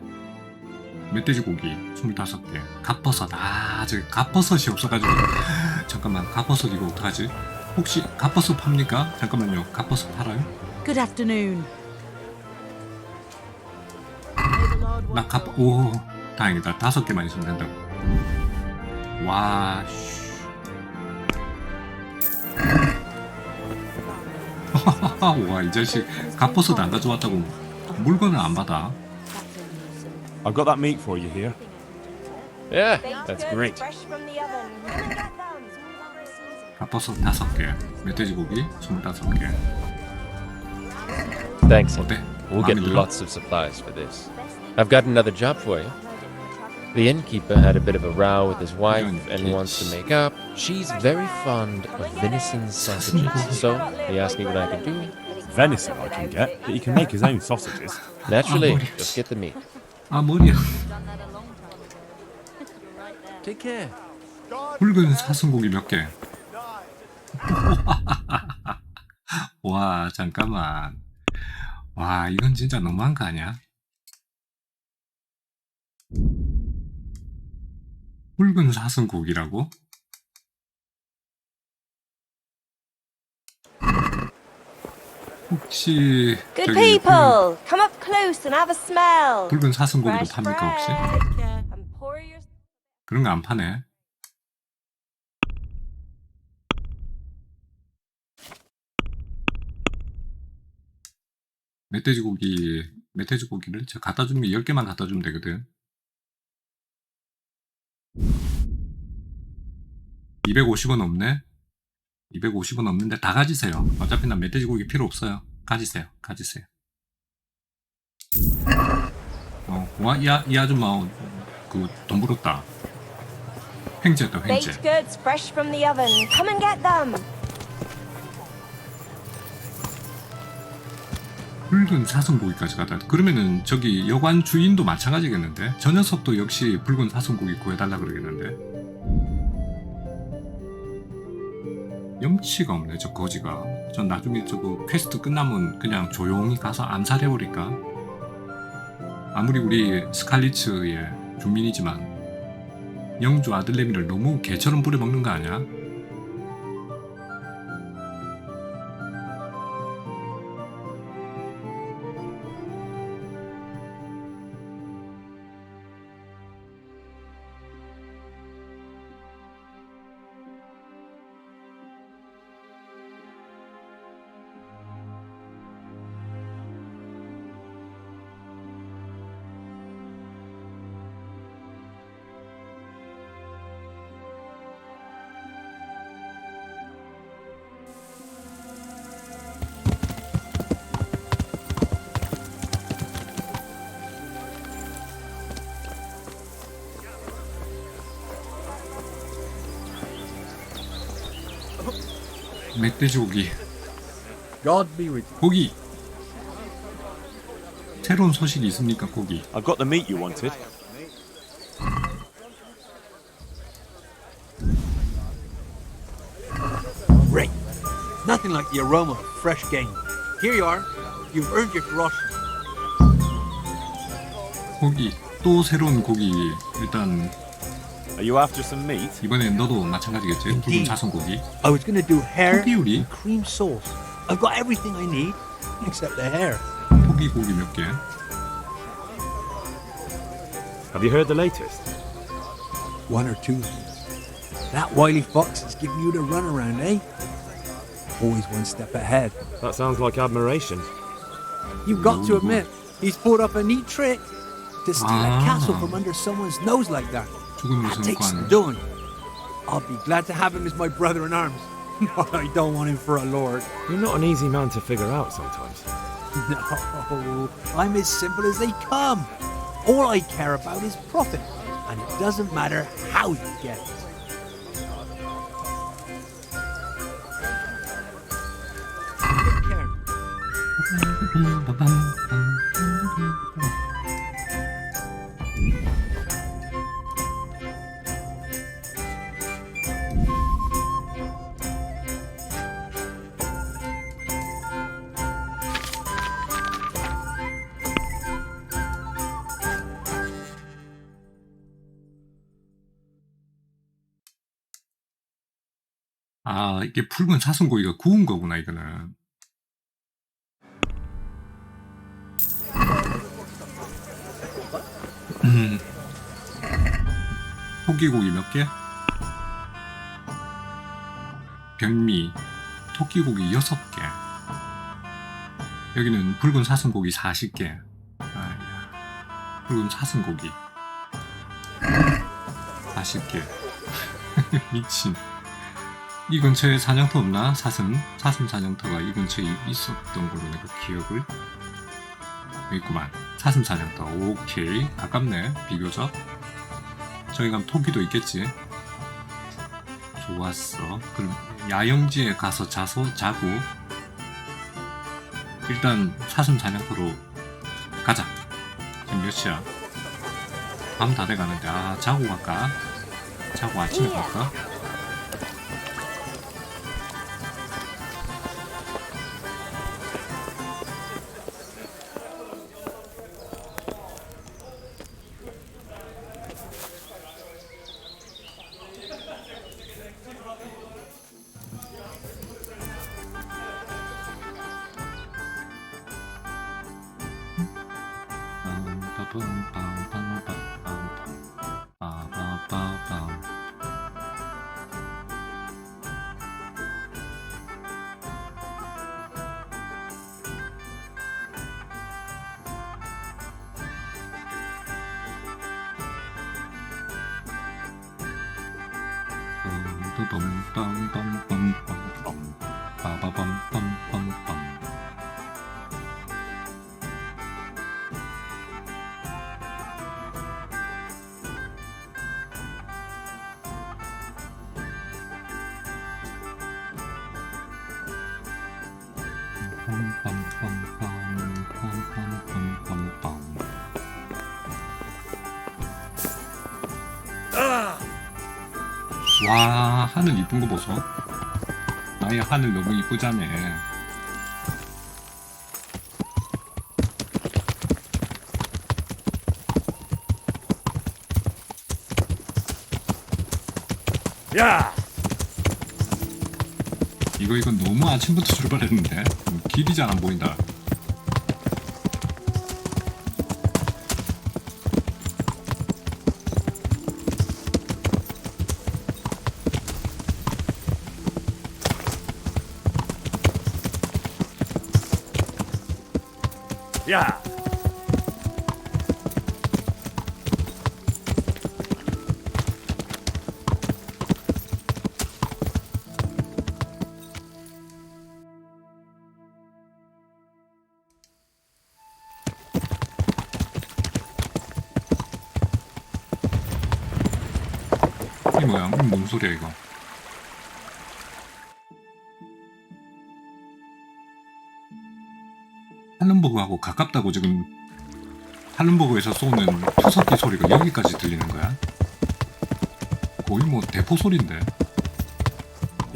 멧돼지 고기 25개. 갓버섯. 저 갓버섯이 없어가지고. 잠깐만, 갓버섯 이거 어떡하지? 혹시 갓버섯 팝니까? 잠깐만요, 갓버섯 팔아요? Good afternoon. 오, 다행이다. 5개만 있으면 된다고. 와, 씨. 와, 이 자식 갑버스도 안 가져왔다고 물건을 안 받아. I've got that meat for you here. Yeah, that's great. 갑버스 5개, 멧돼지고기 25개. Thanks, 어때? we'll get 마음에 들어? lots of supplies for this. I've got another job for you. The innkeeper had a bit of a row with his wife and wants to make up. She's very fond of venison sausages, so he asked me what I could do. Venison I can get, but he can make his own sausages. Naturally, just get the meat. 아, 머리야. Take care. 붉은 사슴고기 몇 개? 와, 잠깐만. 와, 이건 진짜 너무한 거 아니야? 붉은 사슴고기라고? 혹시 Good 저기 people, come up close and have a smell. 붉은 사슴고기도 Fresh 팝니까 혹시? bread. And pour your 그런 거 안 파네. 멧돼지고기를 제가 갖다 주는 게 10개만 갖다 주면 되거든. 250원 없네? 250원 없는데 다 가지세요. 어차피 난 멧돼지고기 필요 없어요. 가지세요. 가지세요. 와, 이 아줌마 돈 벌었다. 횡재다, 횡재. baked goods fresh from the oven. Come and get them. 붉은 사슴고기까지 가다. 그러면은 저기 여관 주인도 마찬가지겠는데? 저 녀석도 역시 붉은 사슴고기 구해달라 그러겠는데? 염치가 없네, 저 거지가. 전 나중에 저거 퀘스트 끝나면 그냥 조용히 가서 암살해버릴까? 아무리 우리 스칼리츠의 주민이지만 영주 아들내미를 너무 개처럼 부려먹는 거 아니야? 멧돼지고기. God be with you. 고기. 새로운 소식이 있습니까, 고기? I've got the meat you wanted. Great. Nothing like the aroma of fresh game. Here you are. You've earned your groschen. 고기. 또 새로운 고기. 일단 Are you after some meat? 이번엔 너도 마찬가지겠지? 붉은 사슴고기. I was gonna do hair 고기 요리. and cream sauce. I've got everything I need except the hair. 고기 몇 개? Have you heard the latest? One or two. That wily fox is giving you the runaround, eh? Always one step ahead. That sounds like admiration. You've got to admit, he's pulled up a neat trick to steal a castle from under someone's nose like that. That takes some doing. I'll be glad to have him as my brother in arms. But I don't want him for a lord. You're not an easy man to figure out sometimes. No, I'm as simple as they come. All I care about is profit, and it doesn't matter how you get it. Take care. 아, 이게 붉은 사슴고기가 구운 거구나, 이거는. 토끼고기 몇 개? 변미 토끼고기 6개. 여기는 붉은 사슴고기 40개. 붉은 사슴고기 40개. 미친. 이 근처에 사냥터 없나? 사슴 사냥터가 이 근처에 있었던 걸로 내가 기억을. 여기 있구만. 사슴 사냥터. 오케이. 아깝네. 비교적. 저기 가면 토끼도 있겠지. 좋았어. 그럼 야영지에 가서 자고 일단 사슴 사냥터로 가자. 지금 몇 시야? 밤 다 돼가는데 자고 갈까? 자고 아침에 갈까? 와, 하늘 이쁜 거 보소. 나의 하늘 너무 이쁘자네. 야! 이건 너무 아침부터 출발했는데 길이 잘 안 보인다. 야! 이 뭐야? 뭔 소리야 이거? 할른버그하고 가깝다고 지금 할른버그에서 쏘는 투석기 소리가 여기까지 들리는 거야? 거의 뭐 대포 소리인데.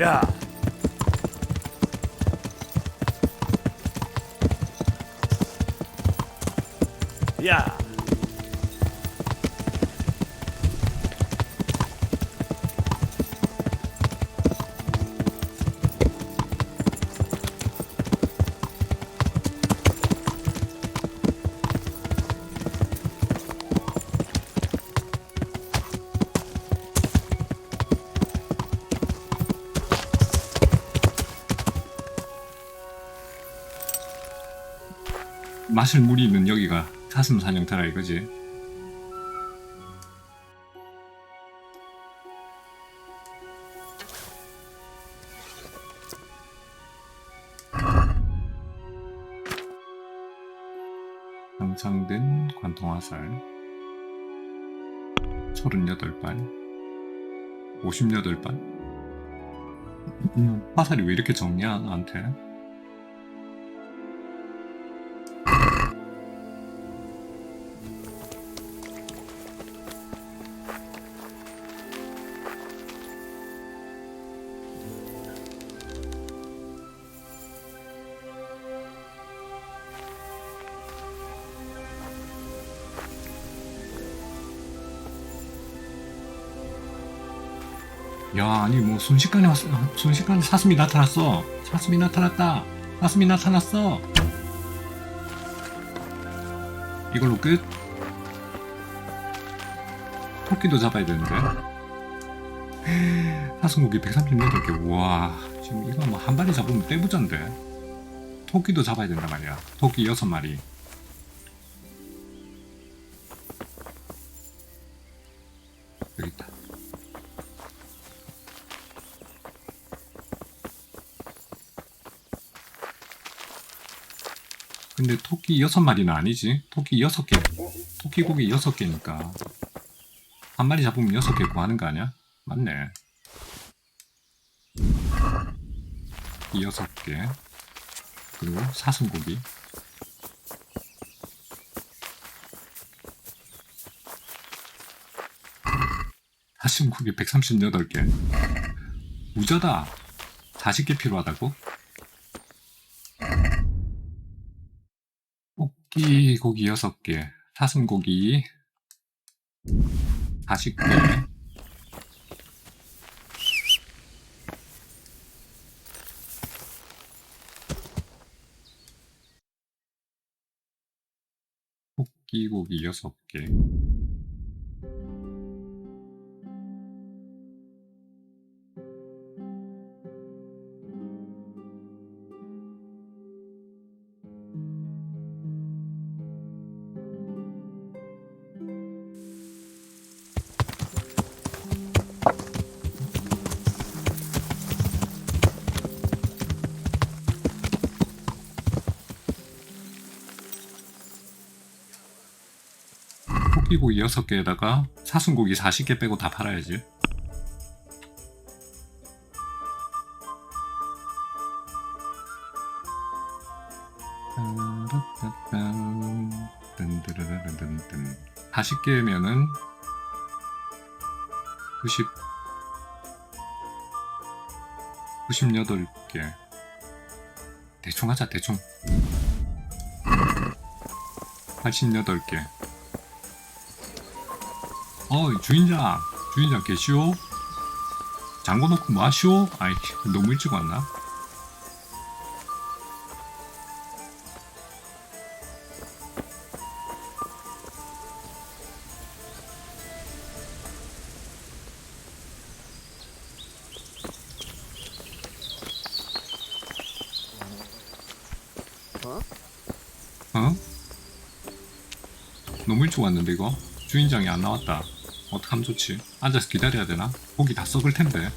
야! 야! 마실 물이 있는 여기가 사슴 사냥터라 이거지. 상상된 관통화살 38발 58발. 화살이 왜 이렇게 적냐 나한테. 야, 아니 뭐 순식간에 사슴이 나타났어. 사슴이 나타났다. 사슴이 나타났어. 이걸로 끝? 토끼도 잡아야 되는데. 사슴고기 138개. 우와, 지금 이거 뭐 한 마리 잡으면 떼부자인데. 토끼도 잡아야 된단 말이야. 토끼 6마리. 여기 있다. 근데 토끼 6마리는 아니지. 토끼 6개. 토끼고기 6개니까 한 마리 잡으면 6개 구하는 거 아니야? 맞네. 이 6개. 그리고 사슴고기. 사슴고기 138개. 우저다. 40개 필요하다고? 토끼고기 6개. 사슴고기 40개. 토끼고기 6개. 토끼고기 6개에다가 사슴고기 40개 빼고 다 팔아야지. 뜬뜨르르르뜬 40개면은 98개. 대충 하자, 대충. 88개. 주인장 계시오? 잠궈놓고 뭐 하시오? 아이, 너무 일찍 왔나? 어? 너무 일찍 왔는데 이거? 주인장이 안 나왔다. 어떡하면 좋지? 앉아서 기다려야 되나? 고기 다 썩을 텐데.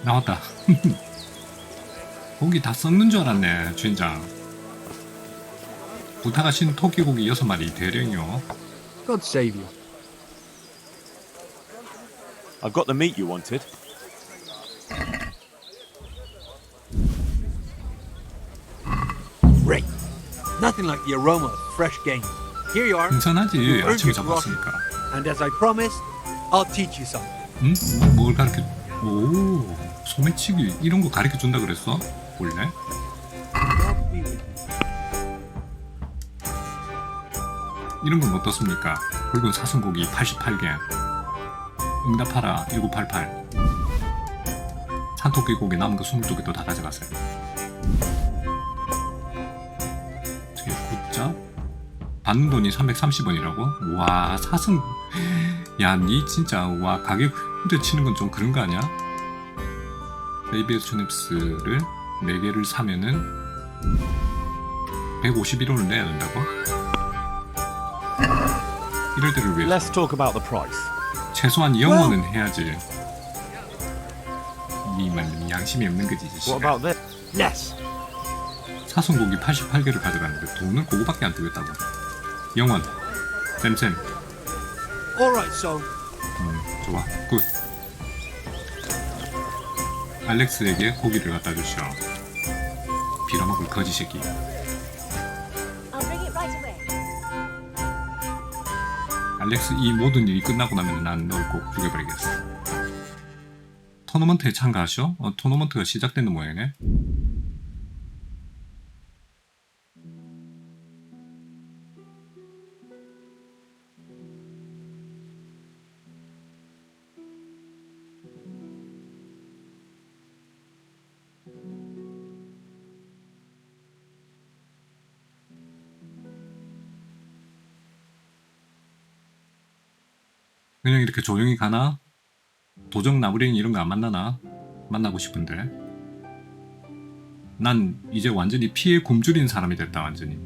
나왔다. 고기 다 썩는 줄 알았네, 주인장. 부탁하신 토끼고기 6마리 대령이요. God save you. I've got the meat you wanted. Great. Nothing like the aroma of fresh game. Here you are. 괜찮하지. You've earned 아침에 your grog. 잡았으니까. And as I promised, I'll teach you something. 응? 뭘 가르쳐? 오, 소매치기 이런 거 가르쳐 준다 그랬어? 원래? 이런 건 어떻습니까? 붉은 사슴고기 88개. 응답하라 1988. 산토끼 고기 남은 거 22개도 다 가져가세요. 저기 굿자? 받는 돈이 330원이라고? 와, 사슴. 야, 니 진짜, 와, 가격 혼자 치는 건 좀 그런 거 아니야? 베이비 투닙스를 4개를 사면은 151원을 내야 된다고? 이럴 때를 위해서 Let's talk about the price. 최소한 0원은 해야지. 니만 양심이 없는 거지, What 지시가. about this? Yes. 사슴고기 88개를 가져갔는데 돈을 그거밖에 안 뜨겠다고. 0원. 쌤쌤. All right, so. 좋아. 굿. 알렉스에게 고기를 갖다 주시오. 빌어먹을 거지 새끼. I'll bring it right 알렉스, 이 모든 일이 끝나고 나면 난 널 꼭 죽여버리겠어. 토너먼트에 참가하시오? 토너먼트가 시작되는 모양이네. 그냥 이렇게 조용히 가나? 도적 나부랭이 이런 거 안 만나나? 만나고 싶은데. 난 이제 완전히 피에 굶주린 사람이 됐다, 완전히.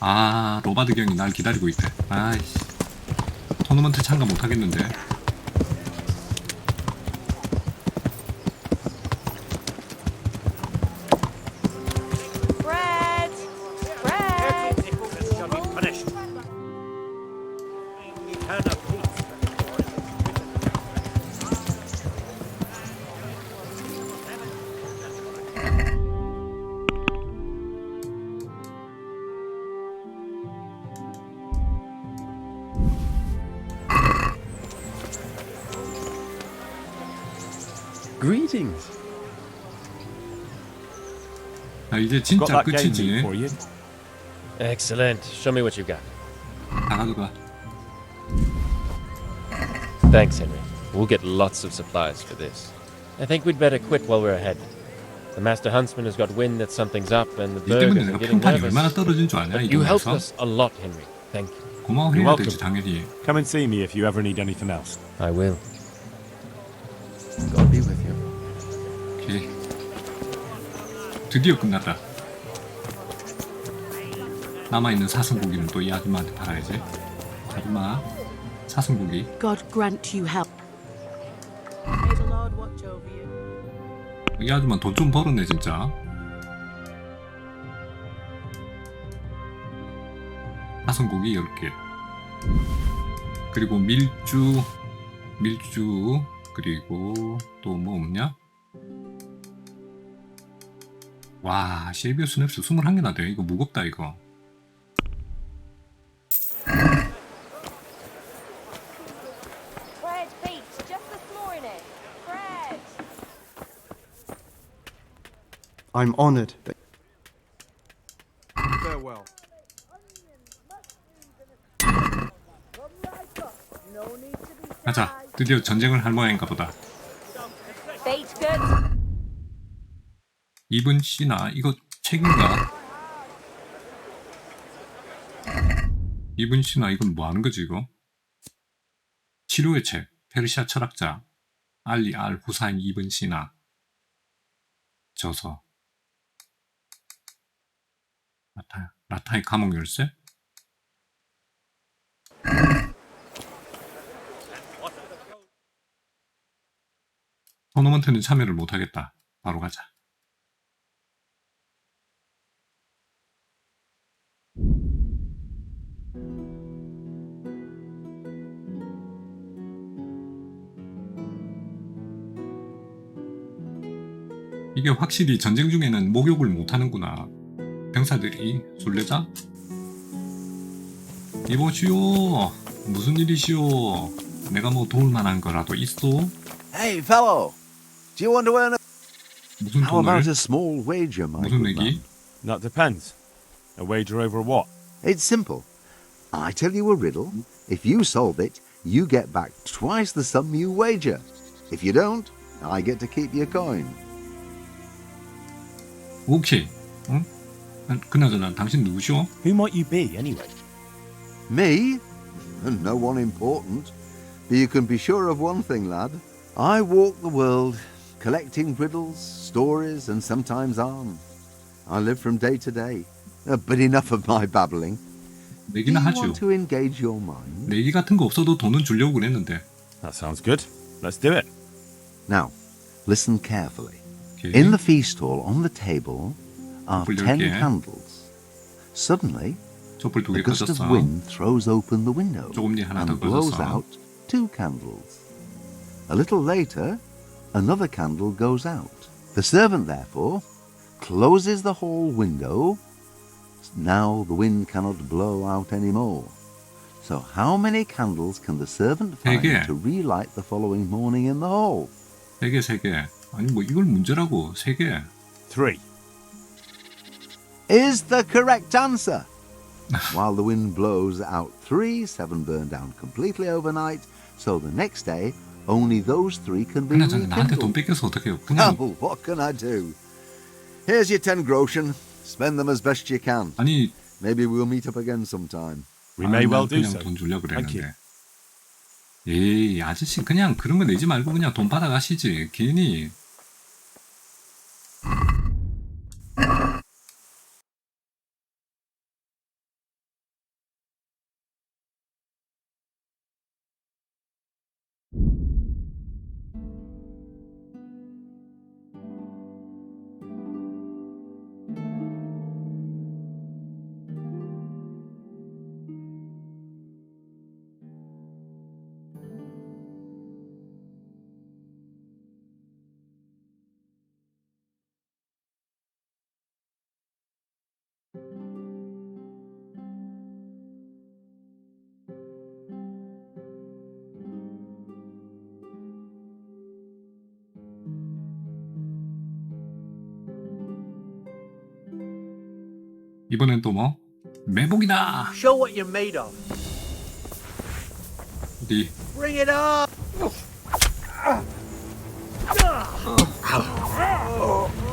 아, 로바드 경이 날 기다리고 있대. 아이씨. 토너먼트 참가 못하겠는데. Greetings. 아, 이제 진짜 끝이지. Excellent. Show me what you've got. 다 가져가. Thanks, Henry. We'll get lots of supplies for this. I think we'd better quit while we're ahead. The master huntsman has got wind that something's up, and the 이 때문에 burghers 내가 are getting 평판이 nervous. 얼마나 떨어진 줄 아냐, 이 You helped 동네에서. us a lot, Henry. Thank you. 고마워해야 되지, 당연히. Come and see me if you ever need anything else. I will. God be with you. 오케이. 드디어 끝났다. 남아있는 사슴고기는 또 이 아줌마한테 팔아야지. 아줌마, 사슴고기. God grant you help. May the Lord watch over you. 이 아줌마 돈 좀 벌었네, 진짜. 사슴고기 10개. 그리고 밀주, 그리고 또 뭐 없냐? 와, 실비오 스냅스 21개나 돼. 이거 무겁다, 이거. Fred, Pete, just this morning. Fred! I'm honored that. Farewell. 가자. 드디어 전쟁을 할 모양인가 보다. Bait good. 이분 씨나 이거 책인가? 이분 씨나 이건 뭐 하는 거지 이거? 치료의 책. 페르시아 철학자 알리 알 후사인 이분 씨나. 저서. 라타의 감옥 열쇠? 토너먼트는 참여를 못하겠다. 바로 가자. 이게 확실히 전쟁 중에는 목욕을 못하는구나. 병사들이 순례자? 이보시오. 무슨 일이시오? 내가 뭐 도울 만한 거라도 있어? Hey, fellow. Do you want to earn a... 무슨 How 돈을? about a small wager, my 무슨 good 내기? man? That depends. A wager over what? It's simple. I tell you a riddle. If you solve it, you get back twice the sum you wager. If you don't, I get to keep your coin. 오케이. 응? 그나저나 당신 누구시오? Who might you be, anyway? Me? No one important. But you can be sure of one thing, lad. I walk the world, collecting riddles, stories, and sometimes arms. I live from day to day. But enough of my babbling. Do you 내기나 하죠. want to engage your mind? 내기 같은 거 없어도 돈은 주려고 그랬는데. That sounds good. Let's do it. Now, listen carefully. Okay. In the feast hall on the table are 촛불 10 10개. candles. Suddenly, 촛불 a 2개 gust of 꺼졌어. wind throws open the window 조금 뒤에 하나 더 and blows 꺼졌어. out 2 candles. A little later, another candle goes out. The servant, therefore, closes the hall window. Now the wind cannot blow out any more. So how many candles can the servant find to relight the following morning in the hall? 3개. 아니 뭐 이걸 문제라고. 3개. 3. Is the correct answer. While the wind blows out 3, 7 burn down completely overnight. So the next day, only those 3 can be 그나저나 나한테 돈 rekindled. 뺏겨서 어떡해요. 그냥 Oh, what can I do? Here's your 10 groschen. Spend them as best you can. 아니 Maybe we'll meet up again sometime. We may well do 그냥 so. 돈 주려고 Thank you. 그랬는데. 에이 아저씨 그냥 그런 거 내지 말고 그냥 돈 받아가시지. 괜히. 이번엔 또 뭐? 매복이다. Show what you're made of. 어디? Bring it up.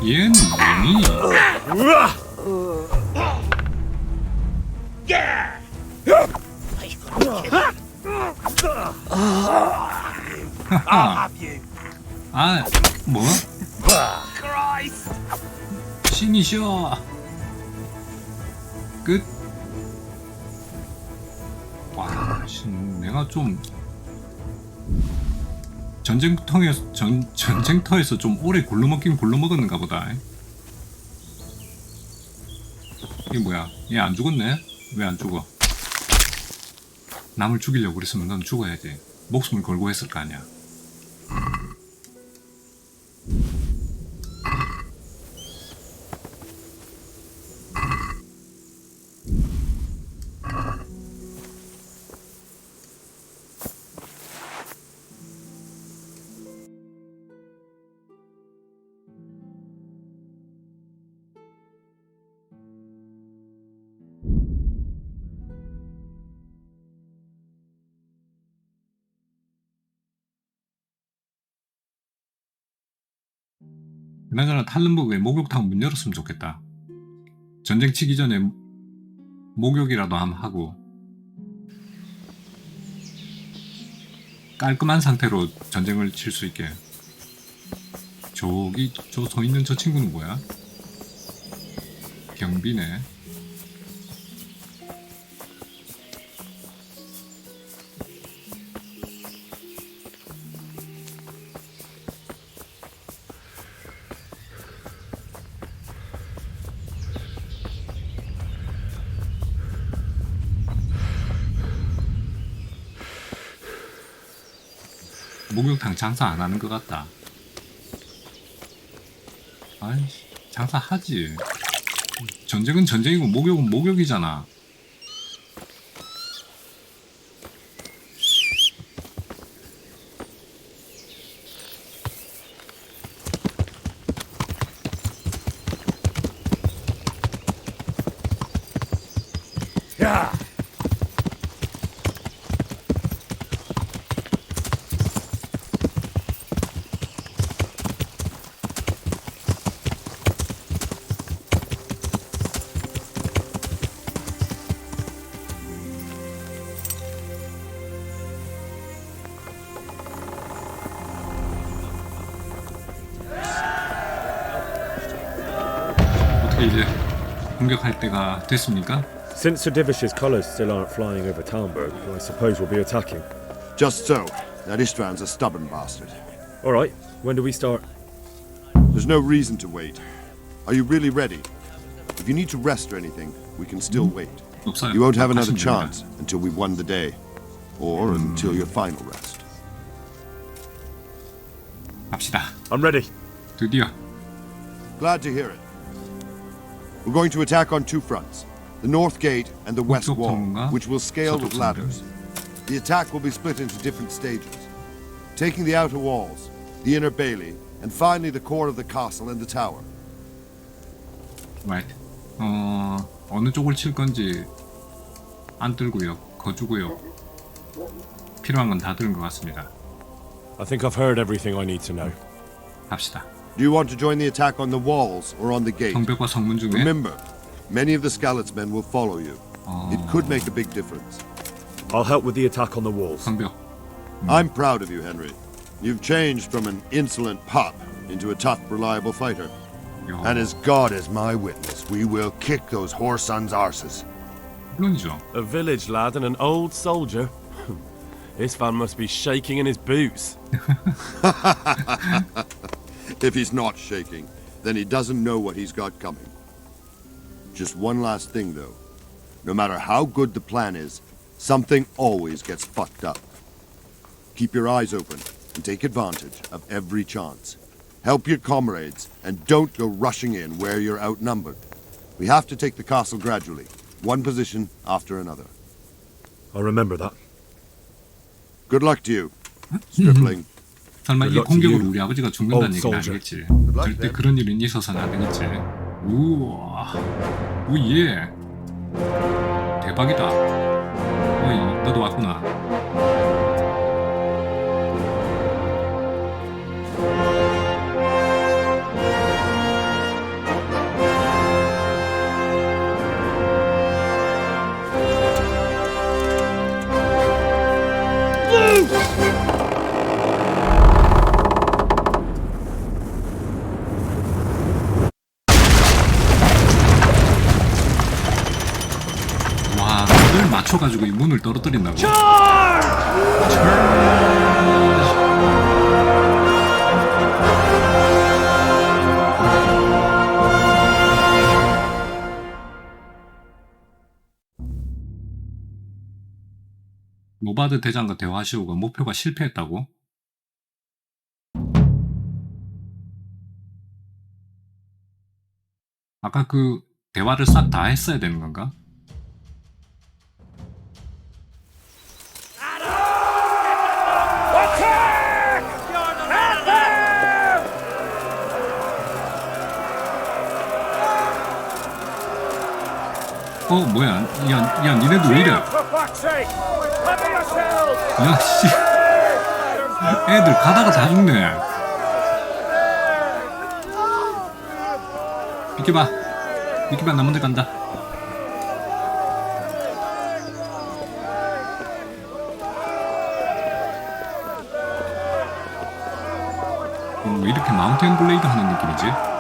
얘는 뭐니? 아, 뭐? 신이셔. 끝. 와, 내가 좀 전쟁터에서 좀 오래 굴러먹긴 굴러먹었는가 보다. 이게 뭐야? 얘 안 죽었네? 왜 안 죽어? 남을 죽이려고 그랬으면 넌 죽어야지. 목숨을 걸고 했을 거 아니야. 그나저나 탈른버그에 목욕탕 문 열었으면 좋겠다. 전쟁 치기 전에 목욕이라도 한번 하고 깔끔한 상태로 전쟁을 칠 수 있게. 저기 저 서 있는 저 친구는 뭐야? 경비네. 목욕탕 장사 안 하는 것 같다. 아이씨, 장사하지. 전쟁은 전쟁이고 목욕은 목욕이잖아. 야! 어떻게 이제 공격할 때가 됐습니까? Since Sir Divish's colours still aren't flying over Talmberg, I suppose we'll be attacking. Just so. That Istrand's a stubborn bastard. All right, when do we start? There's no reason to wait. Are you really ready? If you need to rest or anything, we can still wait. You won't have another chance until we've won the day. or until your final rest. 갑시다. I'm ready. 드디어. Glad to hear it. We're going to attack on two fronts, the north gate and the west wall, which will scale with ladders. The attack will be split into different stages, taking the outer walls, the inner bailey, and finally the core of the castle and the tower. Right. 어느 쪽을 칠 건지 안뜰구역, 거주구역 필요한 건 다 들은 것 같습니다. I think I've heard everything I need to know. 갑시다. Do you want to join the attack on the walls or on the gate? 성벽과 성문 중에 Remember, many of the Skalitz men will follow you. It could make a big difference. I'll help with the attack on the walls. 성벽. I'm proud of you, Henry. You've changed from an insolent pup into a tough, reliable fighter. And as God is my witness, we will kick those whore sons' arses. 물론이죠. A village lad and an old soldier. This fan must be shaking in his boots. If he's not shaking, then he doesn't know what he's got coming. Just one last thing, though. No matter how good the plan is, something always gets fucked up. Keep your eyes open and take advantage of every chance. Help your comrades and don't go rushing in where you're outnumbered. We have to take the castle gradually, one position after another. I'll remember that. Good luck to you, stripling. 설마 이 공격으로 우리 아버지가 죽는다는 얘기는 아니겠지. 절대 그런 일은 있어서는 안 되겠지. 우와, 오예, 대박이다. 어이, 너도 왔구나. 와, 그걸 맞춰가지고 이 문을 떨어뜨린다고. 로바드 대장과 대화시오가 목표가 실패했다고? 아까 그 대화를 싹 다 했어야 되는 건가? 뭐야? 야, 니네도 왜 이래? 야, 씨. 애들 가다가 다 죽네. 비켜봐. 나 먼저 간다. 왜 이렇게 마운틴 블레이드 하는 느낌이지?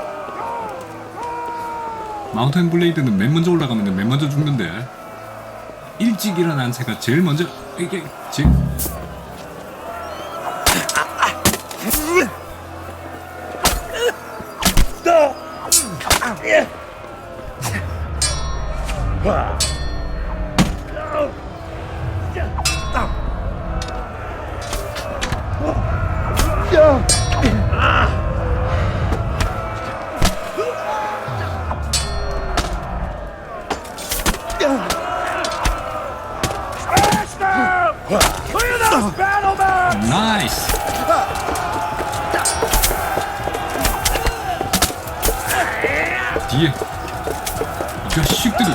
마운틴 블레이드는 맨 먼저 올라가면 맨 먼저 죽는데 일찍 일어난 새가 제일 먼저 이게 나이스. 뒤에 이 자식들이.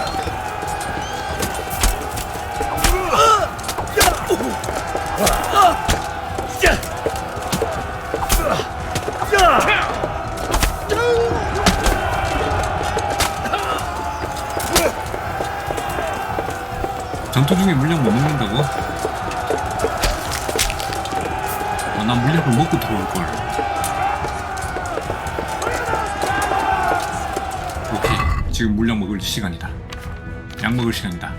전투 중에 물약 못 먹는다고? 난 물약을 먹고 들어올걸. 오케이, 지금 물약 먹을 시간이다. 약 먹을 시간이다.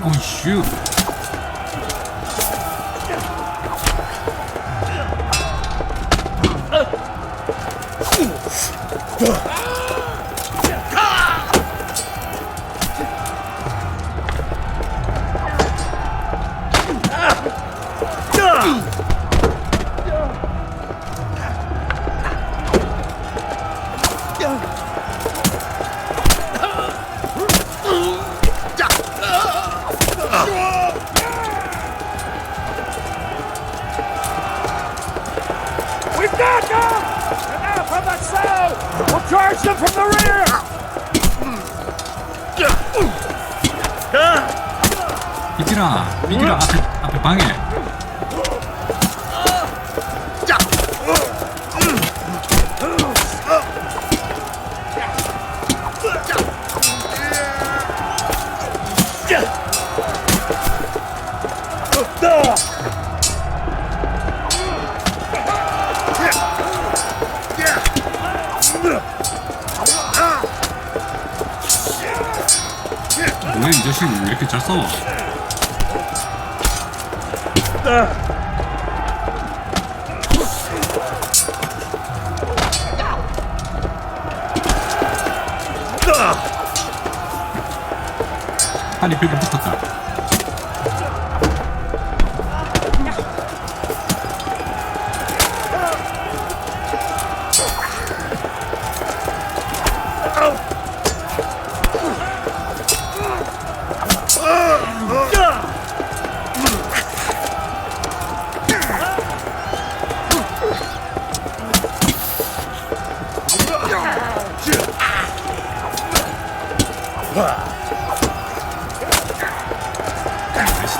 Oh shoot. We've got them! And now from the south! We'll charge them from the rear! 비키라 앞에 방해. 뭐야 이 자식 왜 이렇게 잘 싸워? 팔이 벽에 붙었다.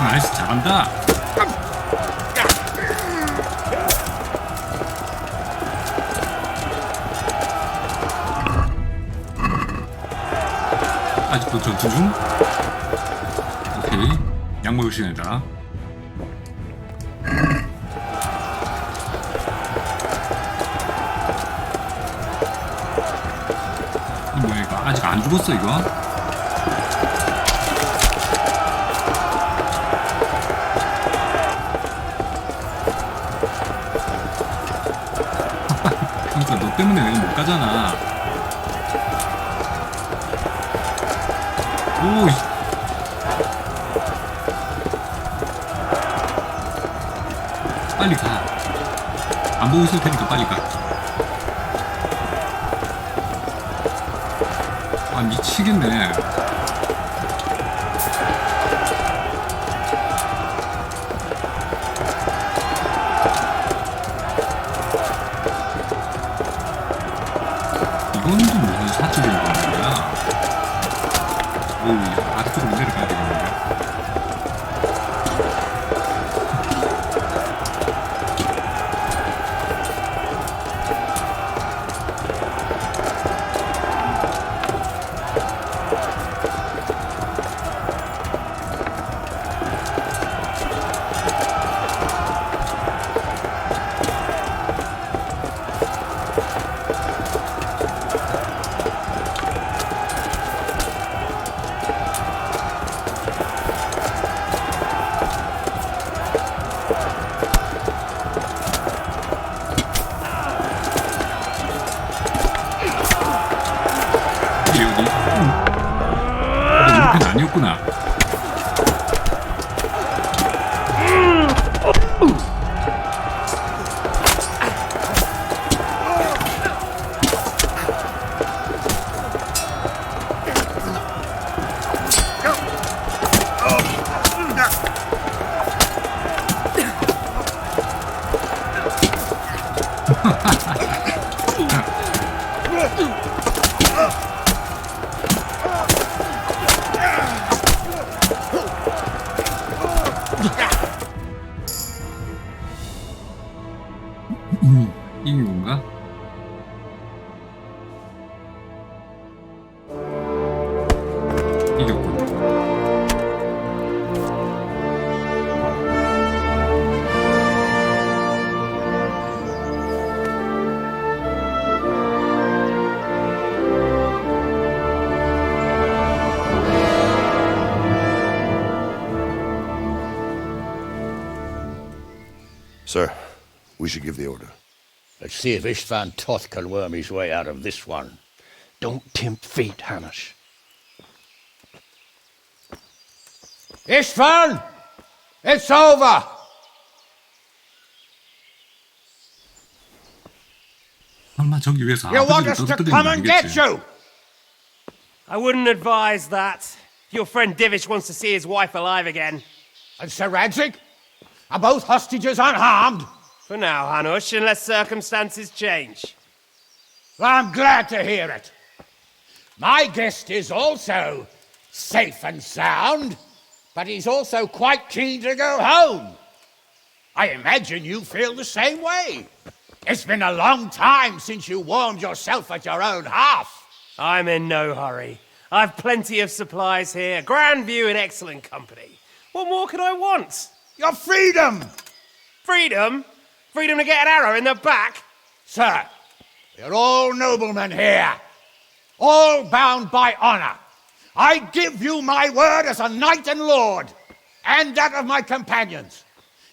나이스 잘한다. 아직도 전투 중? 오케이 약 먹을 시간이다. 이거 뭐야 이거 아직 안 죽었어 이거? 그러니까 너 때문에 내가 못 가잖아. 오. 빨리 가. 안 보고 있을 테니까 빨리 가. 아 미치겠네. 이건 또 무슨 사적인 거야? 오우, 아래쪽으로 내려가야 되겠는데. 아니었구나. 이겼군. Sir, we should give the order. Let's see if Istvan Toth can worm his way out of this one. Don't tempt fate, Hamish. Istvan! It's over! 설마 저기 위해서 You want 아버지를 us to 떨어뜨리는 come 거 and get 아니겠지? you? I wouldn't advise that. Your friend Divish wants to see his wife alive again. And Sir Radzig? Are both hostages unharmed? For now, Hanush, unless circumstances change. I'm glad to hear it. My guest is also safe and sound, but he's also quite keen to go home. I imagine you feel the same way. It's been a long time since you warmed yourself at your own hearth. I'm in no hurry. I've plenty of supplies here, grand view and excellent company. What more could I want? Your freedom! Freedom? Freedom to get an arrow in the back? Sir, we're all noblemen here, all bound by honor. I give you my word as a knight and lord, and that of my companions.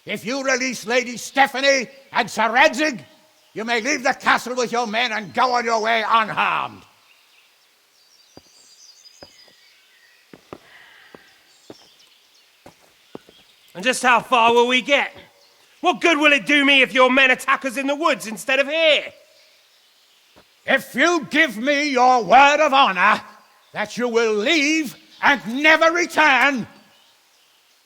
If you release Lady Stephanie and Sir Radzig, you may leave the castle with your men and go on your way unharmed. And just how far will we get? What good will it do me if your men attack us in the woods instead of here? If you give me your word of honor that you will leave and never return,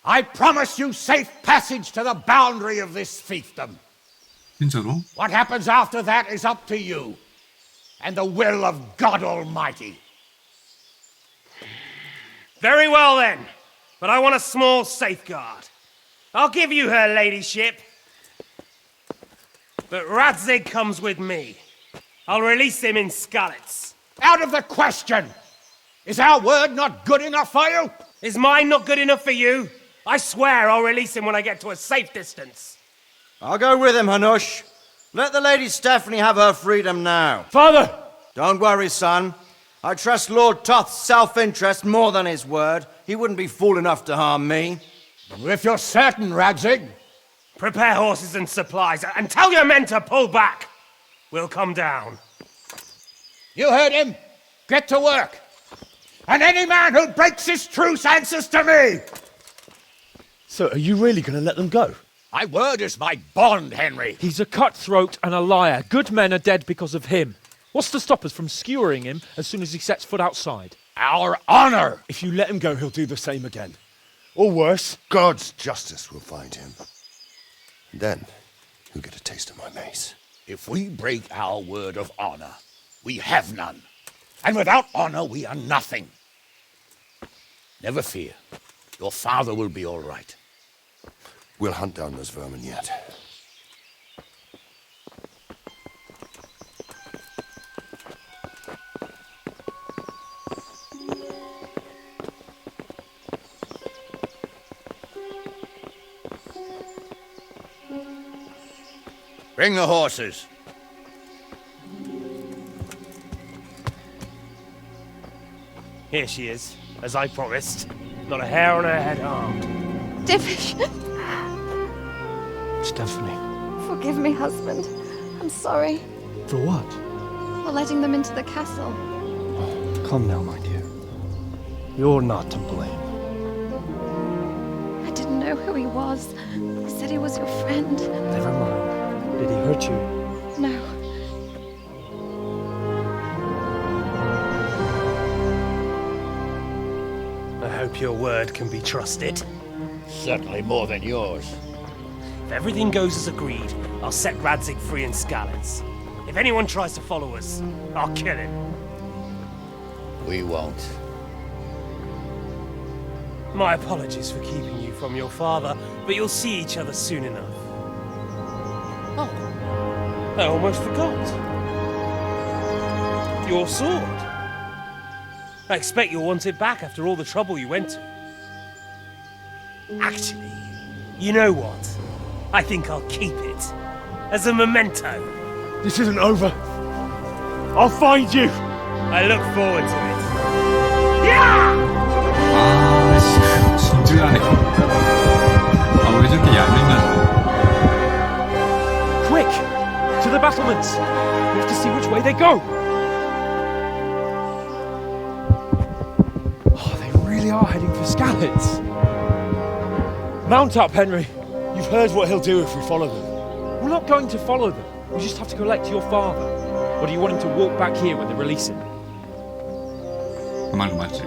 I promise you safe passage to the boundary of this fiefdom. 진짜로? What happens after that is up to you and the will of God Almighty. Very well then, but I want a small safeguard. I'll give you her ladyship, but Radzig comes with me. I'll release him in Skalitz. Out of the question! Is our word not good enough for you? Is mine not good enough for you? I swear I'll release him when I get to a safe distance. I'll go with him, Hanush. Let the Lady Stephanie have her freedom now. Father! Don't worry, son. I trust Lord Toth's self-interest more than his word. He wouldn't be fool enough to harm me. If you're certain, Radzig. Prepare horses and supplies, and tell your men to pull back. We'll come down. You heard him. Get to work. And any man who breaks this truce answers to me. So, are you really going to let them go? My word is my bond, Henry. He's a cutthroat and a liar. Good men are dead because of him. What's to stop us from skewering him as soon as he sets foot outside? Our honor! If you let him go, he'll do the same again. Or worse. God's justice will find him. And then, he'll get a taste of my mace. If we break our word of honor, we have none. And without honor, we are nothing. Never fear. Your father will be all right. We'll hunt down those vermin yet. Bring the horses. Here she is, as I promised. Not a hair on her head harmed. Divish! Stephanie. Forgive me, husband. I'm sorry For what? for letting them into the castle. Come now, my dear. You're not to blame. I didn't know who he was. He said he was your friend. Never mind. Did he hurt you? No. I hope your word can be trusted. Certainly more than yours. If everything goes as agreed, I'll set Radzig free in Skalitz. If anyone tries to follow us, I'll kill him. We won't. My apologies for keeping you from your father, but you'll see each other soon enough. Oh, I almost forgot. Your sword. I expect you'll want it back after all the trouble you went to. Actually, you know what? I think I'll keep it. As a memento. This isn't over. I'll find you. I look forward to it. 진지하네. 왜 저렇게 얄밉냐. Quick! To the battlements! We have to see which way they go! Oh, they really are heading for Skalitz. Mount up, Henry. You've heard what he'll do if we follow them. We're not going to follow them. We just have to collect your father. Or do you want him to walk back here when they release him? 그 말은 맞지.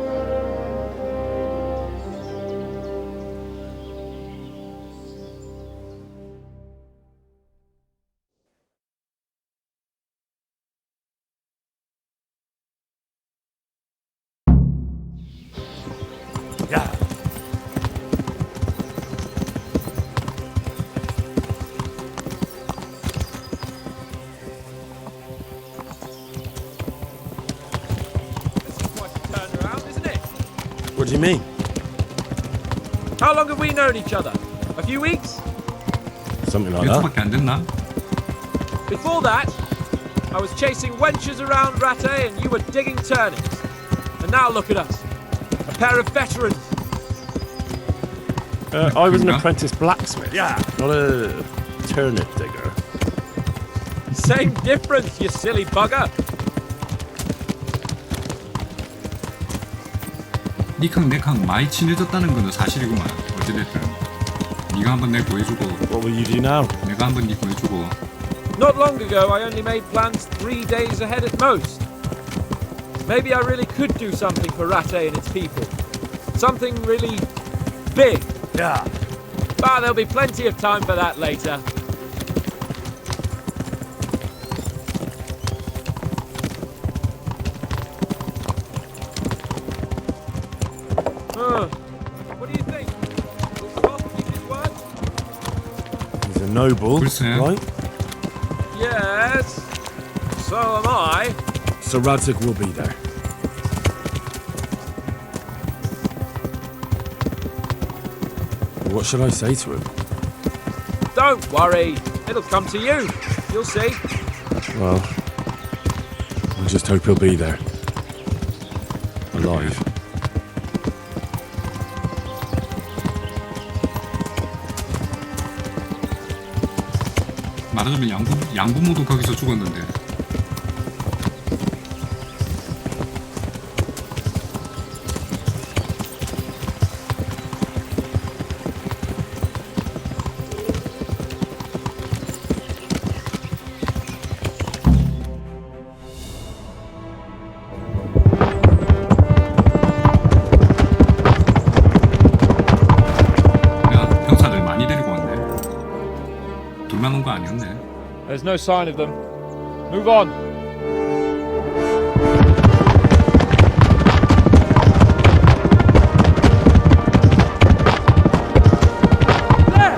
Yeah. What do you mean? How long have we known each other? A few weeks? Something like that. 몇주밖에 안 됐나? Before that, I was chasing wenches around Rattay and you were digging turnips. And now look at us. A pair of veterans. I was an apprentice blacksmith. Yeah. Not a turnip digger. Same difference, you silly bugger. 니캉 내캉 많이 친해졌다는 거는 사실이구만. 어찌됐든 네가 한번 내 구해주고 What will you do now? 내가 한번 니 구해주고. Not long ago, I only made plans 3 days ahead at most. Maybe I really could do something for Rattay and its people. Something really big. Yeah. But there'll be plenty of time for that later. What do you think? Will Scott keep his word? He's a noble, 글쎄. right? Yes. So am I. So Radzig will be there. What should I say to him? Don't worry. It'll come to you. You'll see. Well, I just hope he'll be there. Alive. 말하자면 양부모도 거기서 죽었는데. 병사들 많이 데리고 왔네. 둘만 온 거 아니었네. There's no sign of them. Move on. There!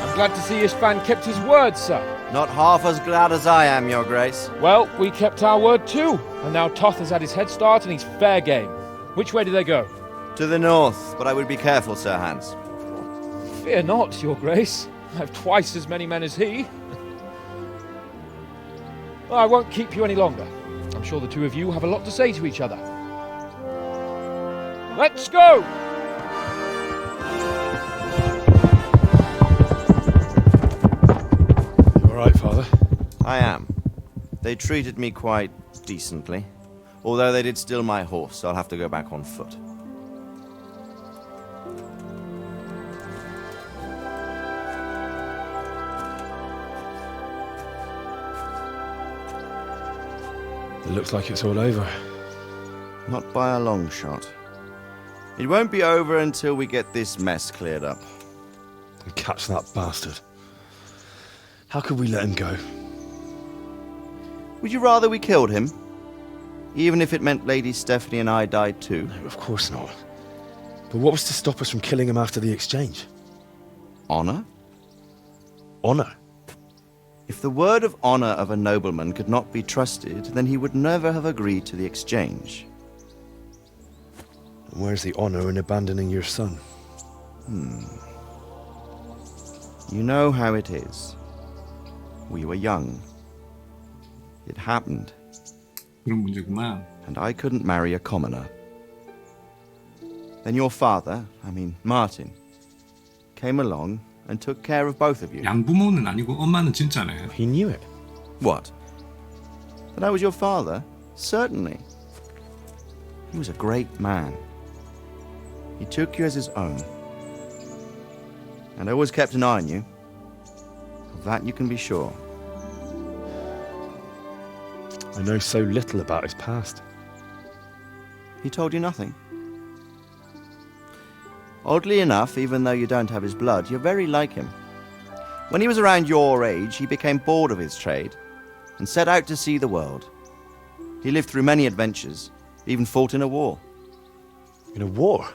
I'm glad to see Ishvan kept his word, sir. Not half as glad as I am, Your Grace. Well, we kept our word too. And now Toth has had his head start and he's fair game. Which way do they go? To the north, but I would be careful, Sir Hans. Fear not, Your Grace. I have twice as many men as he. Well, I won't keep you any longer. I'm sure the two of you have a lot to say to each other. Let's go! You alright, Father? I am. They treated me quite decently. Although they did steal my horse, so I'll have to go back on foot. It looks like it's all over. Not by a long shot. It won't be over until we get this mess cleared up. And catch that bastard. How could we let him go? Would you rather we killed him? Even if it meant Lady Stephanie and I died too? No, of course not. But what was to stop us from killing him after the exchange? Honor? Honor? If the word of honor of a nobleman could not be trusted, then he would never have agreed to the exchange. And where's the honor in abandoning your son? You know how it is. We were young. It happened. 그런 문제구만. And I couldn't marry a commoner. Then your father, Martin, came along and took care of both of you. 양부모는 아니고 엄마는 진짜네. He knew it. What? That I was your father? Certainly. He was a great man. He took you as his own. And always kept an eye on you. Of that you can be sure. I know so little about his past. He told you nothing? Oddly enough, even though you don't have his blood, you're very like him. When he was around your age, he became bored of his trade and set out to see the world. He lived through many adventures, even fought in a war. In a war?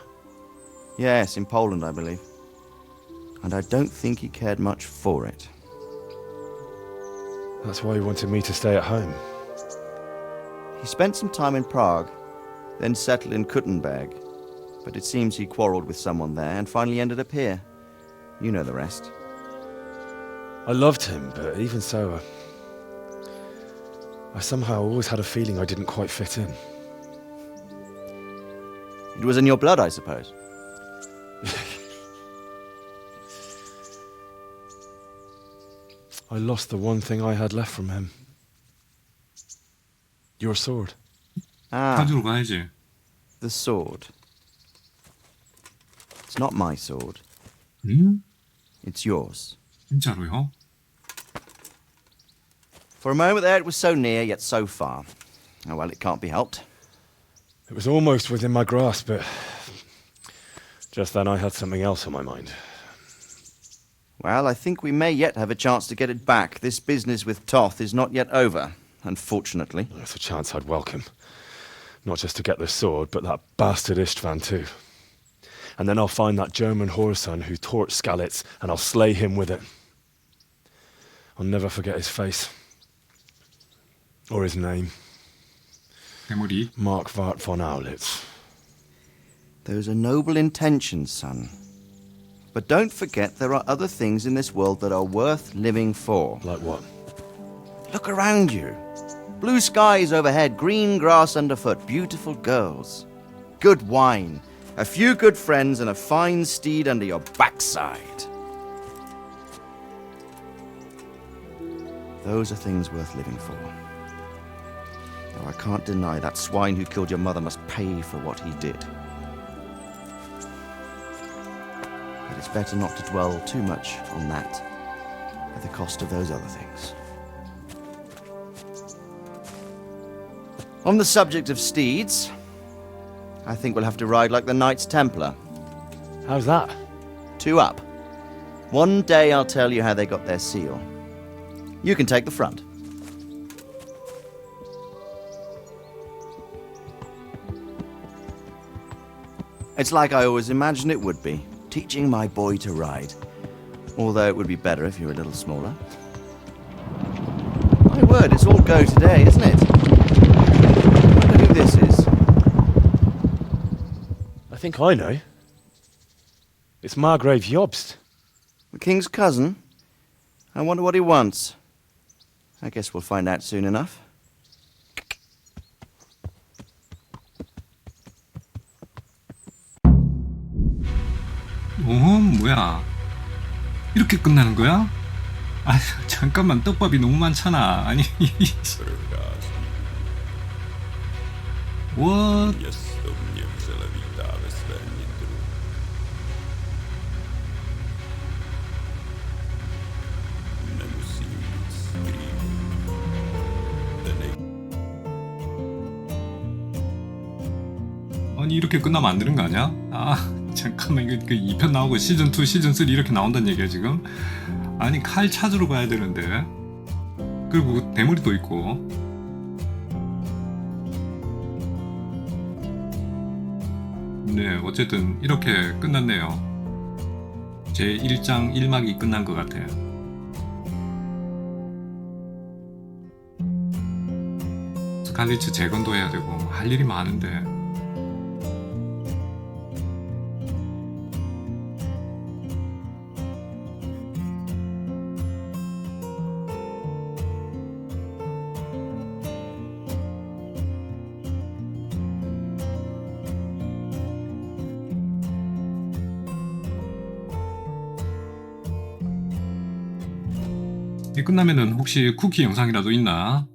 Yes, in Poland, I believe. And I don't think he cared much for it. That's why he wanted me to stay at home. He spent some time in Prague, then settled in Kuttenberg. But it seems he quarreled with someone there and finally ended up here. You know the rest. I loved him, but even so, I somehow always had a feeling I didn't quite fit in. It was in your blood, I suppose. I lost the one thing I had left from him. Your sword. 가지러 가야지. The sword. It's not my sword. It's yours. 진짜로요? For a moment there it was so near, yet so far. Oh well, it can't be helped. It was almost within my grasp, but just then I had something else on my mind. Well, I think we may yet have a chance to get it back. This business with Toth is not yet over, unfortunately. That's a chance I'd welcome. Not just to get the sword, but that bastard Istvan too. And then I'll find that German whoreson who torched Skalitz, and I'll slay him with it. I'll never forget his face. Or his name. 대머리. Mark Vart von Aulitz. Those are noble intentions, son. But don't forget there are other things in this world that are worth living for. Like what? Look around you. Blue skies overhead, green grass underfoot, beautiful girls. Good wine, a few good friends, and a fine steed under your backside. Those are things worth living for. Though I can't deny that swine who killed your mother must pay for what he did. But it's better not to dwell too much on that at the cost of those other things. On the subject of steeds, I think we'll have to ride like the Knights Templar. How's that? 2 up. One day I'll tell you how they got their seal. You can take the front. It's like I always imagined it would be, teaching my boy to ride. Although it would be better if you were a little smaller. My word, it's all go today, isn't it? I wonder who this is. I think I know. It's Margrave Jobst. The king's cousin? I wonder what he wants. I guess we'll find out soon enough. 뭐야? 이렇게 끝나는 거야? 아, 잠깐만, 떡밥이 너무 많잖아. 아니, what? 아니, 이렇게 끝나면 안 되는 거 아니야? 아, 잠깐만, 이거 2편 나오고 시즌2, 시즌3 이렇게 나온다는 얘기야 지금? 아니, 칼 찾으러 가야 되는데. 그리고 대머리도 있고. 네, 어쨌든 이렇게 끝났네요. 제 1장 1막이 끝난 것 같아요. 스칼리츠 재건도 해야 되고 할 일이 많은데. 이 끝나면은 혹시 쿠키 영상이라도 있나?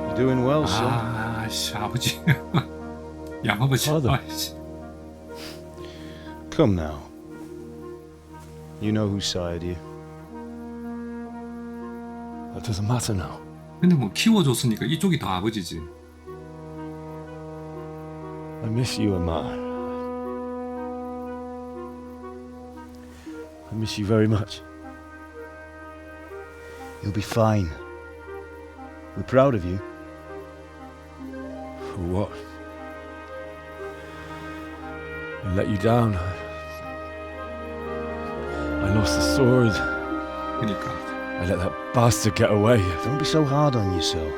You're doing well, son. 아씨, 아버지. 양아버지. 아이씨. Come now. You know whose side you. That doesn't matter now. 근데 뭐 키워줬으니까 이쪽이 더 아버지지. I miss you and Ma. I miss you very much. You'll be fine. We're proud of you. For what? I let you down. I lost the sword. 그러니까. I let that bastard get away. Don't be so hard on yourself.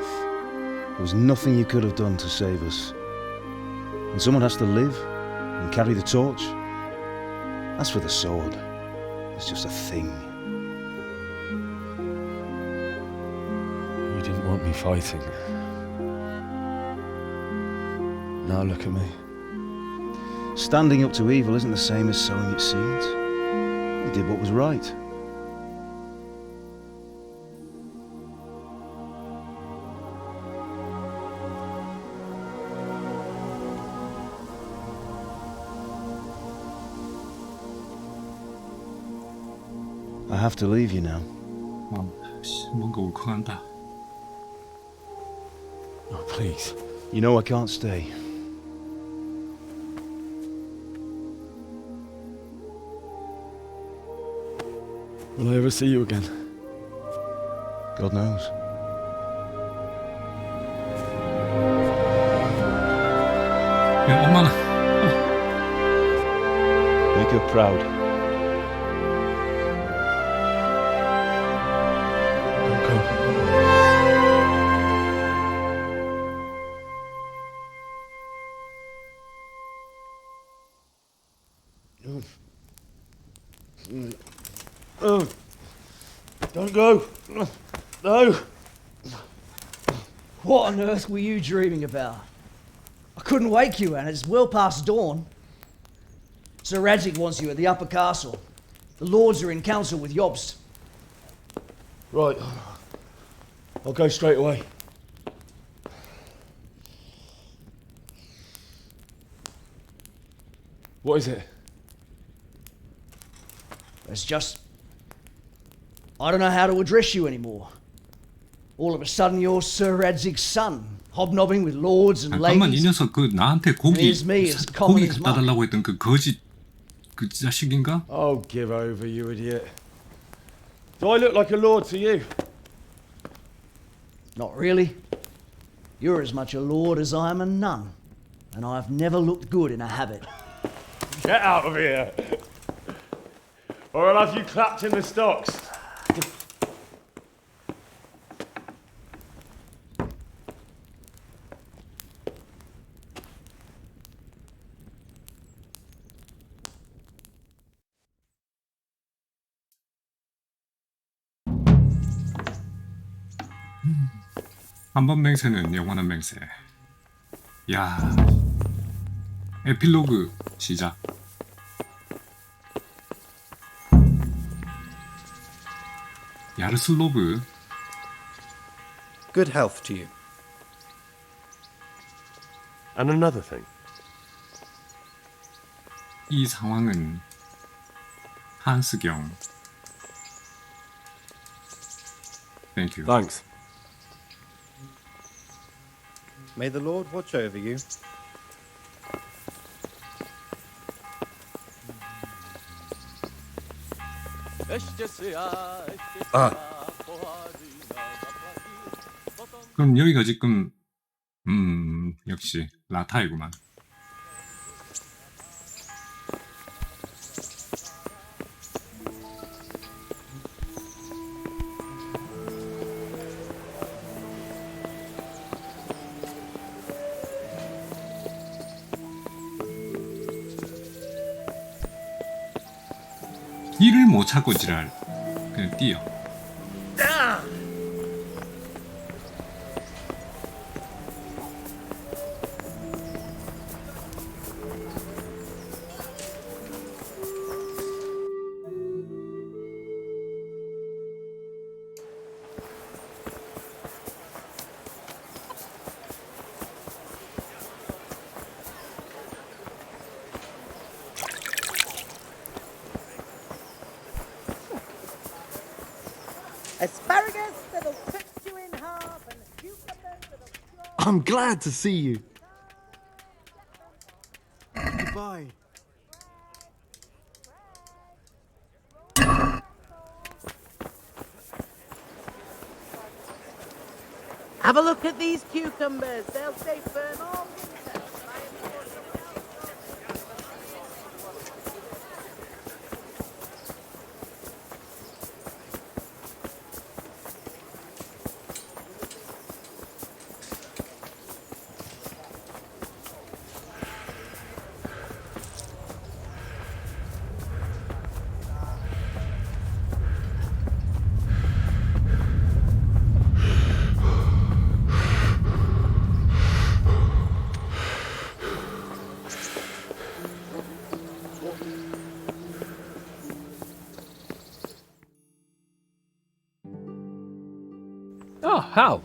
There was nothing you could have done to save us. And someone has to live and carry the torch. As for the sword, it's just a thing. You didn't want me fighting. Now look at me. Standing up to evil isn't the same as sowing its seeds. You did what was right. I have to leave you now. 뭔가 울컥한다. Oh, please. You know I can't stay. Will I ever see you again? God knows. 야, 엄마는. Make her proud. Don't go. Oh, don't go. No. What on earth were you dreaming about? I couldn't wake you, and it's well past dawn. Sir Radzig wants you at the upper castle. The lords are in council with Jobst. Right. I'll go straight away. What is it? It's just... I don't know how to address you anymore. All of a sudden you're Sir Radzig's son, hobnobbing with lords and 잠깐만, 이 ladies. 녀석 그 나한테 And here's me as common as 갖다 mud. 달라고 했던 그 거지 그 자식인가? Oh, give over, you idiot. Do I look like a lord to you? Not really. You're as much a lord as I am a nun. And I've never looked good in a habit. Get out of here! Or I'll have you clapped in the stocks. 한 번 맹세는 영원한 맹세. 야, 에필로그 시작. 야르슬로브. Good health to you. And another thing. 이 상황은 한스경. Thank you. Thanks. May the Lord watch over you. 그럼 여기가 지금 역시 라타이구만. 길을 못 찾고 지랄. 그냥 뛰어. Asparagus that'll cut you in half and cucumbers that'll... I'm glad to see you. Goodbye. Have a look at these cucumbers. They'll stay firm all winter. Hal,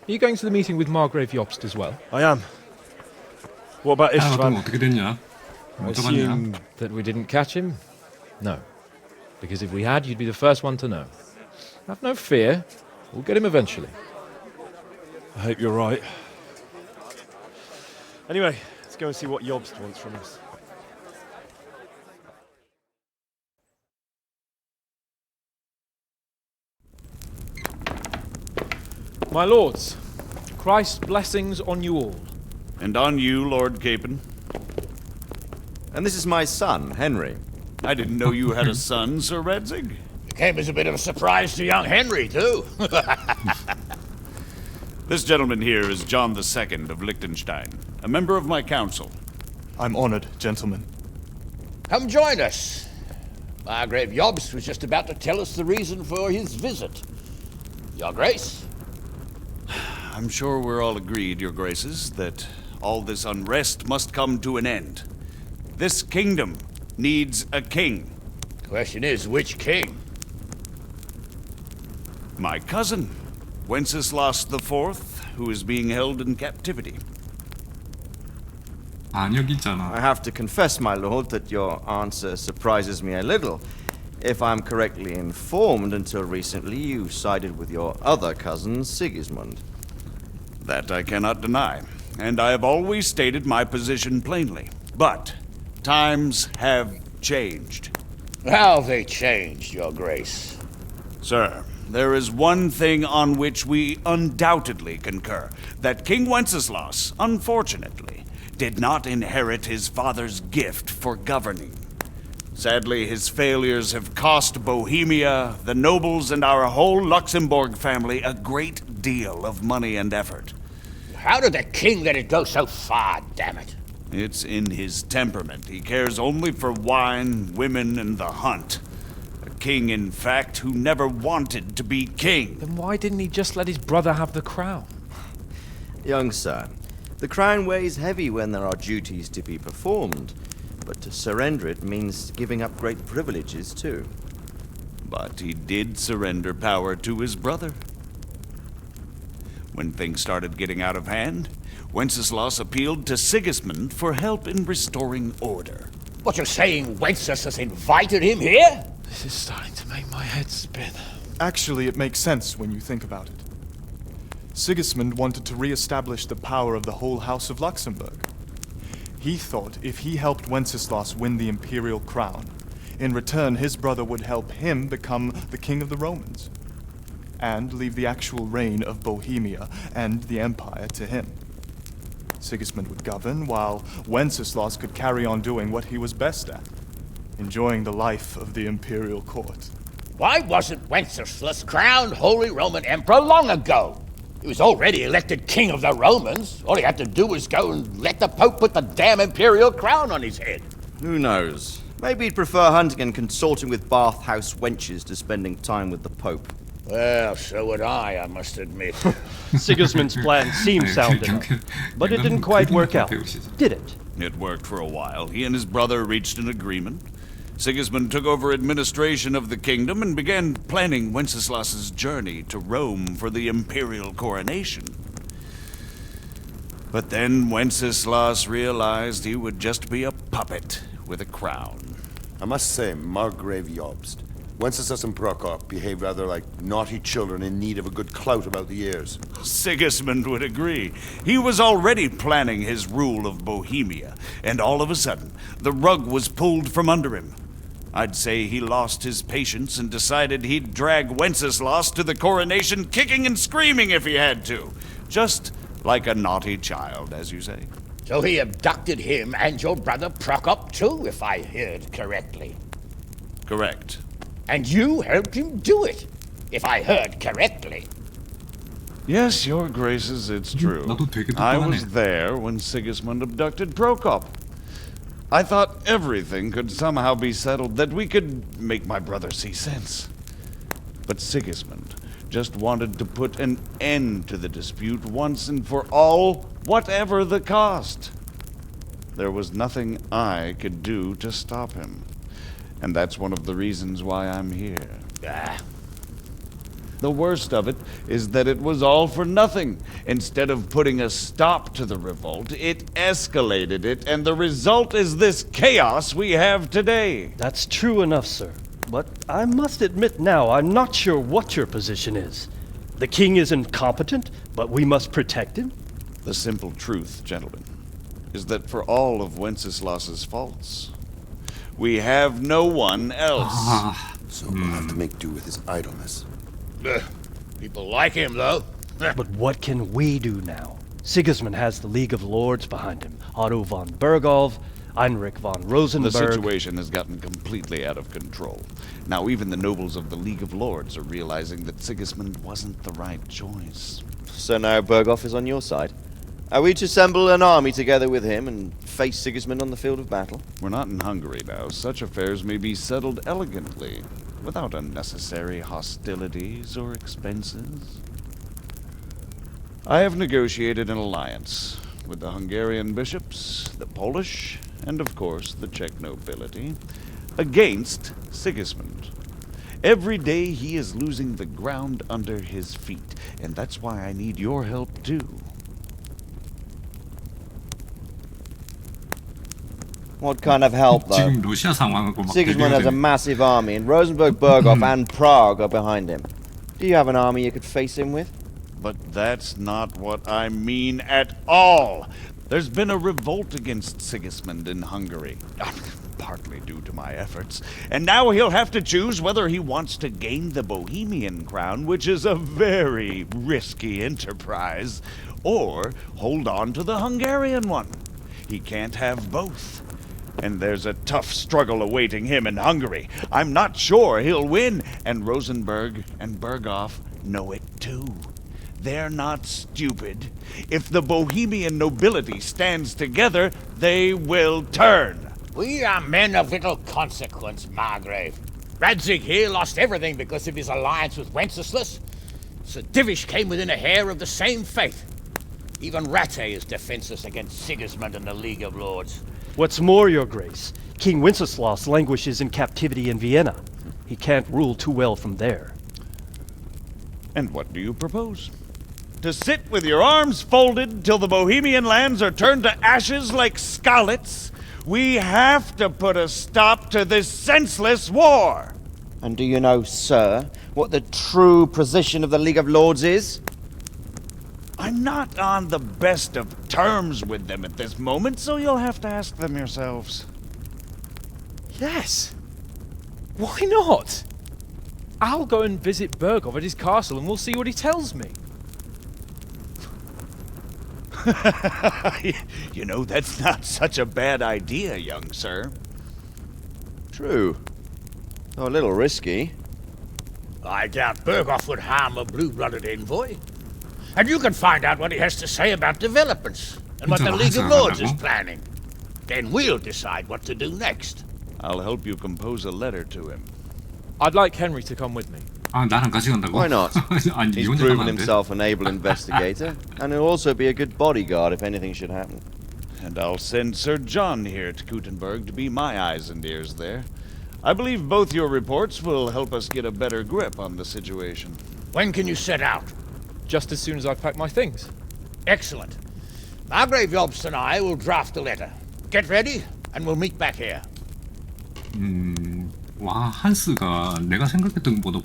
are you going to the meeting with Margrave Jobst as well? I am. What about Istvan? 어떻게 됐냐? I assume that we didn't catch him? No. Because if we had, you'd be the first one to know. Have no fear. We'll get him eventually. I hope you're right. Anyway, let's go and see what Jobst wants from us. My lords, Christ's blessings on you all. And on you, Lord Capon. And this is my son, Henry. I didn't know you had a son, Sir Radzig. It came as a bit of a surprise to young Henry, too. This gentleman here is John II of Liechtenstein, a member of my council. I'm honored, gentlemen. Come join us. Margrave Jobst was just about to tell us the reason for his visit. Your Grace? I'm sure we're all agreed, Your Graces, that all this unrest must come to an end. This kingdom needs a king. Question is, which king? My cousin, Wenceslas IV, who is being held in captivity. 여기 있잖아. I have to confess, my lord, that your answer surprises me a little. If I'm correctly informed, until recently you sided with your other cousin, Sigismund. That I cannot deny, and I have always stated my position plainly. But times have changed. How have they changed, Your Grace? Sir, there is one thing on which we undoubtedly concur. That King Wenceslas, unfortunately, did not inherit his father's gift for governing. Sadly, his failures have cost Bohemia, the nobles, and our whole Luxembourg family a great deal of money and effort. How did the king let it go so far, damn it? It's in his temperament. He cares only for wine, women, and the hunt. A king, in fact, who never wanted to be king. Then why didn't he just let his brother have the crown? Young sir, the crown weighs heavy when there are duties to be performed. But to surrender it means giving up great privileges, too. But he did surrender power to his brother. When things started getting out of hand, Wenceslas appealed to Sigismund for help in restoring order. What, you're saying Wenceslas invited him here? This is starting to make my head spin. Actually, it makes sense when you think about it. Sigismund wanted to re-establish the power of the whole House of Luxembourg. He thought if he helped Wenceslas win the imperial crown, in return his brother would help him become the king of the Romans, and leave the actual reign of Bohemia and the empire to him. Sigismund would govern, while Wenceslas could carry on doing what he was best at, enjoying the life of the imperial court. Why wasn't Wenceslas crowned Holy Roman Emperor long ago? He was already elected king of the Romans. All he had to do was go and let the Pope put the damn imperial crown on his head. Who knows? Maybe he'd prefer hunting and consorting with bathhouse wenches to spending time with the Pope. Well, so would I must admit. Sigismund's plan seemed sound enough, but it didn't quite work out, did it? It worked for a while. He and his brother reached an agreement. Sigismund took over administration of the kingdom and began planning Wenceslas's journey to Rome for the imperial coronation. But then Wenceslas realized he would just be a puppet with a crown. I must say, Margrave Jobst, Wenceslas and Prokop behave rather like naughty children in need of a good clout about the ears. Sigismund would agree. He was already planning his rule of Bohemia, and all of a sudden, the rug was pulled from under him. I'd say he lost his patience and decided he'd drag Wenceslas to the coronation kicking and screaming if he had to. Just like a naughty child, as you say. So he abducted him and your brother Prokop too, if I heard correctly. Correct. And you helped him do it, if I heard correctly. Yes, your graces, it's true. I was there when Sigismund abducted Prokop. I thought everything could somehow be settled, that we could make my brother see sense. But Sigismund just wanted to put an end to the dispute once and for all, whatever the cost. There was nothing I could do to stop him. And that's one of the reasons why I'm here. The worst of it is that it was all for nothing. Instead of putting a stop to the revolt, it escalated it, and the result is this chaos we have today. That's true enough, sir. But I must admit now, I'm not sure what your position is. The king is incompetent, but we must protect him? The simple truth, gentlemen, is that for all of Wenceslas's faults, we have no one else. So we'll have to make do with his idleness. People like him, though. But what can we do now? Sigismund has the League of Lords behind him. Otto von Bergholf, Heinrich von Rosenberg. The situation has gotten completely out of control. Now even the nobles of the League of Lords are realizing that Sigismund wasn't the right choice. So now Bergholf is on your side. Are we to assemble an army together with him and face Sigismund on the field of battle? We're not in Hungary now. Such affairs may be settled elegantly, without unnecessary hostilities or expenses. I have negotiated an alliance with the Hungarian bishops, the Polish, and of course the Czech nobility, against Sigismund. Every day he is losing the ground under his feet, and that's why I need your help too. What kind of help, though? 지금 러시아 상황하고 막 Sigismund has a massive army, and Rosenberg, Bergholf, and Prague are behind him. Do you have an army you could face him with? But that's not what I mean at all. There's been a revolt against Sigismund in Hungary, partly due to my efforts, and now he'll have to choose whether he wants to gain the Bohemian crown, which is a very risky enterprise, or hold on to the Hungarian one. He can't have both. And there's a tough struggle awaiting him in Hungary. I'm not sure he'll win, and Rosenberg and Bergholf know it too. They're not stupid. If the Bohemian nobility stands together, they will turn. We are men of little consequence, Margrave. Radzig here lost everything because of his alliance with Wenceslas. Sir Divish came within a hair of the same fate. Even Rattay is defenseless against Sigismund and the League of Lords. What's more, your grace, King Wenceslas languishes in captivity in Vienna. He can't rule too well from there. And what do you propose? To sit with your arms folded till the Bohemian lands are turned to ashes like Skalitz? We have to put a stop to this senseless war. And do you know, sir, what the true position of the League of Lords is? I'm not on the best of terms with them at this moment, so you'll have to ask them yourselves. Yes. Why not? I'll go and visit Bergov at his castle and we'll see what he tells me. You know, that's not such a bad idea, young sir. True. Though a little risky. I doubt Bergov would harm a blue-blooded envoy. And you can find out what he has to say about developments and what the League of Lords is planning. Then we'll decide what to do next. I'll help you compose a letter to him. I'd like Henry to come with me. 아, 나랑 같이 간다고? Why not? 아니, He's 혼자 proven 가면 안 돼? himself an able investigator, and he'll also be a good bodyguard if anything should happen. And I'll send Sir John here to Kuttenberg to be my eyes and ears there. I believe both your reports will help us get a better grip on the situation. When can you set out? Just as soon as I've packed my things. Excellent. Margrave Jobst and I will draft the letter. Get ready, and we'll meet back here. 와, 한스가 내가 생각했던 것보다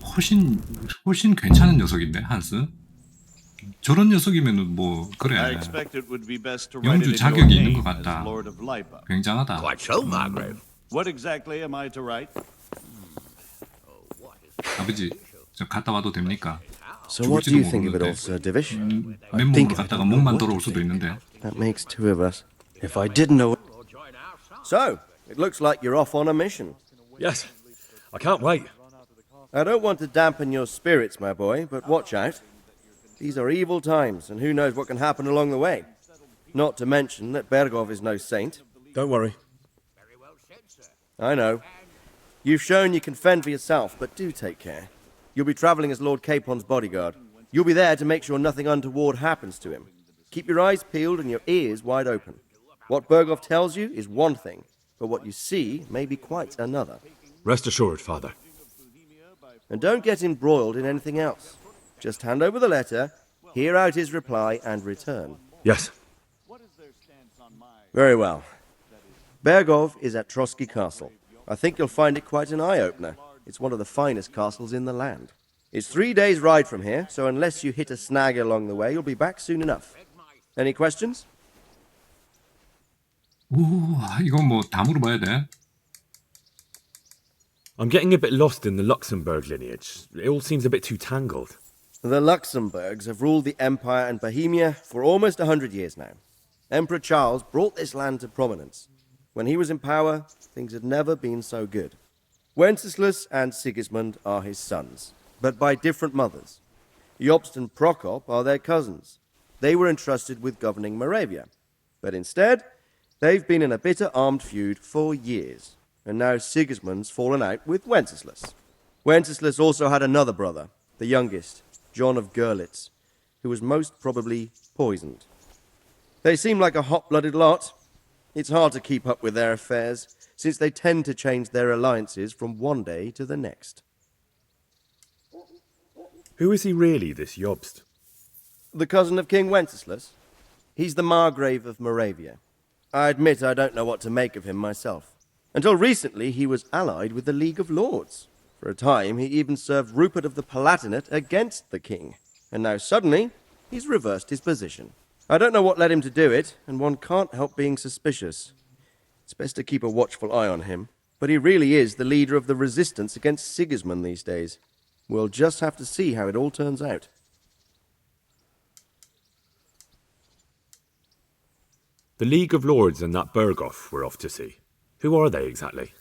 훨씬 괜찮은 녀석인데, 한스? 저런 녀석이면은 뭐 그래. I expect it would be best to write 영주 it in your 자격이 있는 name 것 as 같다. Lord of Lipa. 굉장하다. Quite so, Margrave. What exactly am I to write? 아버지, 저 갔다 와도 됩니까? So what do you think of it all, Sir Divish? 맨몸으로 갔다가 목만 돌아올 수도 있는데. That makes two of us. If I didn't know... So, it looks like you're off on a mission. Yes, I can't wait. I don't want to dampen your spirits, my boy, but watch out. These are evil times, and who knows what can happen along the way. Not to mention that Bergov is no saint. Don't worry. I know. You've shown you can fend for yourself, but do take care. You'll be travelling as Lord Capon's bodyguard. You'll be there to make sure nothing untoward happens to him. Keep your eyes peeled and your ears wide open. What Bergov tells you is one thing, but what you see may be quite another. Rest assured, Father. And don't get embroiled in anything else. Just hand over the letter, hear out his reply, and return. Yes. Very well. Bergov is at Trotsky Castle. I think you'll find it quite an eye-opener. It's one of the finest castles in the land. It's 3 days' ride from here, so unless you hit a snag along the way, you'll be back soon enough. Any questions? 오, 이거 뭐 다 물어봐야 돼. I'm getting a bit lost in the Luxembourg lineage. It all seems a bit too tangled. The Luxembourgs have ruled the Empire and Bohemia for almost 100 years now. Emperor Charles brought this land to prominence. When he was in power, things had never been so good. Wenceslas and Sigismund are his sons, but by different mothers. Jobst and Prokop are their cousins. They were entrusted with governing Moravia. But instead, they've been in a bitter armed feud for years, and now Sigismund's fallen out with Wenceslas. Wenceslas also had another brother, the youngest, John of Görlitz, who was most probably poisoned. They seem like a hot-blooded lot. It's hard to keep up with their affairs, since they tend to change their alliances from one day to the next. Who is he really, this Jobst? The cousin of King Wenceslas? He's the Margrave of Moravia. I admit I don't know what to make of him myself. Until recently, he was allied with the League of Lords. For a time, he even served Rupert of the Palatinate against the king. And now suddenly, he's reversed his position. I don't know what led him to do it, and one can't help being suspicious. It's best to keep a watchful eye on him, but he really is the leader of the resistance against Sigismund these days. We'll just have to see how it all turns out. The League of Lords and that Bergov we're off to see. Who are they exactly?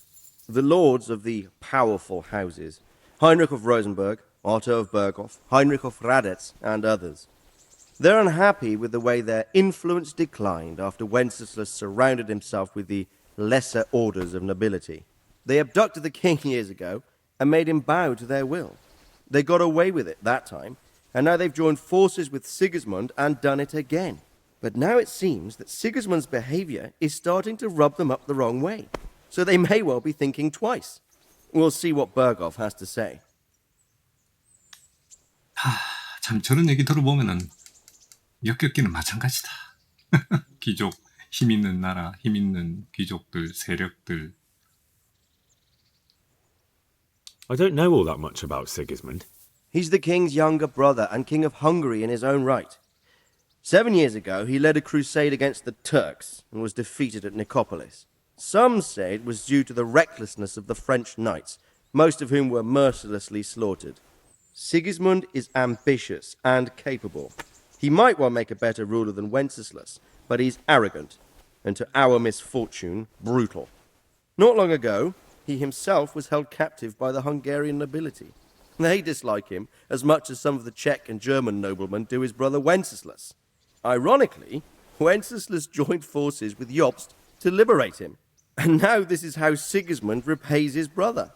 The lords of the powerful houses. Heinrich of Rosenberg, Otto of Berghof, Heinrich of Radetz, and others. They're unhappy with the way their influence declined after Wenceslas surrounded himself with the lesser orders of nobility. They abducted the king years ago and made him bow to their will. They got away with it that time, and now they've joined forces with Sigismund and done it again. But now it seems that Sigismund's behavior is starting to rub them up the wrong way, so they may well be thinking twice. We'll see what Berghof has to say. 참 저런 얘기 들어보면은 역겹기는 마찬가지다. 귀족, 힘 있는 나라, 힘 있는 귀족들, 세력들. I don't know all that much about Sigismund. He's the king's younger brother and king of Hungary in his own right. 7 years ago, he led a crusade against the Turks and was defeated at Nicopolis. Some say it was due to the recklessness of the French knights, most of whom were mercilessly slaughtered. Sigismund is ambitious and capable. He might well make a better ruler than Wenceslas, but he's arrogant, and to our misfortune, brutal. Not long ago, he himself was held captive by the Hungarian nobility. They dislike him as much as some of the Czech and German noblemen do his brother Wenceslas. Ironically, Wenceslas joined forces with Jobst to liberate him. And now this is how Sigismund repays his brother.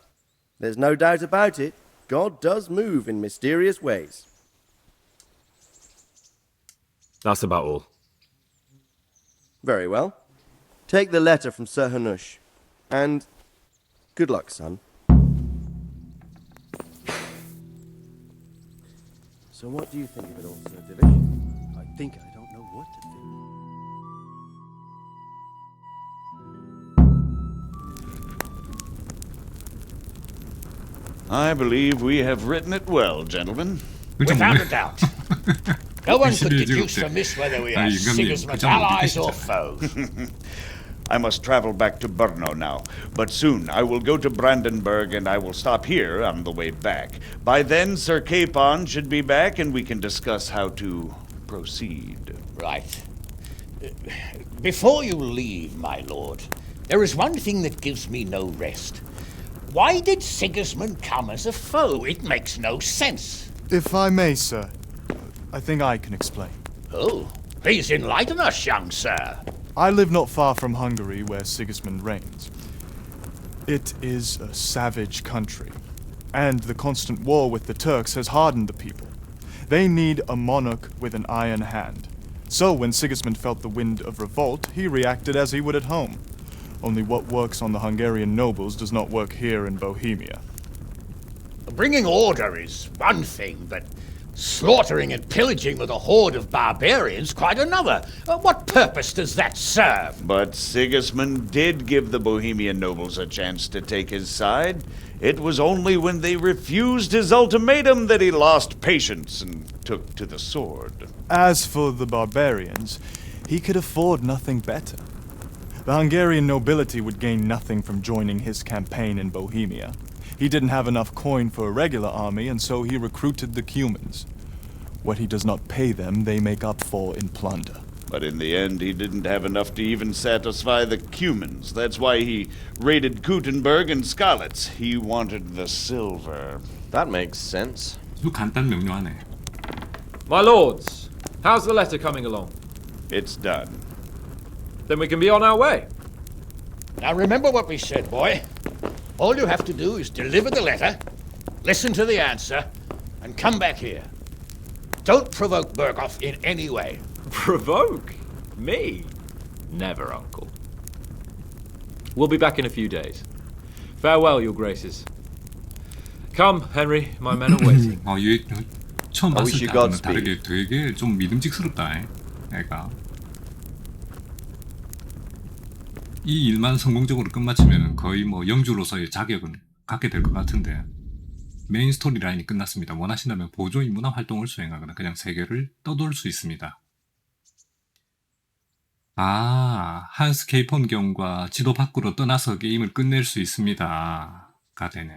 There's no doubt about it, God does move in mysterious ways. That's about all. Very well. Take the letter from Sir Hanush. And good luck, son. So what do you think of it all, Sir Divish? I think I don't know what to think. I believe we have written it well, gentlemen. Without a doubt. No one could deduce from this whether we are Sigismund's allies or foes. I must travel back to Brno now, but soon I will go to Brandenburg and I will stop here on the way back. By then, Sir Capon should be back and we can discuss how to proceed. Right. Before you leave, my lord, there is one thing that gives me no rest. Why did Sigismund come as a foe? It makes no sense. If I may, sir, I think I can explain. Oh, please enlighten us, young sir. I live not far from Hungary, where Sigismund reigns. It is a savage country, and the constant war with the Turks has hardened the people. They need a monarch with an iron hand. So when Sigismund felt the wind of revolt, he reacted as he would at home. Only what works on the Hungarian nobles does not work here in Bohemia. Bringing order is one thing, but slaughtering and pillaging with a horde of barbarians quite another. What purpose does that serve? But Sigismund did give the Bohemian nobles a chance to take his side. It was only when they refused his ultimatum that he lost patience and took to the sword. As for the barbarians, he could afford nothing better. The Hungarian nobility would gain nothing from joining his campaign in Bohemia. He didn't have enough coin for a regular army, and so he recruited the Cumans. What he does not pay them, they make up for in plunder. But in the end, he didn't have enough to even satisfy the Cumans. That's why he raided Kuttenberg and Skalitz. He wanted the silver. That makes sense. 간단 명료하네. My lords, how's the letter coming along? It's done. Then we can be on our way. Now remember what we said, boy. All you have to do is deliver the letter, listen to the answer, and come back here. Don't provoke Berghoff in any way. Provoke? Me? Never, Uncle. We'll be back in a few days. Farewell, your graces. Come, Henry, my men are waiting. 얘 처음 봤을 때하고는 다르게 되게 좀 믿음직스럽다, 애가. 이 일만 성공적으로 끝마치면 거의 뭐 영주로서의 자격은 갖게 될 것 같은데 메인 스토리 라인이 끝났습니다. 원하신다면 보조 임무나 활동을 수행하거나 그냥 세계를 떠돌 수 있습니다. 아, 한스 케이폰 경과 지도 밖으로 떠나서 게임을 끝낼 수 있습니다. 가 되네.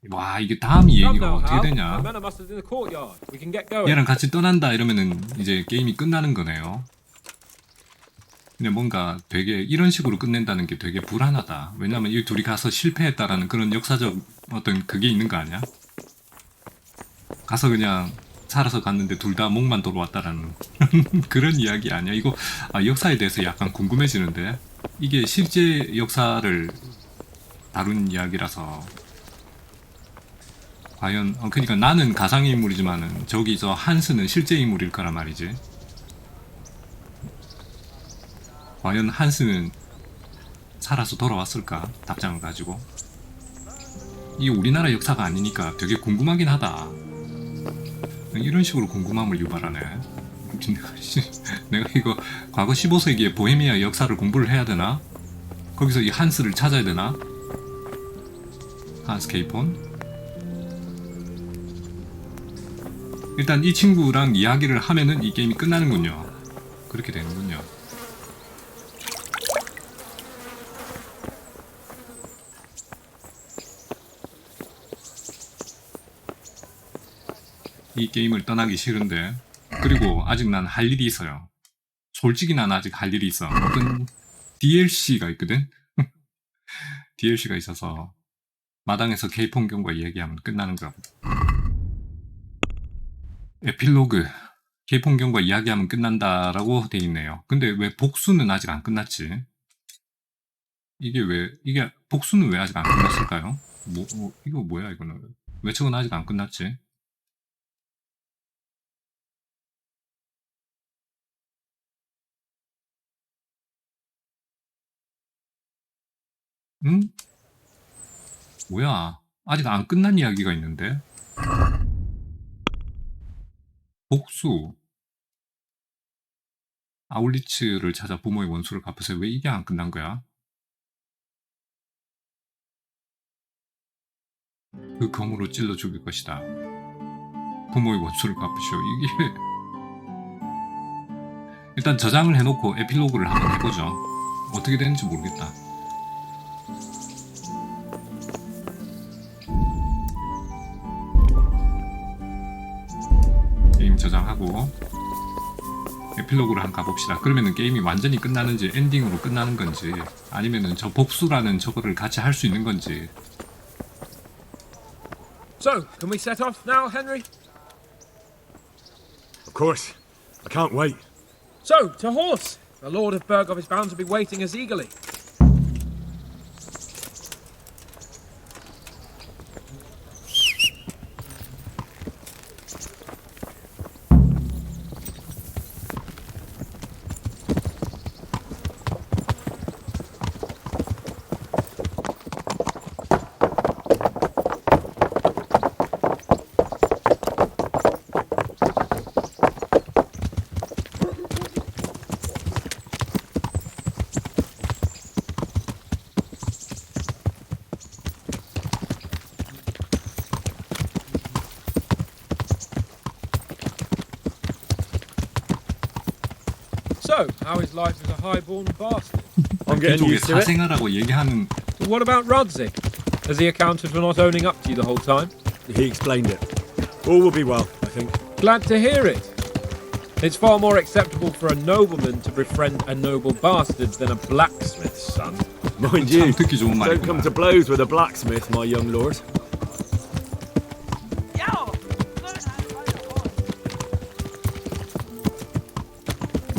와, 이게 다음 얘기가 어떻게 되냐? 얘랑 같이 떠난다 이러면은 이제 게임이 끝나는 거네요. 근데 뭔가 되게 이런 식으로 끝낸다는 게 되게 불안하다. 왜냐면 이 둘이 가서 실패했다라는 그런 역사적 어떤 그게 있는 거 아니야? 가서 그냥 살아서 갔는데 둘 다 목만 돌아왔다라는 그런 이야기 아니야? 이거 역사에 대해서 약간 궁금해지는데 이게 실제 역사를 다룬 이야기라서 과연 그러니까 나는 가상의 인물이지만은 저기 저 한스는 실제 인물일 거란 말이지. 과연 한스는 살아서 돌아왔을까? 답장을 가지고. 이게 우리나라 역사가 아니니까 되게 궁금하긴 하다. 이런 식으로 궁금함을 유발하네. 내가 이거 과거 15세기의 보헤미아 역사를 공부를 해야 되나? 거기서 이 한스를 찾아야 되나? 한스 케이폰? 일단 이 친구랑 이야기를 하면은 이 게임이 끝나는군요. 그렇게 되는군요. 이 게임을 떠나기 싫은데, 그리고 아직 난 할 일이 있어요. 솔직히 난 아직 할 일이 있어. 어떤 DLC가 있거든? DLC가 있어서 마당에서 K폰경과 이야기하면 끝나는 거야. 에필로그, K폰경과 이야기하면 끝난다라고 돼 있네요. 근데 왜 복수는 아직 안 끝났지? 이게 복수는 왜 아직 안 끝났을까요? 이거 뭐야 이거는? 왜 저건 아직 안 끝났지? 응? 뭐야? 아직 안 끝난 이야기가 있는데? 복수. 아울리츠를 찾아 부모의 원수를 갚으세요. 왜 이게 안 끝난 거야? 그 검으로 찔러 죽일 것이다. 부모의 원수를 갚으시오. 이게 일단 저장을 해놓고 에필로그를 한번 해보죠. 어떻게 되는지 모르겠다. 게임 저장하고 에필로그를 한번 가봅시다. 그러면은 게임이 완전히 끝나는지 엔딩으로 끝나는 건지 아니면은 저 복수라는 저거를 같이 할 수 있는 건지. So, can we set off now, Henry? Of course. I can't wait. So, to horse! The Lord of Burgov is bound to be waiting us eagerly. So, how is life as a highborn bastard? I'm getting used to it. 사생활하고 얘기하는. What about Radzig? Has he accounted for not owning up to you the whole time? He explained it. All will be well, I think. Glad to hear it. It's far more acceptable for a nobleman to befriend a noble bastard than a blacksmith's son. Mind you, don't come to blows with a blacksmith, my young lord.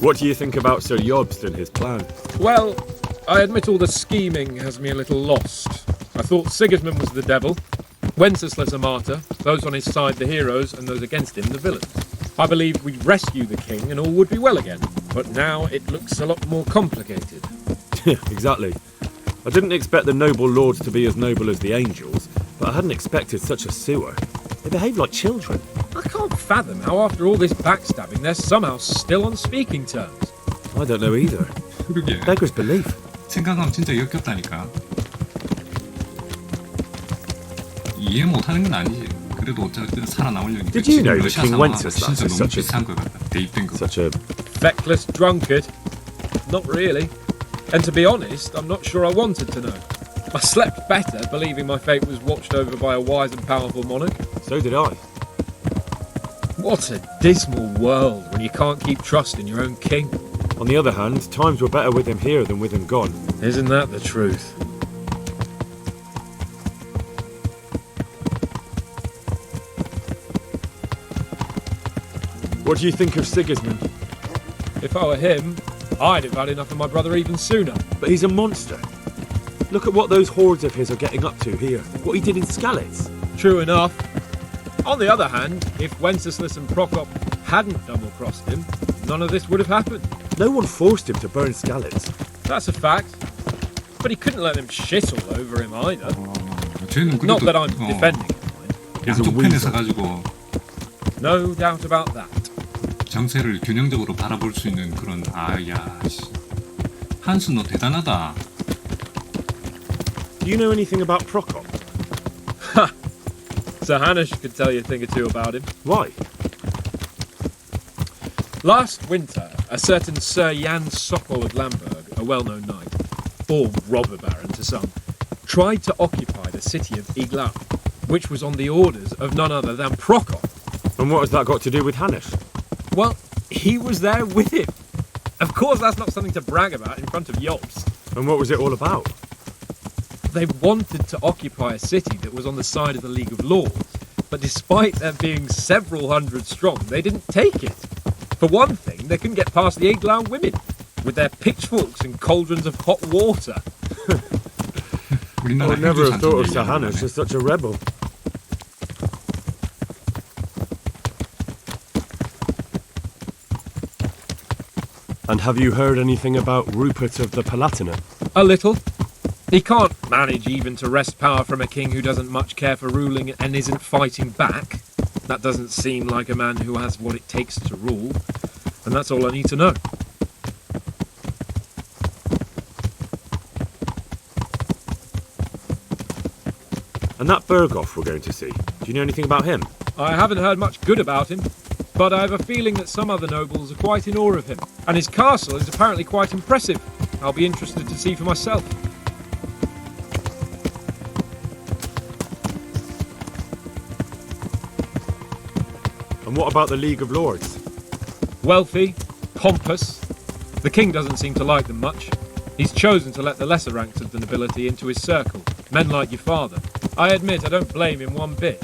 What do you think about Sir Jobst and his plan? Well, I admit all the scheming has me a little lost. I thought Sigismund was the devil, Wenceslas a martyr, those on his side the heroes, and those against him the villains. I believed we'd rescue the king and all would be well again, but now it looks a lot more complicated. Exactly. I didn't expect the noble lords to be as noble as the angels, but I hadn't expected such a sewer. They behave like children. I can't fathom how after all this backstabbing they're somehow still on speaking terms. I don't know either. 그러게. Beggars belief. 생각하면 진짜 역겹다니까. 이해 못하는 건 아니지. 그래도 어쨌든 살아남으려니까. Did you know that 러시아 King 상황하고 Wenceslas 진짜 is 너무 such a 비슷한 것 같다. 대입된 거. such a Feckless drunkard? Not really. And to be honest, I'm not sure I wanted to know. I slept better believing my fate was watched over by a wise and powerful monarch. So did I. What a dismal world when you can't keep trust in your own king. On the other hand, times were better with him here than with him gone. Isn't that the truth? What do you think of Sigismund? If I were him, I'd have had enough of my brother even sooner. But he's a monster. Look at what those hordes of his are getting up to here. What he did in Skalitz. True enough. On the other hand, if Wenceslas and Prokop hadn't double-crossed him, none of this would have happened. No one forced him to burn Skalitz. That's a fact. But he couldn't let them shit all over him either. 쟤는 Not 그래도 that I'm defending him. 양쪽 편에서 가지고 No doubt about that. 정세를 균형적으로 바라볼 수 있는 그런 아야. 한수 너 대단하다. Do you know anything about Prokop? Sir Hanush could tell you a thing or two about him. Why? Last winter, a certain Sir Jan Sokol of Lamberg, a well-known knight, or robber baron to some, tried to occupy the city of Iglau, which was on the orders of none other than Prokop. And what has that got to do with Hannes? Well, he was there with him. Of course, that's not something to brag about in front of Jobst. And what was it all about? They wanted to occupy a city that was on the side of the League of Lords, but despite there being several hundred strong, they didn't take it. For one thing, they couldn't get past the Iglau women, with their pitchforks and cauldrons of hot water. I would never have thought of Sir Hannes as such a rebel. And have you heard anything about Rupert of the Palatinate? A little. He can't manage even to wrest power from a king who doesn't much care for ruling and isn't fighting back. That doesn't seem like a man who has what it takes to rule. And that's all I need to know. And that Berghoff we're going to see, do you know anything about him? I haven't heard much good about him, but I have a feeling that some other nobles are quite in awe of him. And his castle is apparently quite impressive. I'll be interested to see for myself. And what about the League of Lords? Wealthy, pompous. The king doesn't seem to like them much. He's chosen to let the lesser ranks of the nobility into his circle, men like your father. I admit I don't blame him one bit.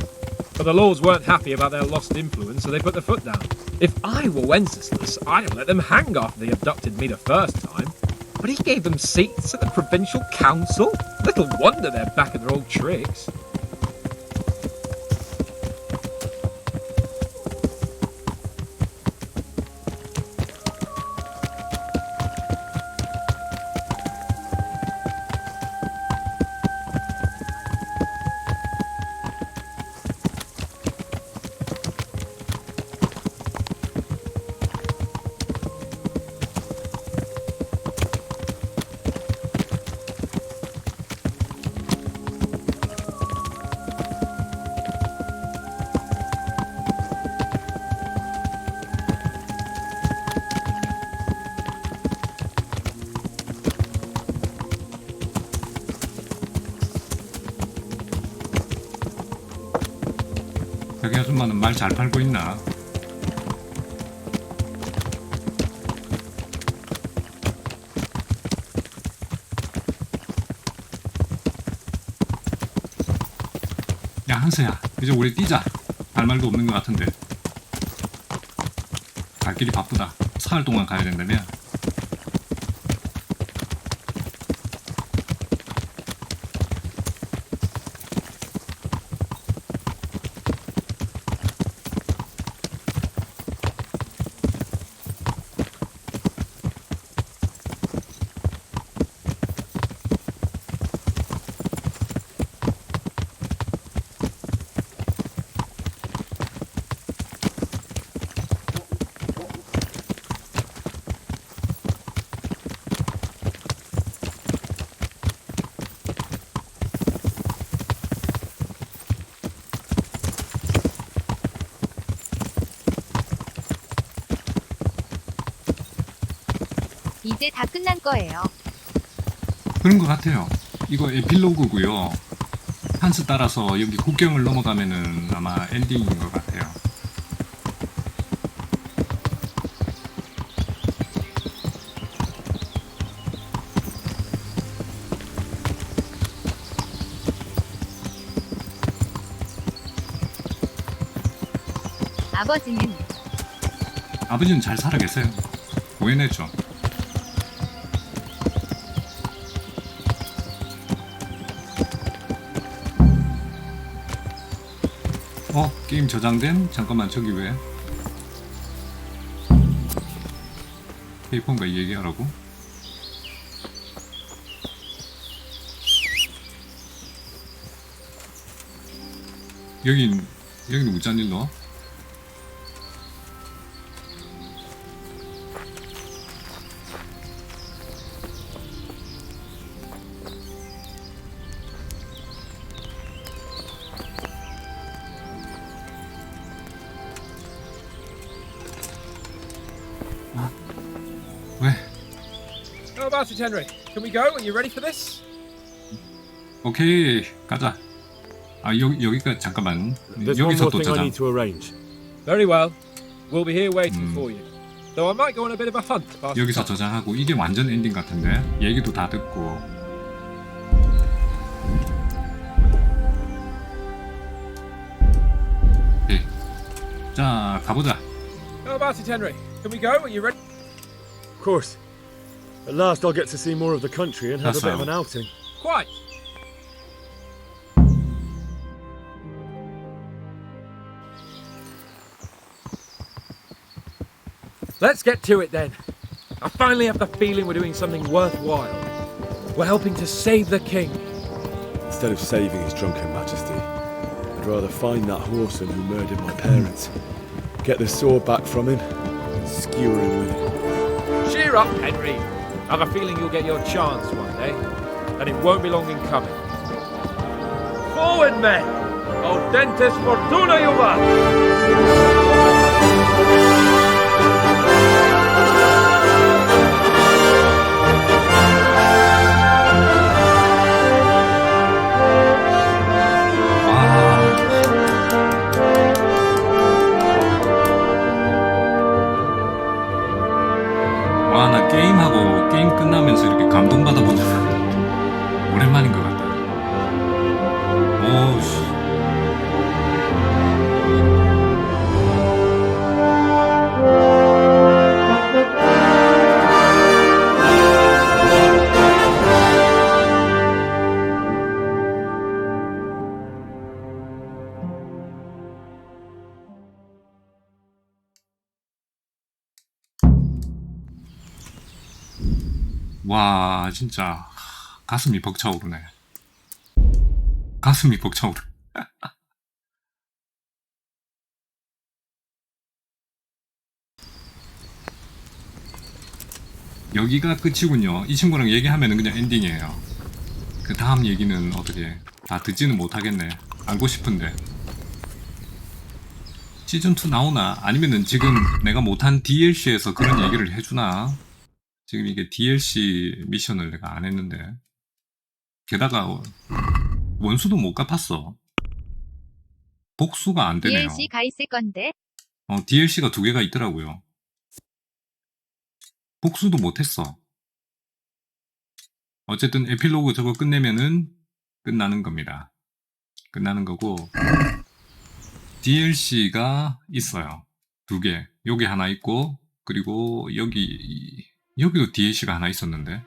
But the lords weren't happy about their lost influence, so they put their foot down. If I were Wenceslas, I'd have let them hang after they abducted me the first time. But he gave them seats at the provincial council. Little wonder they're back at their old tricks. 여기 아줌마는 말 잘 팔고 있나? 야 한서야, 이제 우리 뛰자. 할 말도 없는 것 같은데. 갈 길이 바쁘다. 사흘 동안 가야 된다며. 이제 다 끝난 거예요. 그런 것 같아요. 이거 에필로그고요. 한스 따라서 여기 국경을 넘어가면은 아마 엔딩인 것 같아요. 아버지는 잘 살아 계세요. 오해냈죠. 게임 저장된? 잠깐만, 저기 왜? 페이폰가 얘기하라고? 여긴 우짠 일로? 왜? Oh, Bastard Henry, can we go? Are you ready for this? 오케이, 가자. 아, 여기가 잠깐만. There's one 여기서 more 또 thing I 저장. need to arrange. Very well. We'll be here waiting for you. Though I might go on a bit of a hunt. 여기서 저장하고 이게 완전 엔딩 같은데. 얘기도 다 듣고. 오케이. 자, 가보자. Oh, Bastard Henry, can we go? Are you ready? Of course. At last I'll get to see more of the country and have a bit of an outing. Quite. Let's get to it then. I finally have the feeling we're doing something worthwhile. We're helping to save the king. Instead of saving his drunken majesty, I'd rather find that whoreson who murdered my parents, get the sword back from him, and skewer him with it. Cheer up, Henry. I've a feeling you'll get your chance one day, and it won't be long in coming. Forward, men! Audentes fortuna juvat! 와, 나 게임하고 게임 끝나면서 이렇게 감동받아본 적 오랜만인 것 같다. 오우씨. 와, 진짜 가슴이 벅차오르네. 가슴이 벅차오르. 여기가 끝이군요. 이 친구랑 얘기하면은 그냥 엔딩이에요. 그 다음 얘기는 어떻게 다 듣지는 못하겠네. 알고 싶은데. 시즌2 나오나? 아니면은 지금 내가 못한 DLC에서 그런 얘기를 해주나? 지금 이게 DLC 미션을 내가 안 했는데. 게다가 원수도 못 갚았어. 복수가 안 되네요. DLC 가 있을 건데. DLC가 2개가 있더라고요. 복수도 못했어. 어쨌든 에필로그 저거 끝내면은 끝나는 겁니다. 끝나는 거고 DLC가 있어요. 2개. 여기 하나 있고 그리고 여기도 DLC가 하나 있었는데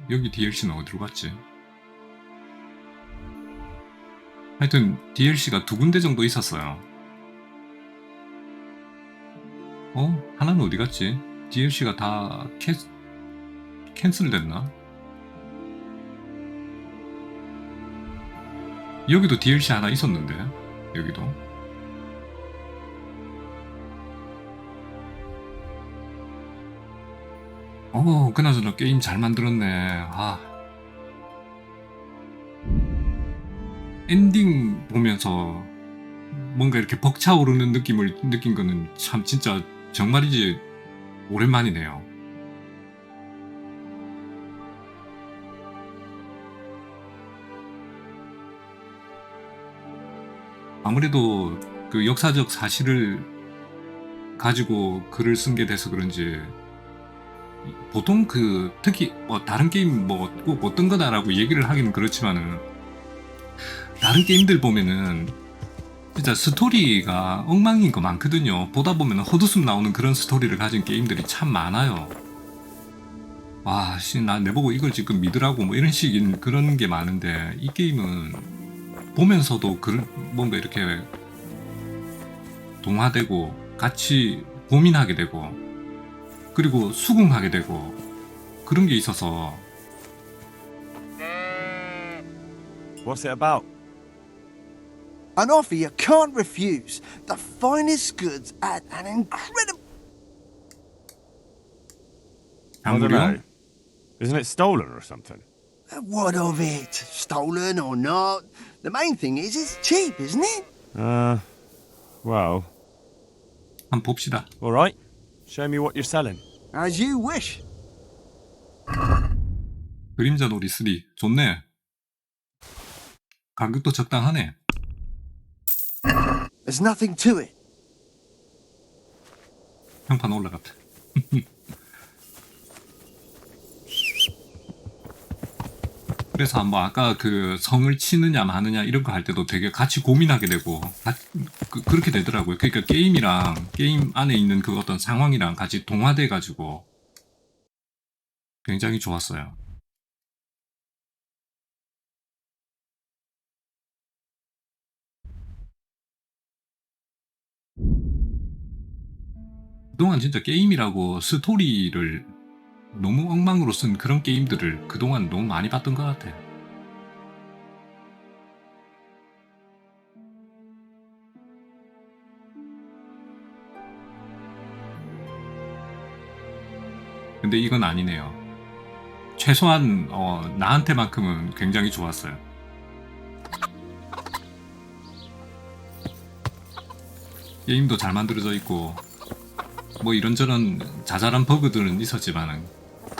여기 DLC는 어디로 갔지? 하여튼 DLC가 2군데 정도 있었어요. 하나는 어디 갔지? DLC가 다 캔슬됐나? 여기도 DLC 하나 있었는데 여기도 그나저나 게임 잘 만들었네. 엔딩 보면서 뭔가 이렇게 벅차오르는 느낌을 느낀 거는 참 진짜 정말이지 오랜만이네요. 아무래도 그 역사적 사실을 가지고 글을 쓴 게 돼서 그런지 보통 특히 다른 게임 꼭 어떤 거다라고 얘기를 하기는 그렇지만은 다른 게임들 보면은 진짜 스토리가 엉망인 거 많거든요. 보다 보면 헛웃음 나오는 그런 스토리를 가진 게임들이 참 많아요. 와, 나 내보고 이걸 지금 믿으라고 이런 식인 그런 게 많은데 이 게임은 보면서도 뭔가 이렇게 동화되고 같이 고민하게 되고 그리고 수긍하게 되고 그런 게 있어서. What's it about? An offer you can't refuse. The finest goods at an incredible... I don't know. Isn't it stolen or something? What of it? Stolen or not? The main thing is it's cheap, isn't it? Well... 한번 봅시다. Alright. Show me what you're selling. As you wish. 그림자 놀이 3 좋네. 가격도 적당하네. There's nothing to it. 평판 올라갔다. 그래서 한번 아까 그 성을 치느냐 마느냐 이런 거 할 때도 되게 같이 고민하게 되고 그렇게 되더라고요. 그러니까 게임이랑 게임 안에 있는 그 어떤 상황이랑 같이 동화돼 가지고 굉장히 좋았어요. 그동안 진짜 게임이라고 스토리를 너무 엉망으로 쓴 그런 게임들을 그동안 너무 많이 봤던 것 같아. 근데 이건 아니네요. 최소한 나한테만큼은 굉장히 좋았어요. 게임도 잘 만들어져 있고 뭐 이런저런 자잘한 버그들은 있었지만은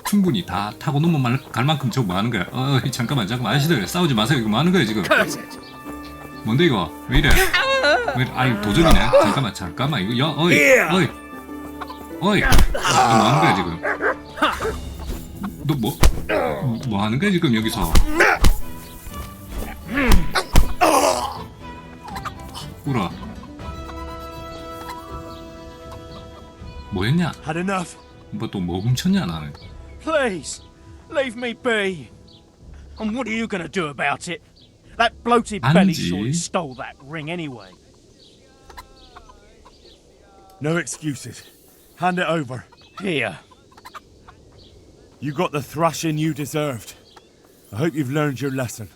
충분히 다 타고 넘어갈 만큼 저거 뭐 하는 거야? 잠깐만 아저씨들 싸우지 마세요. 이거 뭐 하는 거야 지금? 뭔데 이거? 왜 이래? 아니 도전이네. 잠깐만 이거 어이 뭐 하는 거야 지금? 너 뭐 하는 거야 지금 여기서? 울어. 뭐 했냐? Had enough. 뭐 또 뭐 훔쳤냐 나는? Please, leave me be. And what are you gonna do about it? That bloated belly sort stole that ring anyway. No excuses. Hand it over. Here. You got the thrashing you deserved. I hope you've learned your lesson.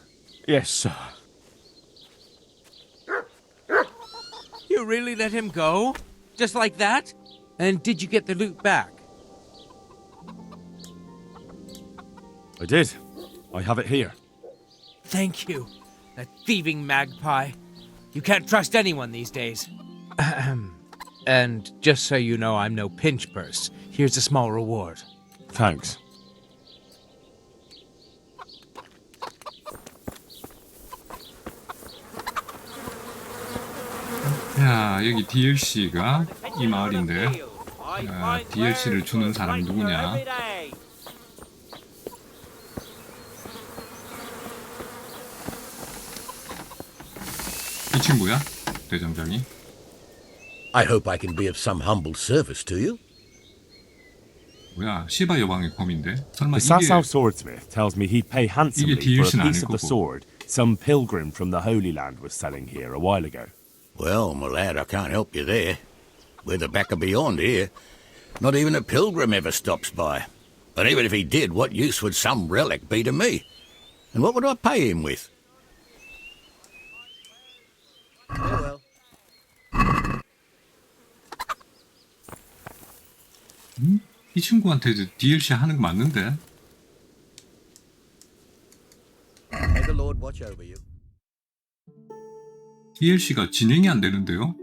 Yes, sir. You really let him go? Just like that? And did you get the loot back? I did. I have it here. Thank you. That thieving magpie. You can't trust anyone these days. And just so you know, I'm no pinch purse. Here's a small reward. Thanks. 야, 여기 DLC가 이 마을인데 DLC를 주는 사람이 누구냐? 이 친구야? 대장장이? I hope I can be of some humble service to you. 뭐야, 시바 여왕의 검인데? 설마 The 이게 Sasau swordsmith tells me he'd pay handsomely for a DLC는 piece 아닐 of the 거고. sword some pilgrim from the Holy Land was selling here a while ago. Well, my lad, I can't help you there. We're the back of beyond here. Not even a pilgrim ever stops by. And even if he did, what use would some relic be to me? And what would I pay him with? Oh, well. 이 친구한테 DLC 하는 거 맞는데? May the Lord watch over you. DLC가 진행이 안 되는데요?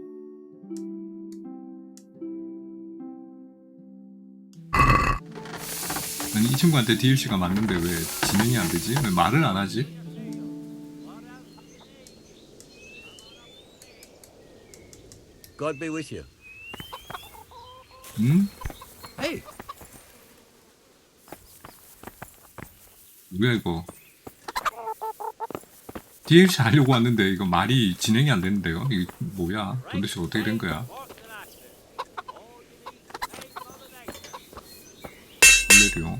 아니 이 친구한테 DLC가 맞는데 왜 진행이 안 되지? 왜 말을 안 하지? God be with you. 응? Hey. 뭐야 이거? DLC 하려고 왔는데 이거 말이 진행이 안 되는데요? 이게 뭐야? 도대체 어떻게 된 거야? 레리오.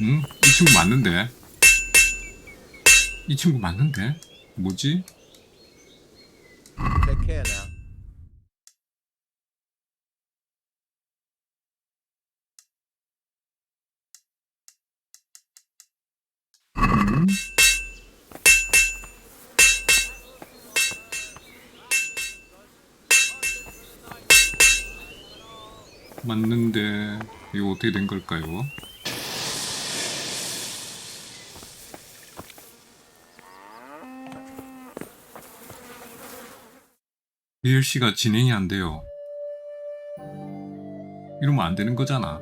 응? 이 친구 맞는데? 이 친구 맞는데? 뭐지? Take care now. 맞는데 이거 어떻게 된 걸까요? DLC가 진행이 안 돼요. 이러면 안 되는 거잖아.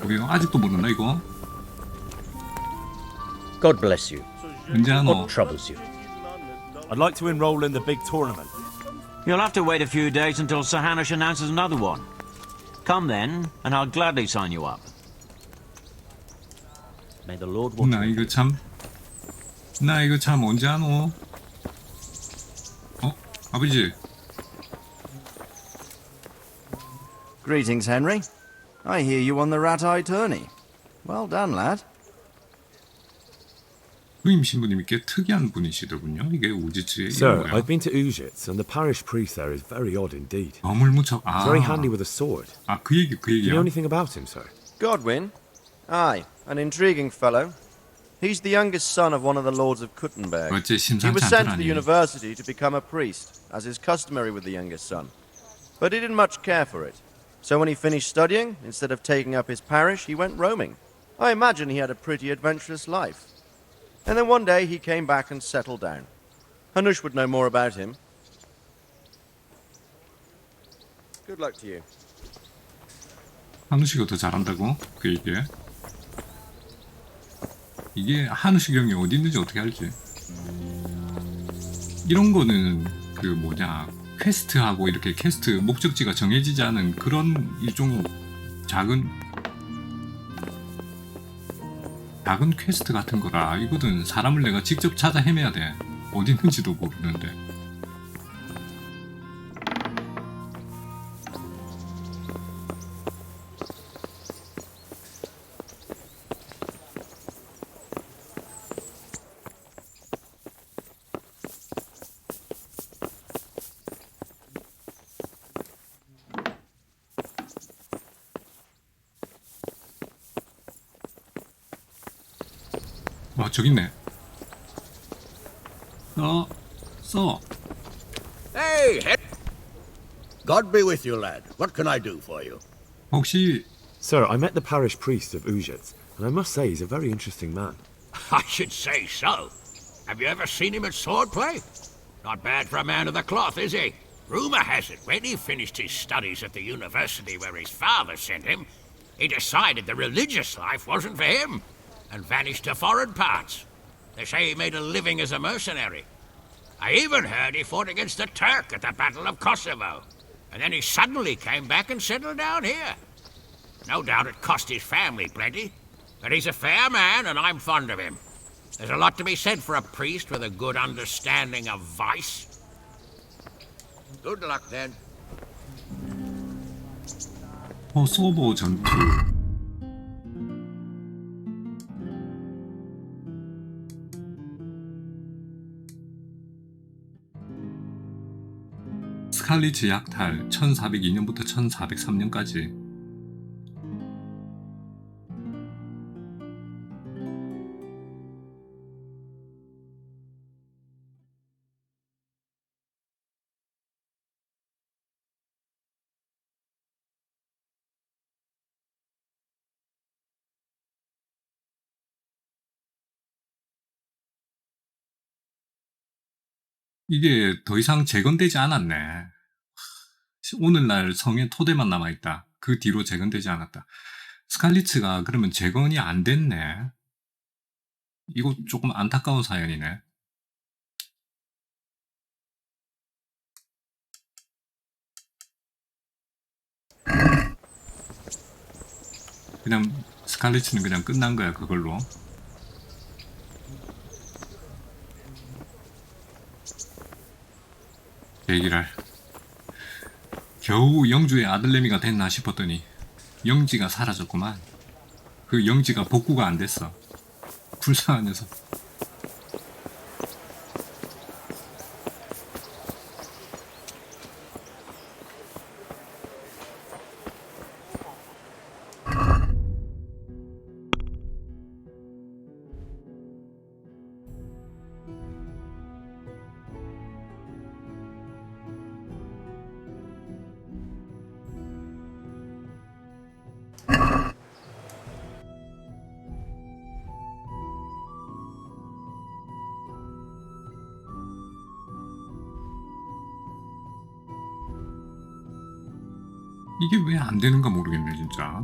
왜요? 아직도 모르나 이거? God bless you. 언제 하노? What troubles you? I'd like to enroll in the big tournament. You'll have to wait a few days until Sir Hanush announces another one. Come then, and I'll gladly sign you up. May the Lord watch 나 이거 참 언제 하노? 아버지. Greetings, Henry. I hear you won the rat-eye tourney. Well done, lad. 후임 신부님이 꽤 특이한 분이시더군요. 이게 우지츠의 Sir, 이름이에요. I've been to Uzhitz, and the parish priest there is very odd indeed. 어물무척. He's very handy with a sword. 그 Do you 얘기야. know anything about him, sir? Godwin? Aye, an intriguing fellow. He's the youngest son of one of the lords of Kuttenberg. 어째 He 심상치 was sent to the 않더라니. university to become a priest, as is customary with the youngest son. But he didn't much care for it. So when he finished studying, instead of taking up his parish, he went roaming. I imagine he had a pretty adventurous life. And then one day he came back and settled down. Hanush would know more about him. Good luck to you. 하누시가 더 잘한다고? 그 얘기해. 이게 하누시 경이 어디 있는지 어떻게 알지? 이런 거는 그 뭐냐 퀘스트하고 이렇게 퀘스트 목적지가 정해지지 않은 그런 일종의 작은 퀘스트 같은 거라. 이거는 사람을 내가 직접 찾아 헤매야 돼. 어디 있는지도 모르는데. 저기 있네. 써. Hey, God be with you, lad. What can I do for you? 혹시 Sir, I met the parish priest of Uzhitz, and I must say he's a very interesting man. I should say so. Have you ever seen him at swordplay? Not bad for a man of the cloth, is he? Rumour has it, when he finished his studies at the university where his father sent him, he decided the religious life wasn't for him, and vanished to foreign parts. They say he made a living as a mercenary. I even heard he fought against the Turk at the Battle of Kosovo, and then he suddenly came back and settled down here. No doubt it cost his family plenty, but he's a fair man and I'm fond of him. There's a lot to be said for a priest with a good understanding of vice. Good luck then. 코소보 전투. 스칼리츠 약탈 1402년부터 1403년까지. 이게 더 이상 재건되지 않았네. 오늘날 성에 토대만 남아있다. 그 뒤로 재건되지 않았다. 스칼리츠가 그러면 재건이 안 됐네. 이거 조금 안타까운 사연이네. 그냥 스칼리츠는 그냥 끝난 거야, 그걸로. 얘기랄. 겨우 영주의 아들내미가 됐나 싶었더니 영지가 사라졌구만. 그 영지가 복구가 안 됐어. 불쌍한 녀석. 이게 왜 안 되는가 모르겠네, 진짜.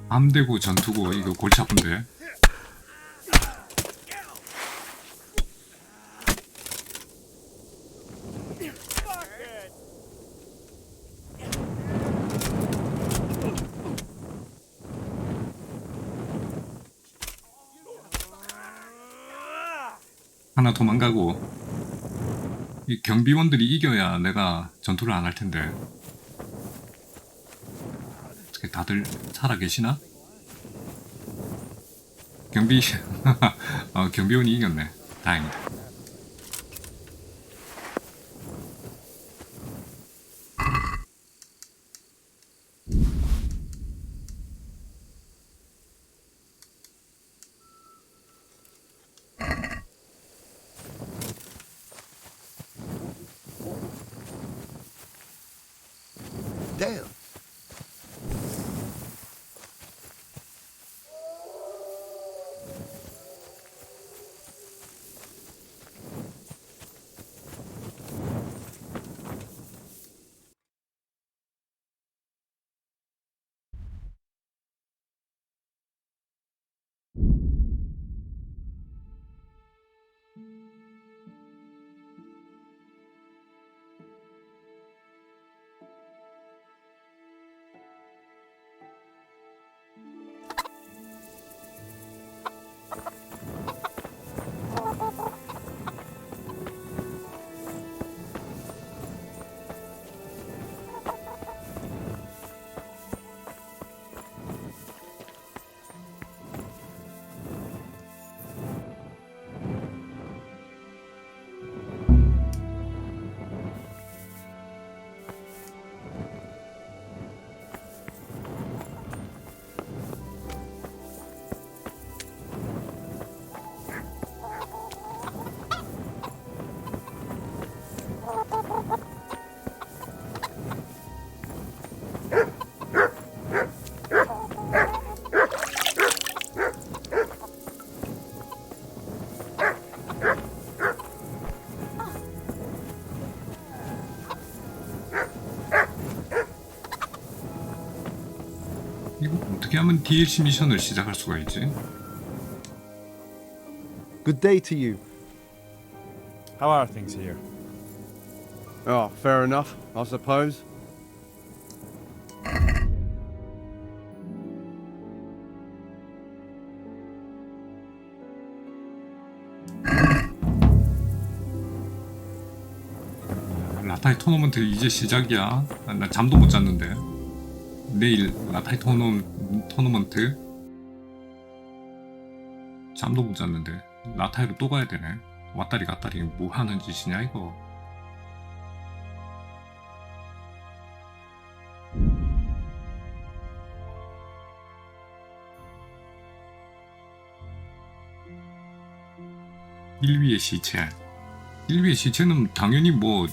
암대고 전투고 이거 골치 아픈데. 하나 도망가고. 이 경비원들이 이겨야 내가 전투를 안 할 텐데. 어떻게 다들 살아 계시나? 경비원이 이겼네. 다행이다. Dale. 이거 어떻게 하면 DLC 미션을 시작할 수가 있지? Good day to you. How are things here? Oh, fair enough, I suppose. 라타이 토너먼트 이제 시작이야. 나 잠도 못 잤는데. 내일 라타이 토너먼트 잠도 못 잤는데 라타이로 또 가야 되네. 왔다리 갔다리 뭐 하는 짓이냐 이거. 일위의 시체. 일위의 시체는 당연히 뭐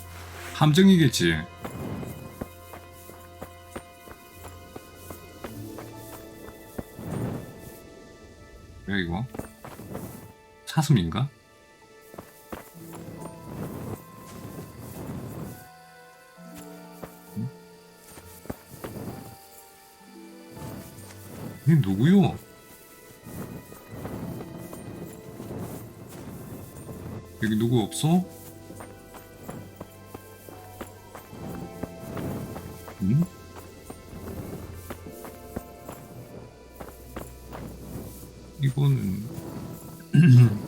함정이겠지. 뭐야 이거? 사슴인가? 응? 이게 누구요? 여기 누구 없어? 응? 이거는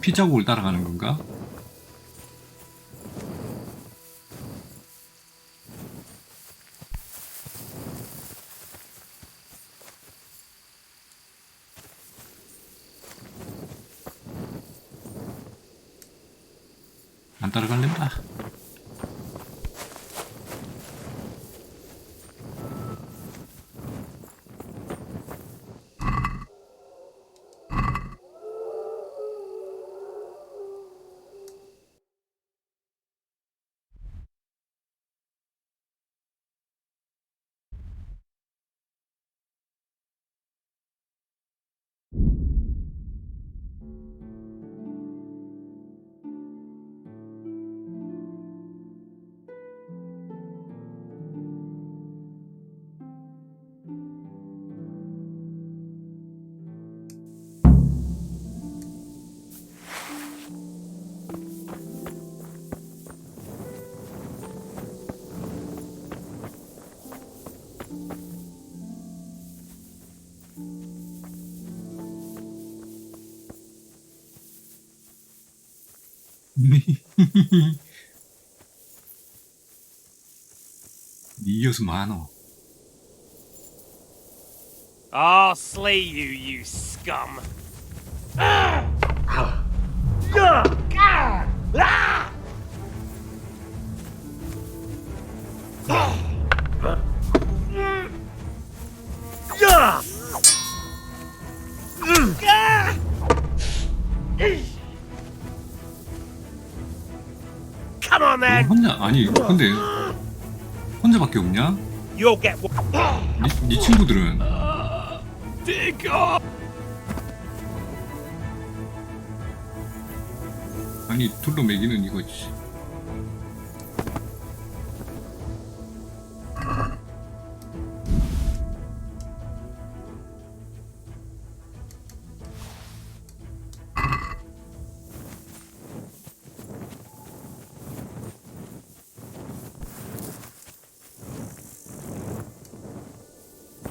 피자국을 따라가는 건가? 안 따라갈랜다. 이겨서 많어. I'll slay you, you scum. Come on then. 혼자 아니 근데 혼자밖에 없냐? You'll get 네 친구들은 Dig up. 아니 둘로 매기는 이거지.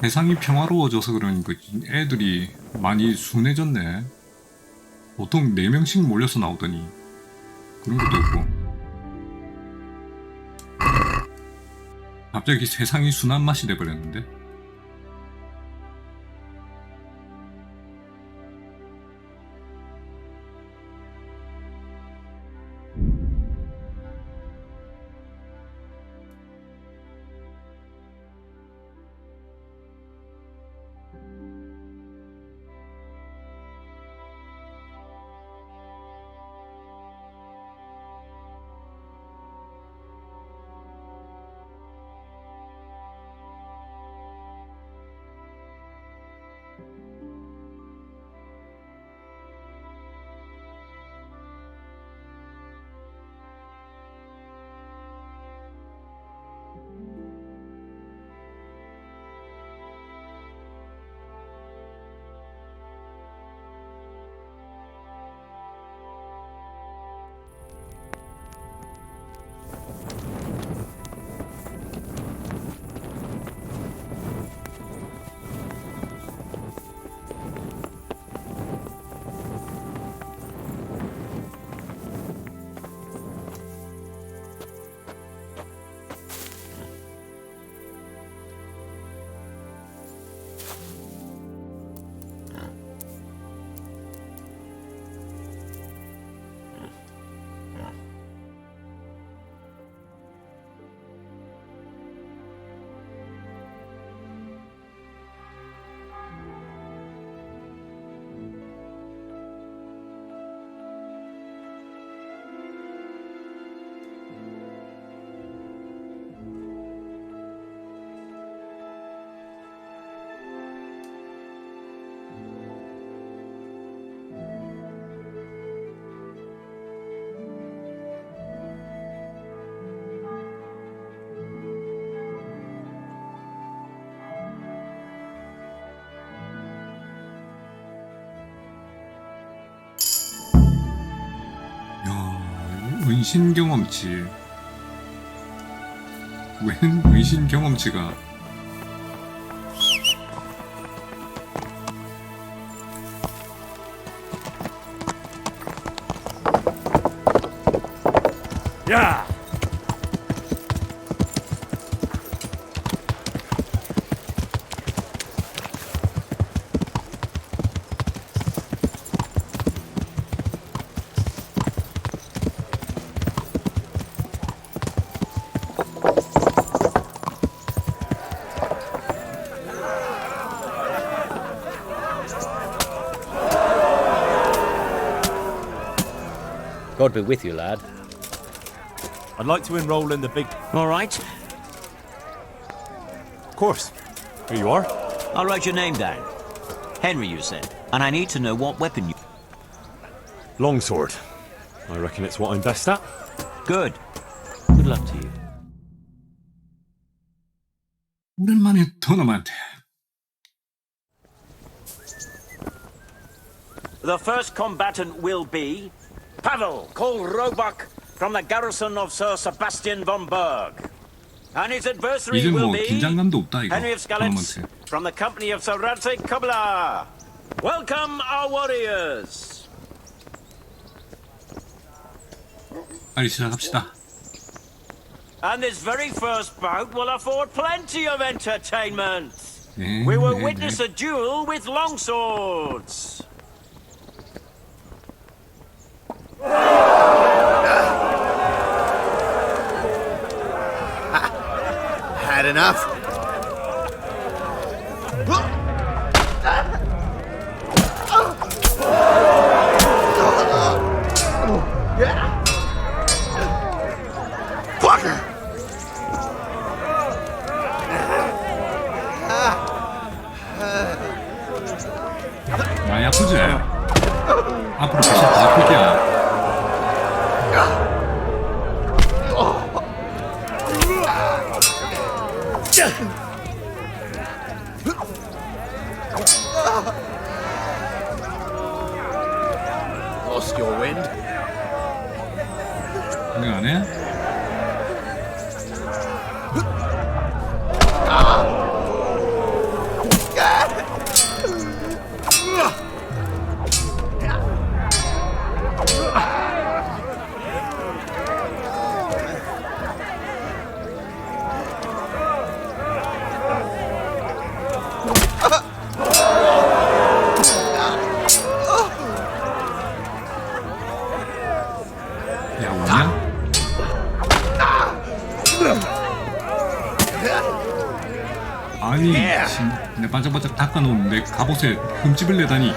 세상이 평화로워져서 그런 거지. 애들이 많이 순해졌네. 보통 4명씩 몰려서 나오더니 그런 것도 없고. 갑자기 세상이 순한 맛이 돼버렸는데. 은신 경험치. 웬 은신 경험치가. 야! God be with you, lad. I'd like to enroll in the big... All right. Of course. Here you are. I'll write your name down. Henry, you said. And I need to know what weapon you... Longsword. I reckon it's what I'm best at. Good. Good luck to you. 오랜만에 토너먼트. The first combatant will be Pavel, called Roebuck, from the garrison of Sir Sebastian von Berg. And his adversary 이제 will 뭐 be 긴장감도 없다 이거. Henry of Skalitz 토너먼트. from the company of Sarate Kubla. Welcome our warriors. 빨리 시작합시다. And this very first bout will afford plenty of entertainment. 네, We will 네, witness 네. a duel with longswords. Had enough? Fucker! 많이 아프지? 앞으로 계속 다 아플게야. Lost your wind? 생각 안 해? 야, 뭐냐? 아니, 내 반짝반짝 닦아놓은 내 갑옷에 흠집을 내다니.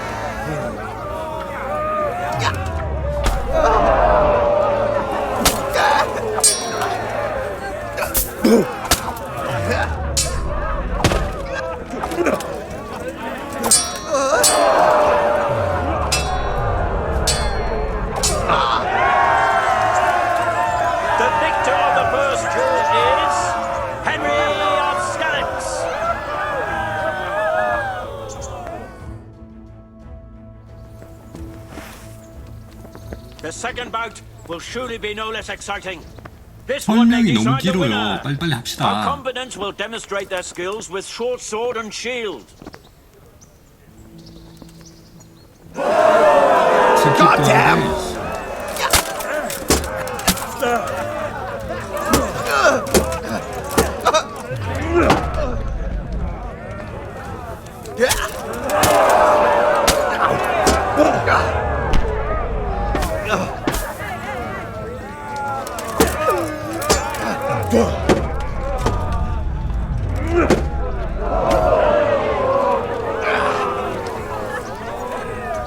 The victor of the first duel is Henry of Skalitz. The second bout will surely be no less exciting. This one may 설명이 너무 decide the 길어요. winner. 빨리빨리 Our 합시다. combatants will demonstrate their skills with short sword and shield. Goddamn!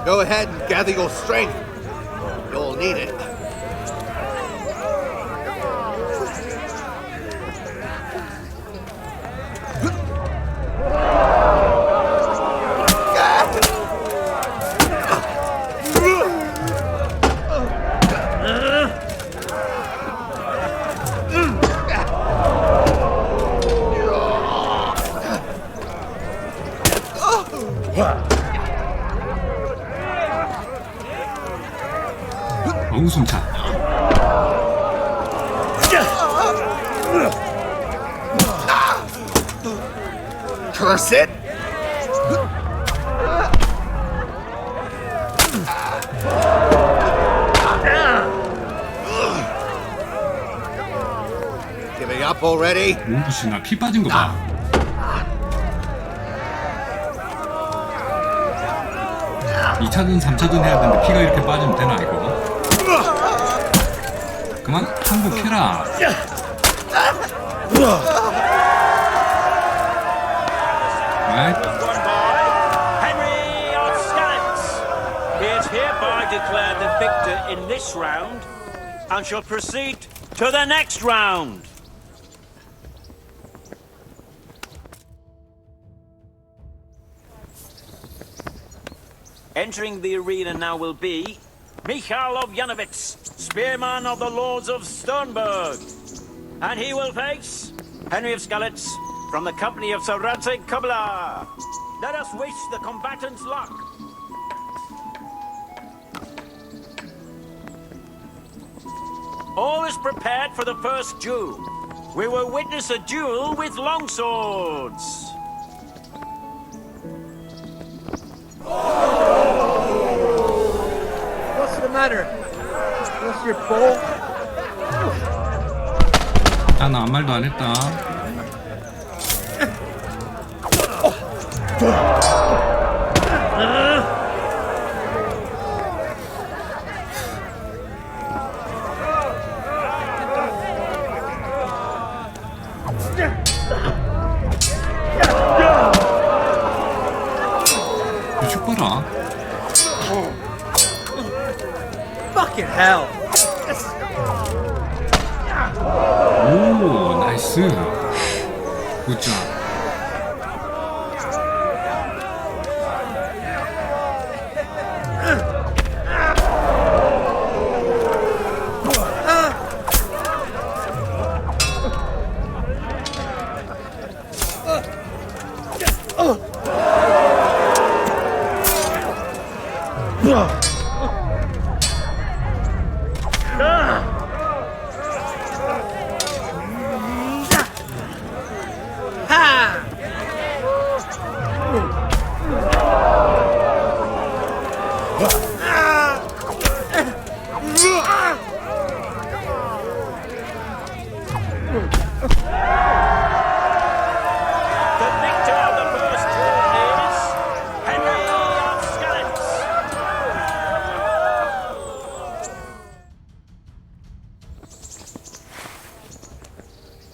Go ahead and gather your strength. You'll need it. 어우 숨차. Curse it! Giving up already? 몽구씨 나 피 빠진 거 봐. 이차전 3차전 해야 되는데 피가 이렇게 빠지면 되나 이거? 그만 항복해라. Henry of Skalitz. He is hereby declared the victor in this round and shall proceed to the next round. Entering the arena now will be Michal of Janovitz, spearman of the Lords of Sternberg. And he will face Henry of Skalitz from the company of Sarate Kubla. Let us wish the combatants luck. All is prepared for the first duel. we will witness a duel with longswords. What's the matter? What's your bow? 나 아무 말도 안 했다. 죽어라. Fucking hell! 오, 나이스. 굿잡.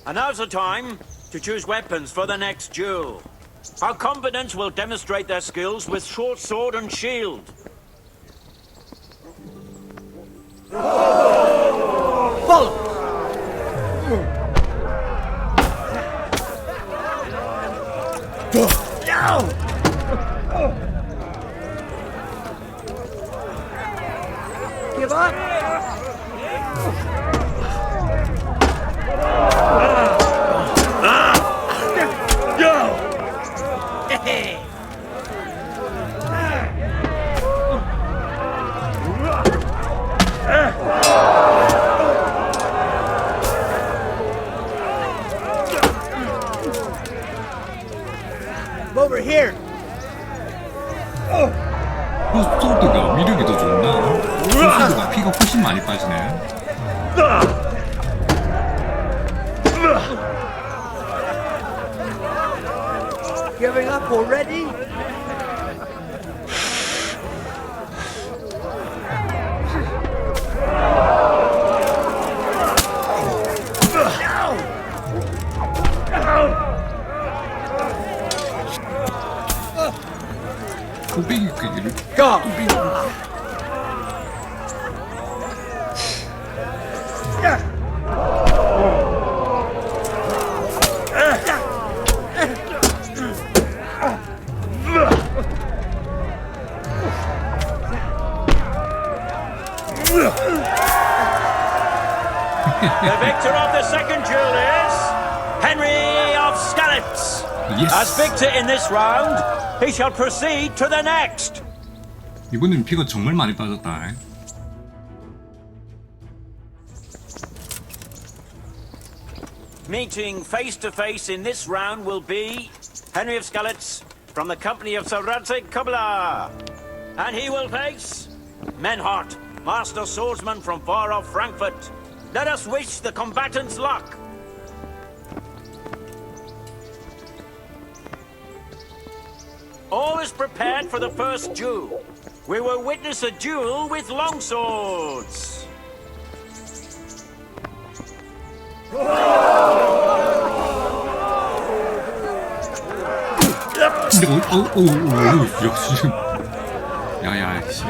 And now's the time to choose weapons for the next duel. Our combatants will demonstrate their skills with short sword and shield. Follow! Give up? Over here. 소드가 미력이 더 좋나? 소드가 피가 훨씬 많이 빠지네. Giving up already? 고백이 끄기를. Go! The victor of the second duel is Henry of Skalitz. Yes. As victor in this round, he shall proceed to the next. 이번엔 피가 정말 많이 빠졌다. Meeting face to face in this round will be Henry of Skalitz from the company of Sir Radzig Kobyla. And he will face Menhart, master swordsman from far off Frankfurt. Let us wish the combatants luck. All is prepared for the first duel. We will witness a duel with longswords. 역시. 야야, 씨.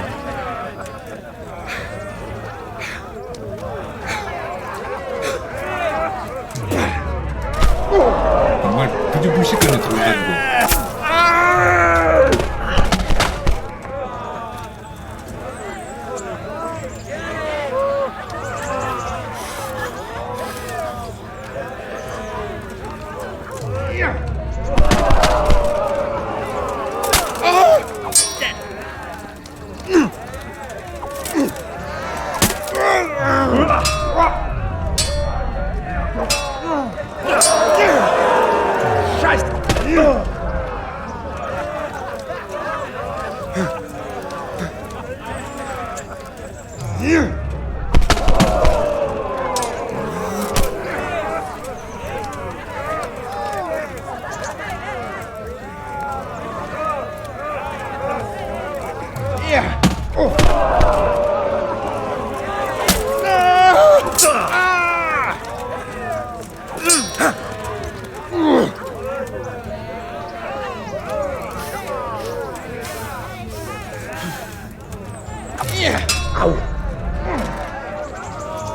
정말 부지불식간에 들어가지고.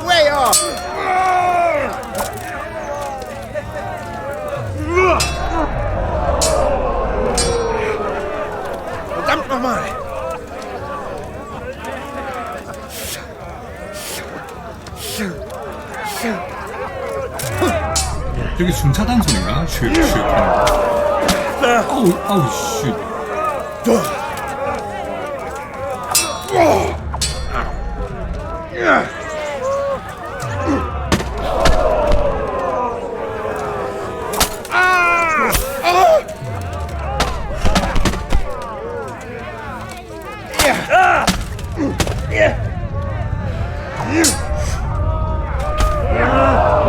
Way off! Verdammt nochmal! 여기 중차단 소리인가? 슉슉 하는 거. 아우 씨.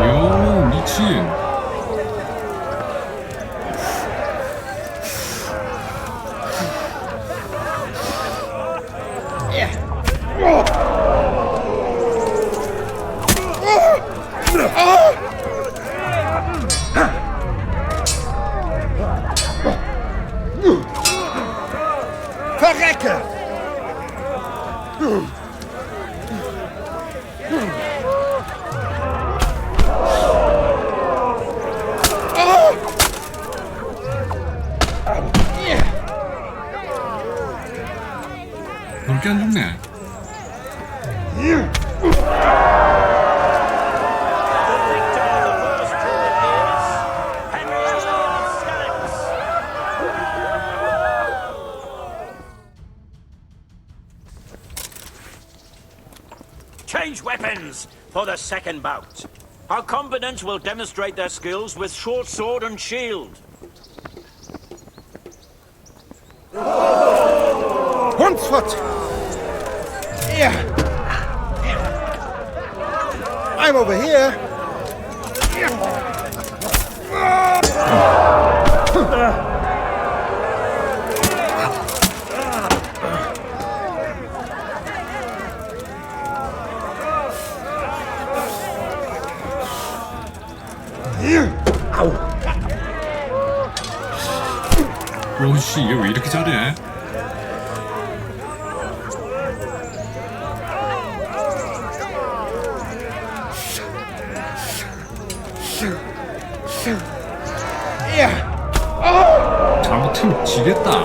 요 미친. Verrecke! 그렇게 안 죽네. Change weapons for the second bout. Our combatants will demonstrate their skills with short sword and shield. Hundsfoot! Yeah. I'm over here. 오씨 얘 왜 이렇게 잘해? 잘못하면 지겠다.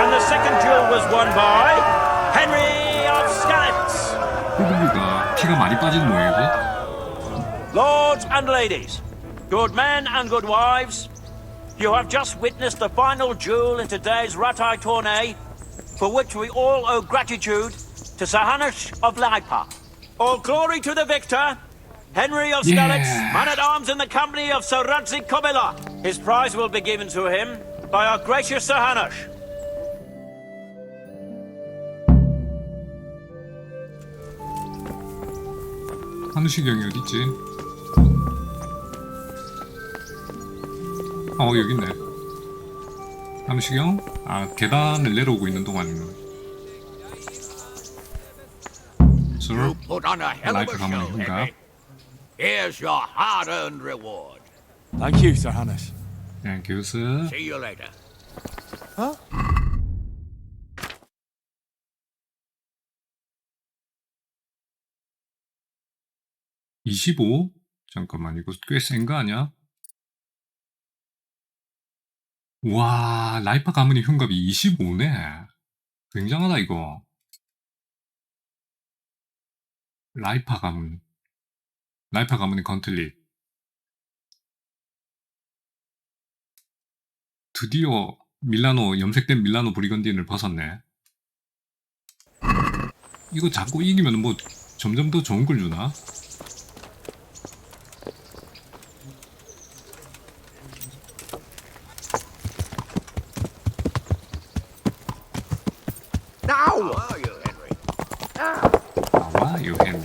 And the second duel was won by Henry of Skalitz. 후보가 피가 많이 빠지는 모양이지. Lords and ladies, good men and good wives, you have just witnessed the final duel in today's Ratai tourney, for which we all owe gratitude to Sahanash of Laipa. All glory to the victor, Henry of Skalitz, man-at-arms in the company of Sir Radzik Kobila. His prize will be given to him by our gracious Sahanash. 한우시경이 어딨지? 여기 있네. 한우시경? 계단을 내려오고 있는 동안이네. You put on a hell of 라이프 a 가만히 show, 있는가? Henry. Here's your hard-earned reward. Thank you, Sir Hannes. Thank you, sir. See you later. Huh? 25? 잠깐만, 이거 꽤 센 거 아니야? 와, 라이파 가문의 흉갑이 25네. 굉장하다, 이거. 라이파 가문의 건틀릿. 드디어 염색된 밀라노 브리건딘을 벗었네. 이거 자꾸 이기면 뭐 점점 더 좋은 걸 주나? Now! 나와요, 헨리.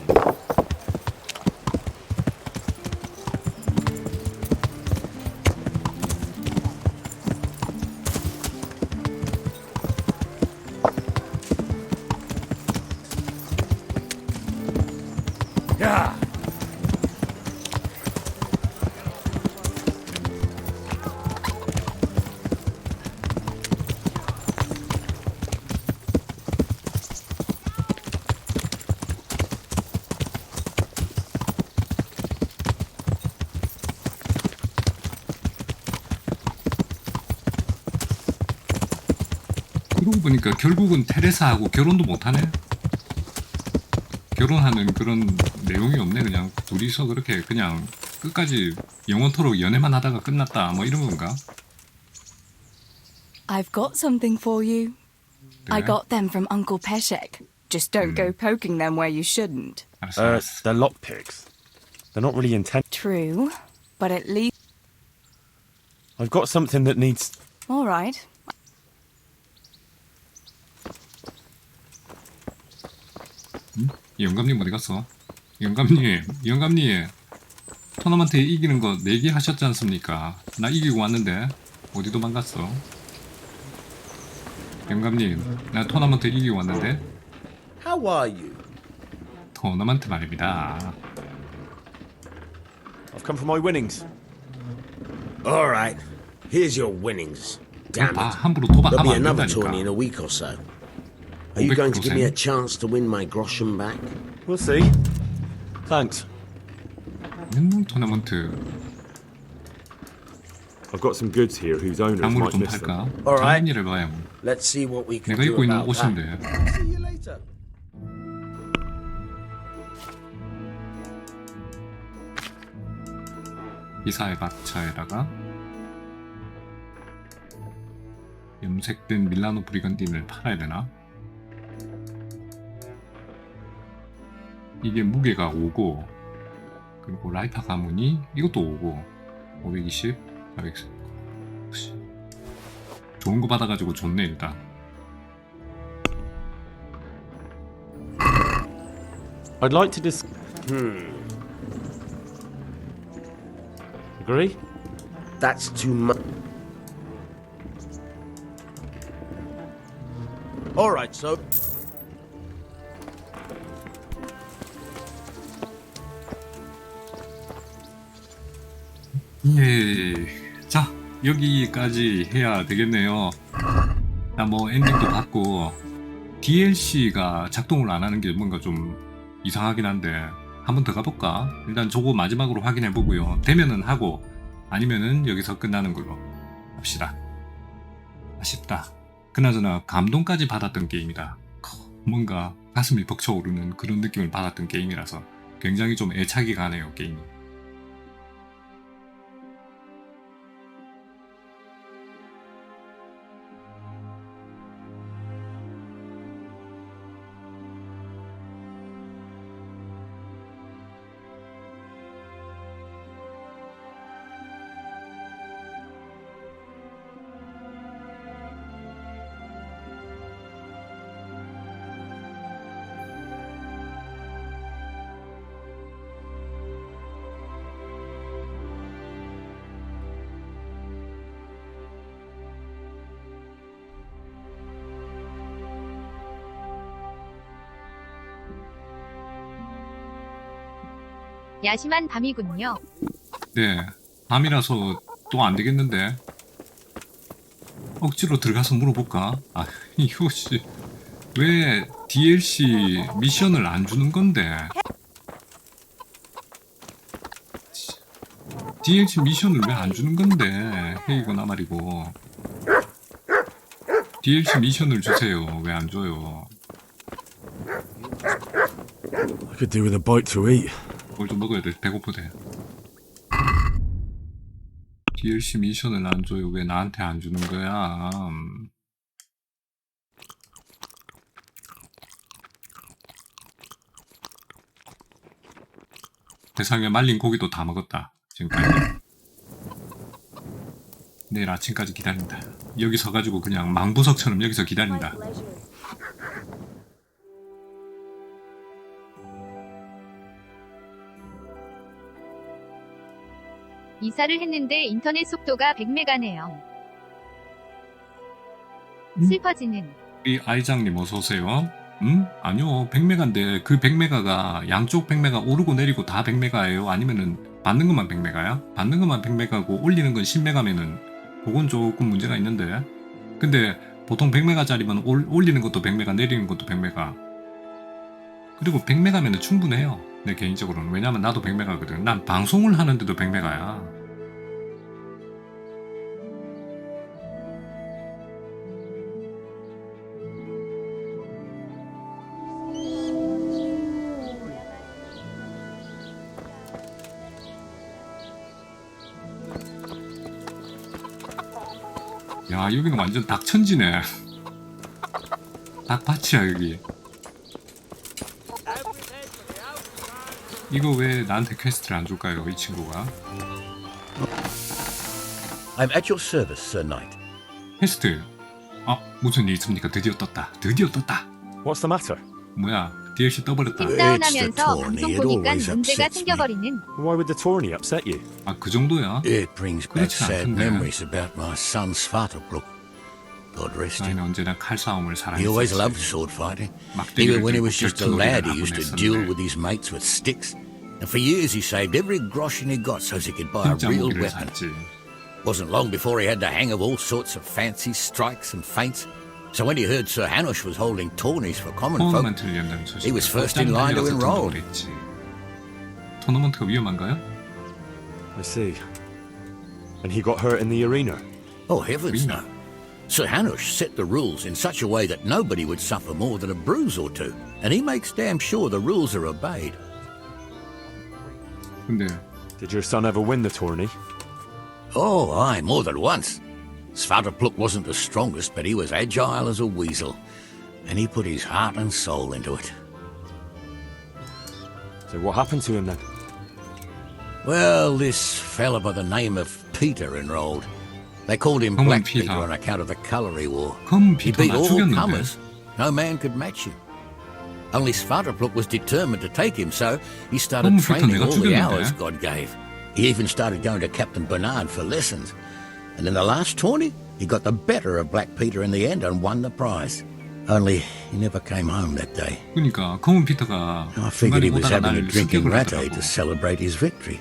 Yeah. 그러고 보니까 결국은 테레사하고 결혼도 못하네. 결혼하는 그런 내용이 없네. 그냥 둘이서 그렇게 그냥 끝까지 영원토록 연애만 하다가 끝났다 뭐 이런 건가? I've got something for you. I 네. got them from Uncle Peshek. Just don't go poking them where you shouldn't. They're lockpicks. They're not really intent. True, but at least... I've got something that needs... All right. 영감님 어디 갔어? 영감님 토너먼트 이기는 거 내기 하셨지 않습니까? 나 이기고 왔는데 어디 도망갔어? 영감님, 나 토너먼트 이기고 왔는데. How are you? 토너먼트 말입니다. I've come for my winnings. All right. Here's your winnings. Damn it. 함부로 There'll 도박하면 be 안 another 된다니까. tourney in a week or so. Are you going to give me a chance to win my groschen back? We'll see. Thanks. 맨날 토너먼트. I've got some goods here whose owners 아무리 might 좀 miss 팔까? them. All right. 다른 일을 봐야 뭐. Let's see what we can 내가 do 입고 있는 about 옷인데. that. See you later. 이사의 박차에다가 염색된 밀라노 브리건딘을 팔아야 되나? 이게 무게가 5고 그리고 라이파 가문이 이것도 5고 520, 410 좋은 거 받아가지고 좋네 일단. I'd like to dis... Agree? That's too much. All right, so... 예. 자, 여기까지 해야 되겠네요. 나 뭐 엔딩도 봤고 DLC가 작동을 안 하는 게 뭔가 좀 이상하긴 한데 한 번 더 가볼까? 일단 저거 마지막으로 확인해 보고요. 되면은 하고 아니면은 여기서 끝나는 걸로 합시다. 아쉽다. 그나저나 감동까지 받았던 게임이다. 뭔가 가슴이 벅차오르는 그런 느낌을 받았던 게임이라서 굉장히 좀 애착이 가네요, 게임이. 야심한 밤이군요. 네, 밤이라서 또 안 되겠는데 억지로 들어가서 물어볼까? 아, 이거 씨, 왜 DLC 미션을 안 주는 건데? DLC 미션을 왜 안 주는 건데? 헤이거나 말이고. DLC 미션을 주세요. 왜 안 줘요? I could do with a bite to eat. 뭘 좀 먹어야 돼. 배고프대. DLC 미션을 안 줘요. 왜 나한테 안 주는 거야? 세상에 말린 고기도 다 먹었다. 지금까지. 내일 아침까지 기다린다. 여기 서가지고 그냥 망부석처럼 여기서 기다린다. 이사를 했는데 인터넷 속도가 100메가네요. 슬퍼지는. 우리 아이장님 어서오세요. 아니요. 100메가인데 그 100메가가 양쪽 100메가 오르고 내리고 다 100메가예요? 아니면은 받는 것만 100메가야? 받는 것만 100메가고 올리는 건 10메가면은 그건 조금 문제가 있는데. 근데 보통 100메가짜리면 올리는 것도 100메가 내리는 것도 100메가. 그리고 100메가면은 충분해요. 내 개인적으로는. 왜냐면 나도 100메가거든. 난 방송을 하는데도 100메가야. 야, 여기는 완전 닭천지네. 닭밭이야 여기. 이거 왜 나한테 퀘스트를 안 줄까요, 이 친구가? I'm at your service, Sir Knight. 퀘스트. 아, 무슨 일 있습니까? 드디어 떴다. 드디어 떴다. What's the matter? 뭐야, DLC 떠버렸다. 다운하면서 방송 보니까 문제가 생겨버리는. Why would the tourney upset you? 아, 그 정도야? It brings back 그렇지 sad 않던데. memories about my son Svartalflok. God rest him. 나는 언제나 칼싸움을 He always 사랑했었지. loved sword fighting. 막대기를 Even when he 들고 was just a 격투기를 lad, he 하곤 used to duel 했었는데. with his mates with sticks. And for years he saved every groschen he got so as he could buy a 진짜 real 무기를 weapon. 샀지. Wasn't long before he had the hang of all sorts of fancy strikes and feints. So when he heard Sir Hanush was holding tourneys for common folk, 토너먼트를 연다는 소식. he was first in line to enroll. 토너먼트가 위험한가요? I see. And he got hurt in the arena? Oh, heavens no. Sir Hanush set the rules in such a way that nobody would suffer more than a bruise or two, and he makes damn sure the rules are obeyed. 근데 Did your son ever win the tourney? Oh, aye, more than once. Svartalflok wasn't the strongest, but he was agile as a weasel, and he put his heart and soul into it. So what happened to him then? Well, this fella by the name of Peter enrolled. They called him Come on, Black Peter. Peter on account of the colour he wore. 그럼 He 피터 beat 나 all 죽였는데. comers. No man could match him. Only Svartalflok was determined to take him, so he started 그럼 피터 training 내가 all the 죽였는데. hours God gave. He even started going to Captain Bernard for lessons. And in the last tourney, he got the better of Black Peter in the end and won the prize. Only he never came home that day. 그러니까 검은 피터가 I figured he was 중간에 오다가 having a 나를 drinking 습격을 latte 하더라고. to celebrate his victory.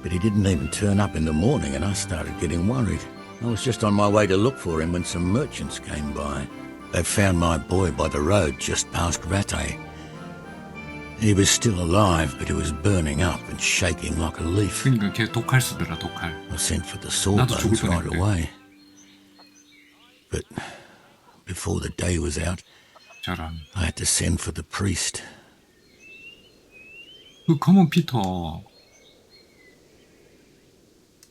But he didn't even turn up in the morning, and I started getting worried. I was just on my way to look for him when some merchants came by. They found my boy by the road just past Rattay. He was still alive, but he was burning up and shaking like a leaf. 그러니까 걔 독칼 쓰더라, 독칼. I sent for the 나도 죽을 sawbones right 뻔했는데. away. But before the day was out, 저런. I had to send for the priest. 그 검은 피터.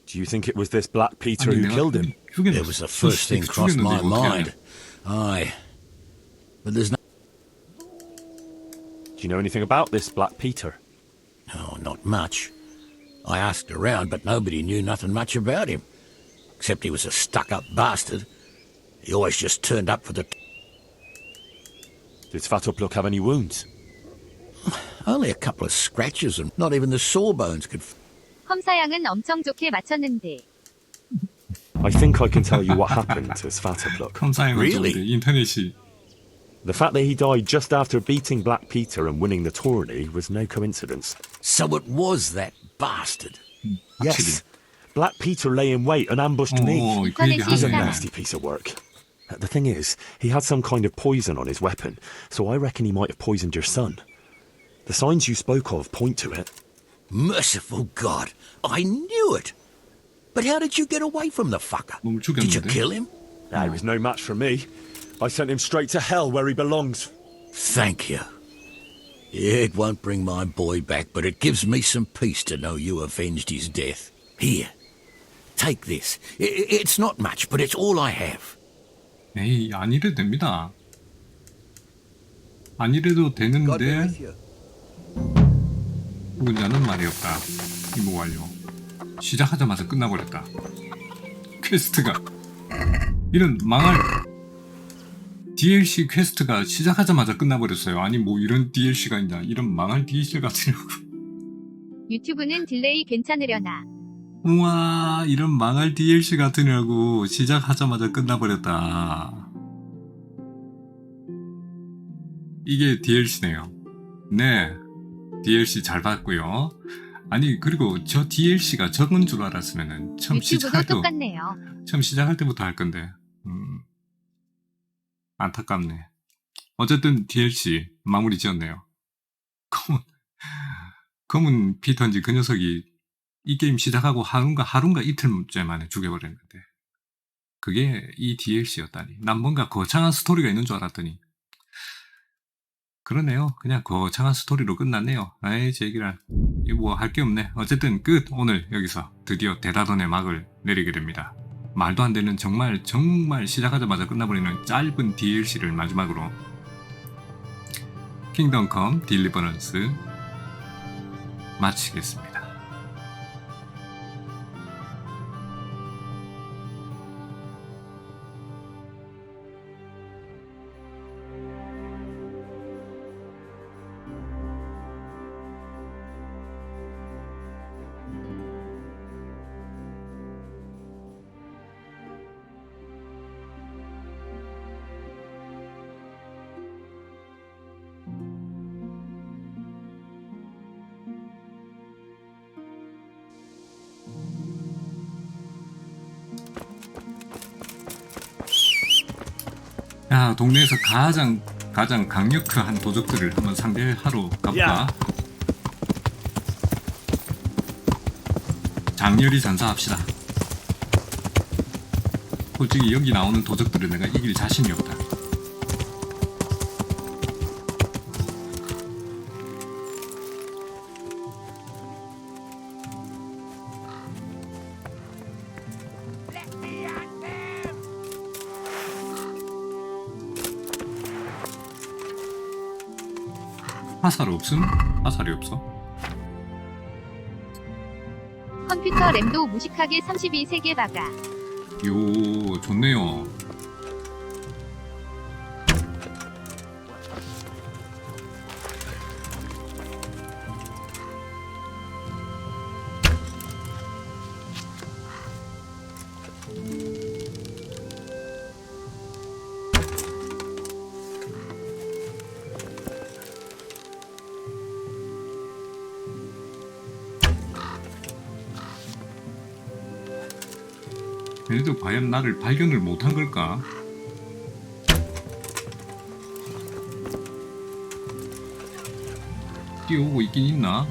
Do you think it was this Black Peter 아니, who 내가 killed him? It was the first thing crossed my mind. Aye. But there's no... Do you know anything about this Black Peter? Oh, not much. I asked around, but nobody knew nothing much about him. Except he was a stuck-up bastard. He always just turned up for the... Did Svartalflok have any wounds? Only a couple of scratches, and not even the sawbones could... 험사양은 엄청 좋게 맞췄는데. I think I can tell you what happened to Svartalflok. 검사형은 좋은데 인터넷이. The fact that he died just after beating Black Peter and winning the tourney was no coincidence. So it was that bastard. Yes. Black Peter lay in wait and ambushed me. 그 얘기 He's a 하네. nasty piece of work. The thing is, he had some kind of poison on his weapon, so I reckon he might have poisoned your son. The signs you spoke of point to it. Merciful God, I knew it. But how did you get away from the fucker? Did you kill him? He was no match for me. I sent him straight to hell where he belongs. Thank you. It won't bring my boy back, but it gives me some peace to know you avenged his death. Here, take this. It's not much, but it's all I have. 에이, 안 이래도 됩니다. 안 이래도 되는데 누군가는 말이 없다. 임무 완료. 시작하자마자 끝나버렸다. 퀘스트가 이런 망할 DLC 퀘스트가 시작하자마자 끝나버렸어요. 아니 뭐 이런 DLC가 있냐. 이런 망할 DLC 같으려고. 유튜브는 딜레이 괜찮으려나. 우와 이런 망할 DLC 같으냐고. 시작하자마자 끝나버렸다. 이게 DLC네요. 네 DLC 잘 봤고요. 아니 그리고 저 DLC가 적은 줄 알았으면은 처음 똑같네요. 처음 시작할 때부터 할 건데 안타깝네. 어쨌든 DLC 마무리 지었네요. 검은 피터인지 그 녀석이 이 게임 시작하고 하루인가 이틀째 만에 죽여버렸는데 그게 이 DLC였다니. 난 뭔가 거창한 스토리가 있는 줄 알았더니 그러네요. 그냥 거창한 스토리로 끝났네요. 아이 제기랄. 뭐 할 게 없네. 어쨌든 끝. 오늘 여기서 드디어 대다던의 막을 내리게 됩니다. 말도 안 되는 정말 시작하자마자 끝나버리는 짧은 DLC를 마지막으로 킹덤 컴 딜리버런스 마치겠습니다. 야, 동네에서 가장 강력한 도적들을 한번 상대하러 가볼까? 장렬히 전사합시다. 솔직히 여기 나오는 도적들을 내가 이길 자신이 없다. 화살 없음? 화살이 없어? 컴퓨터 램도 무식하게 32 3개 박아. 요 좋네요. 얘네도 과연 나를 발견을 못한 걸까? 뛰어오고 있긴 있나?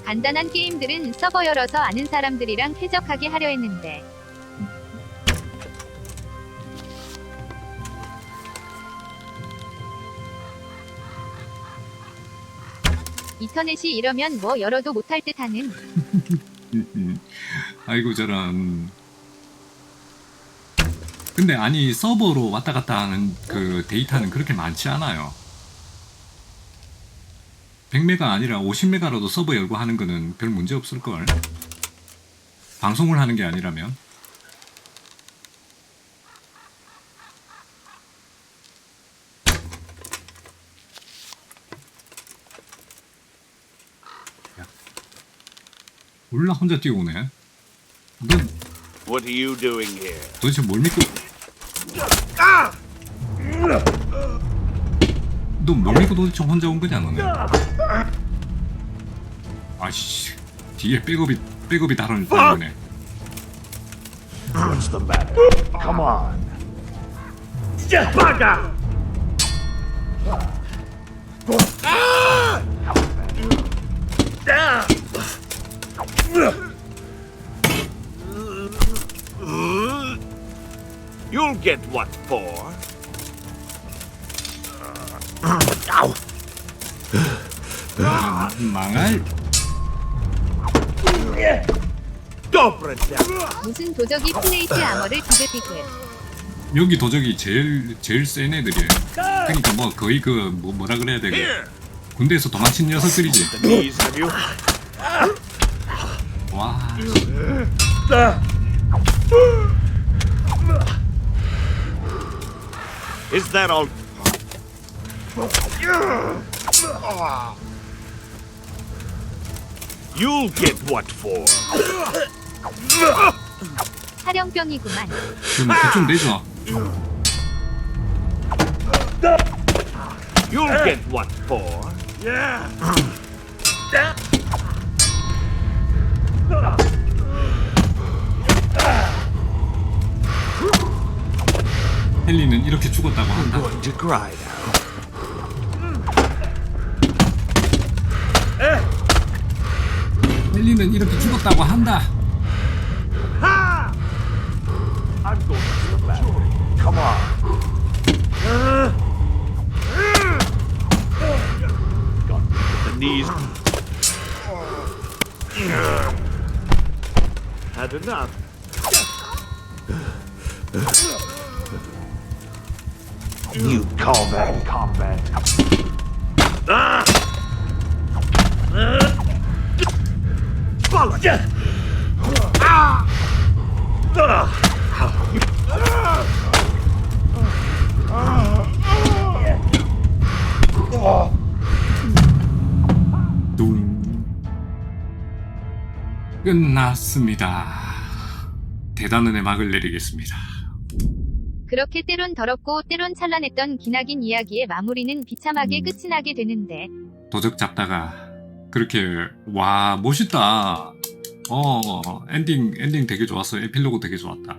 간단한 게임들은 서버 열어서 아는 사람들이랑 쾌적하게 하려 했는데 인터넷이 이러면 뭐 열어도 못할 듯하는. 아이고 저런. 근데 아니 서버로 왔다 갔다 하는 그 데이터는 그렇게 많지 않아요. 100메가 아니라 50메가라도 서버 열고 하는 거는 별 문제 없을걸. 방송을 하는 게 아니라면. 몰라 혼자 뛰어오네. 넌 What are you doing here? 도대체 뭘 믿고? 너 뭘 믿고 도대체 혼자 온 거냐 너네? 아씨 뒤에 백업이 다른 거네. What's the matter? Come on. Just back out. You'll get what for. 망할. 무슨 도적이 플레이트 아머를 디귿디귿. 여기 도적이 제일 센 애들이에요. 그러니까 뭐 거의 그 뭐라 그래야 되게 군대에서 도망친 녀석들이지. 와. Is that all? You'll get what for. 사령병이구만. 그럼 대충 내줘. You'll get what for. Yeah. 헨리는 이렇게 죽었다고 한다. 헨리는 이렇게 죽었다고 한다. I'm going to the back. Come on. Got me at the knees. Had enough. You call that combat? 끝났습니다. 대단원의 막을 내리겠습니다. 그렇게 때론 더럽고 때론 찬란했던 기나긴 이야기의 마무리는 비참하게 끝이 나게 되는데. 도적 잡다가 그렇게 와 멋있다. 엔딩 되게 좋았어요. 에필로그 되게 좋았다.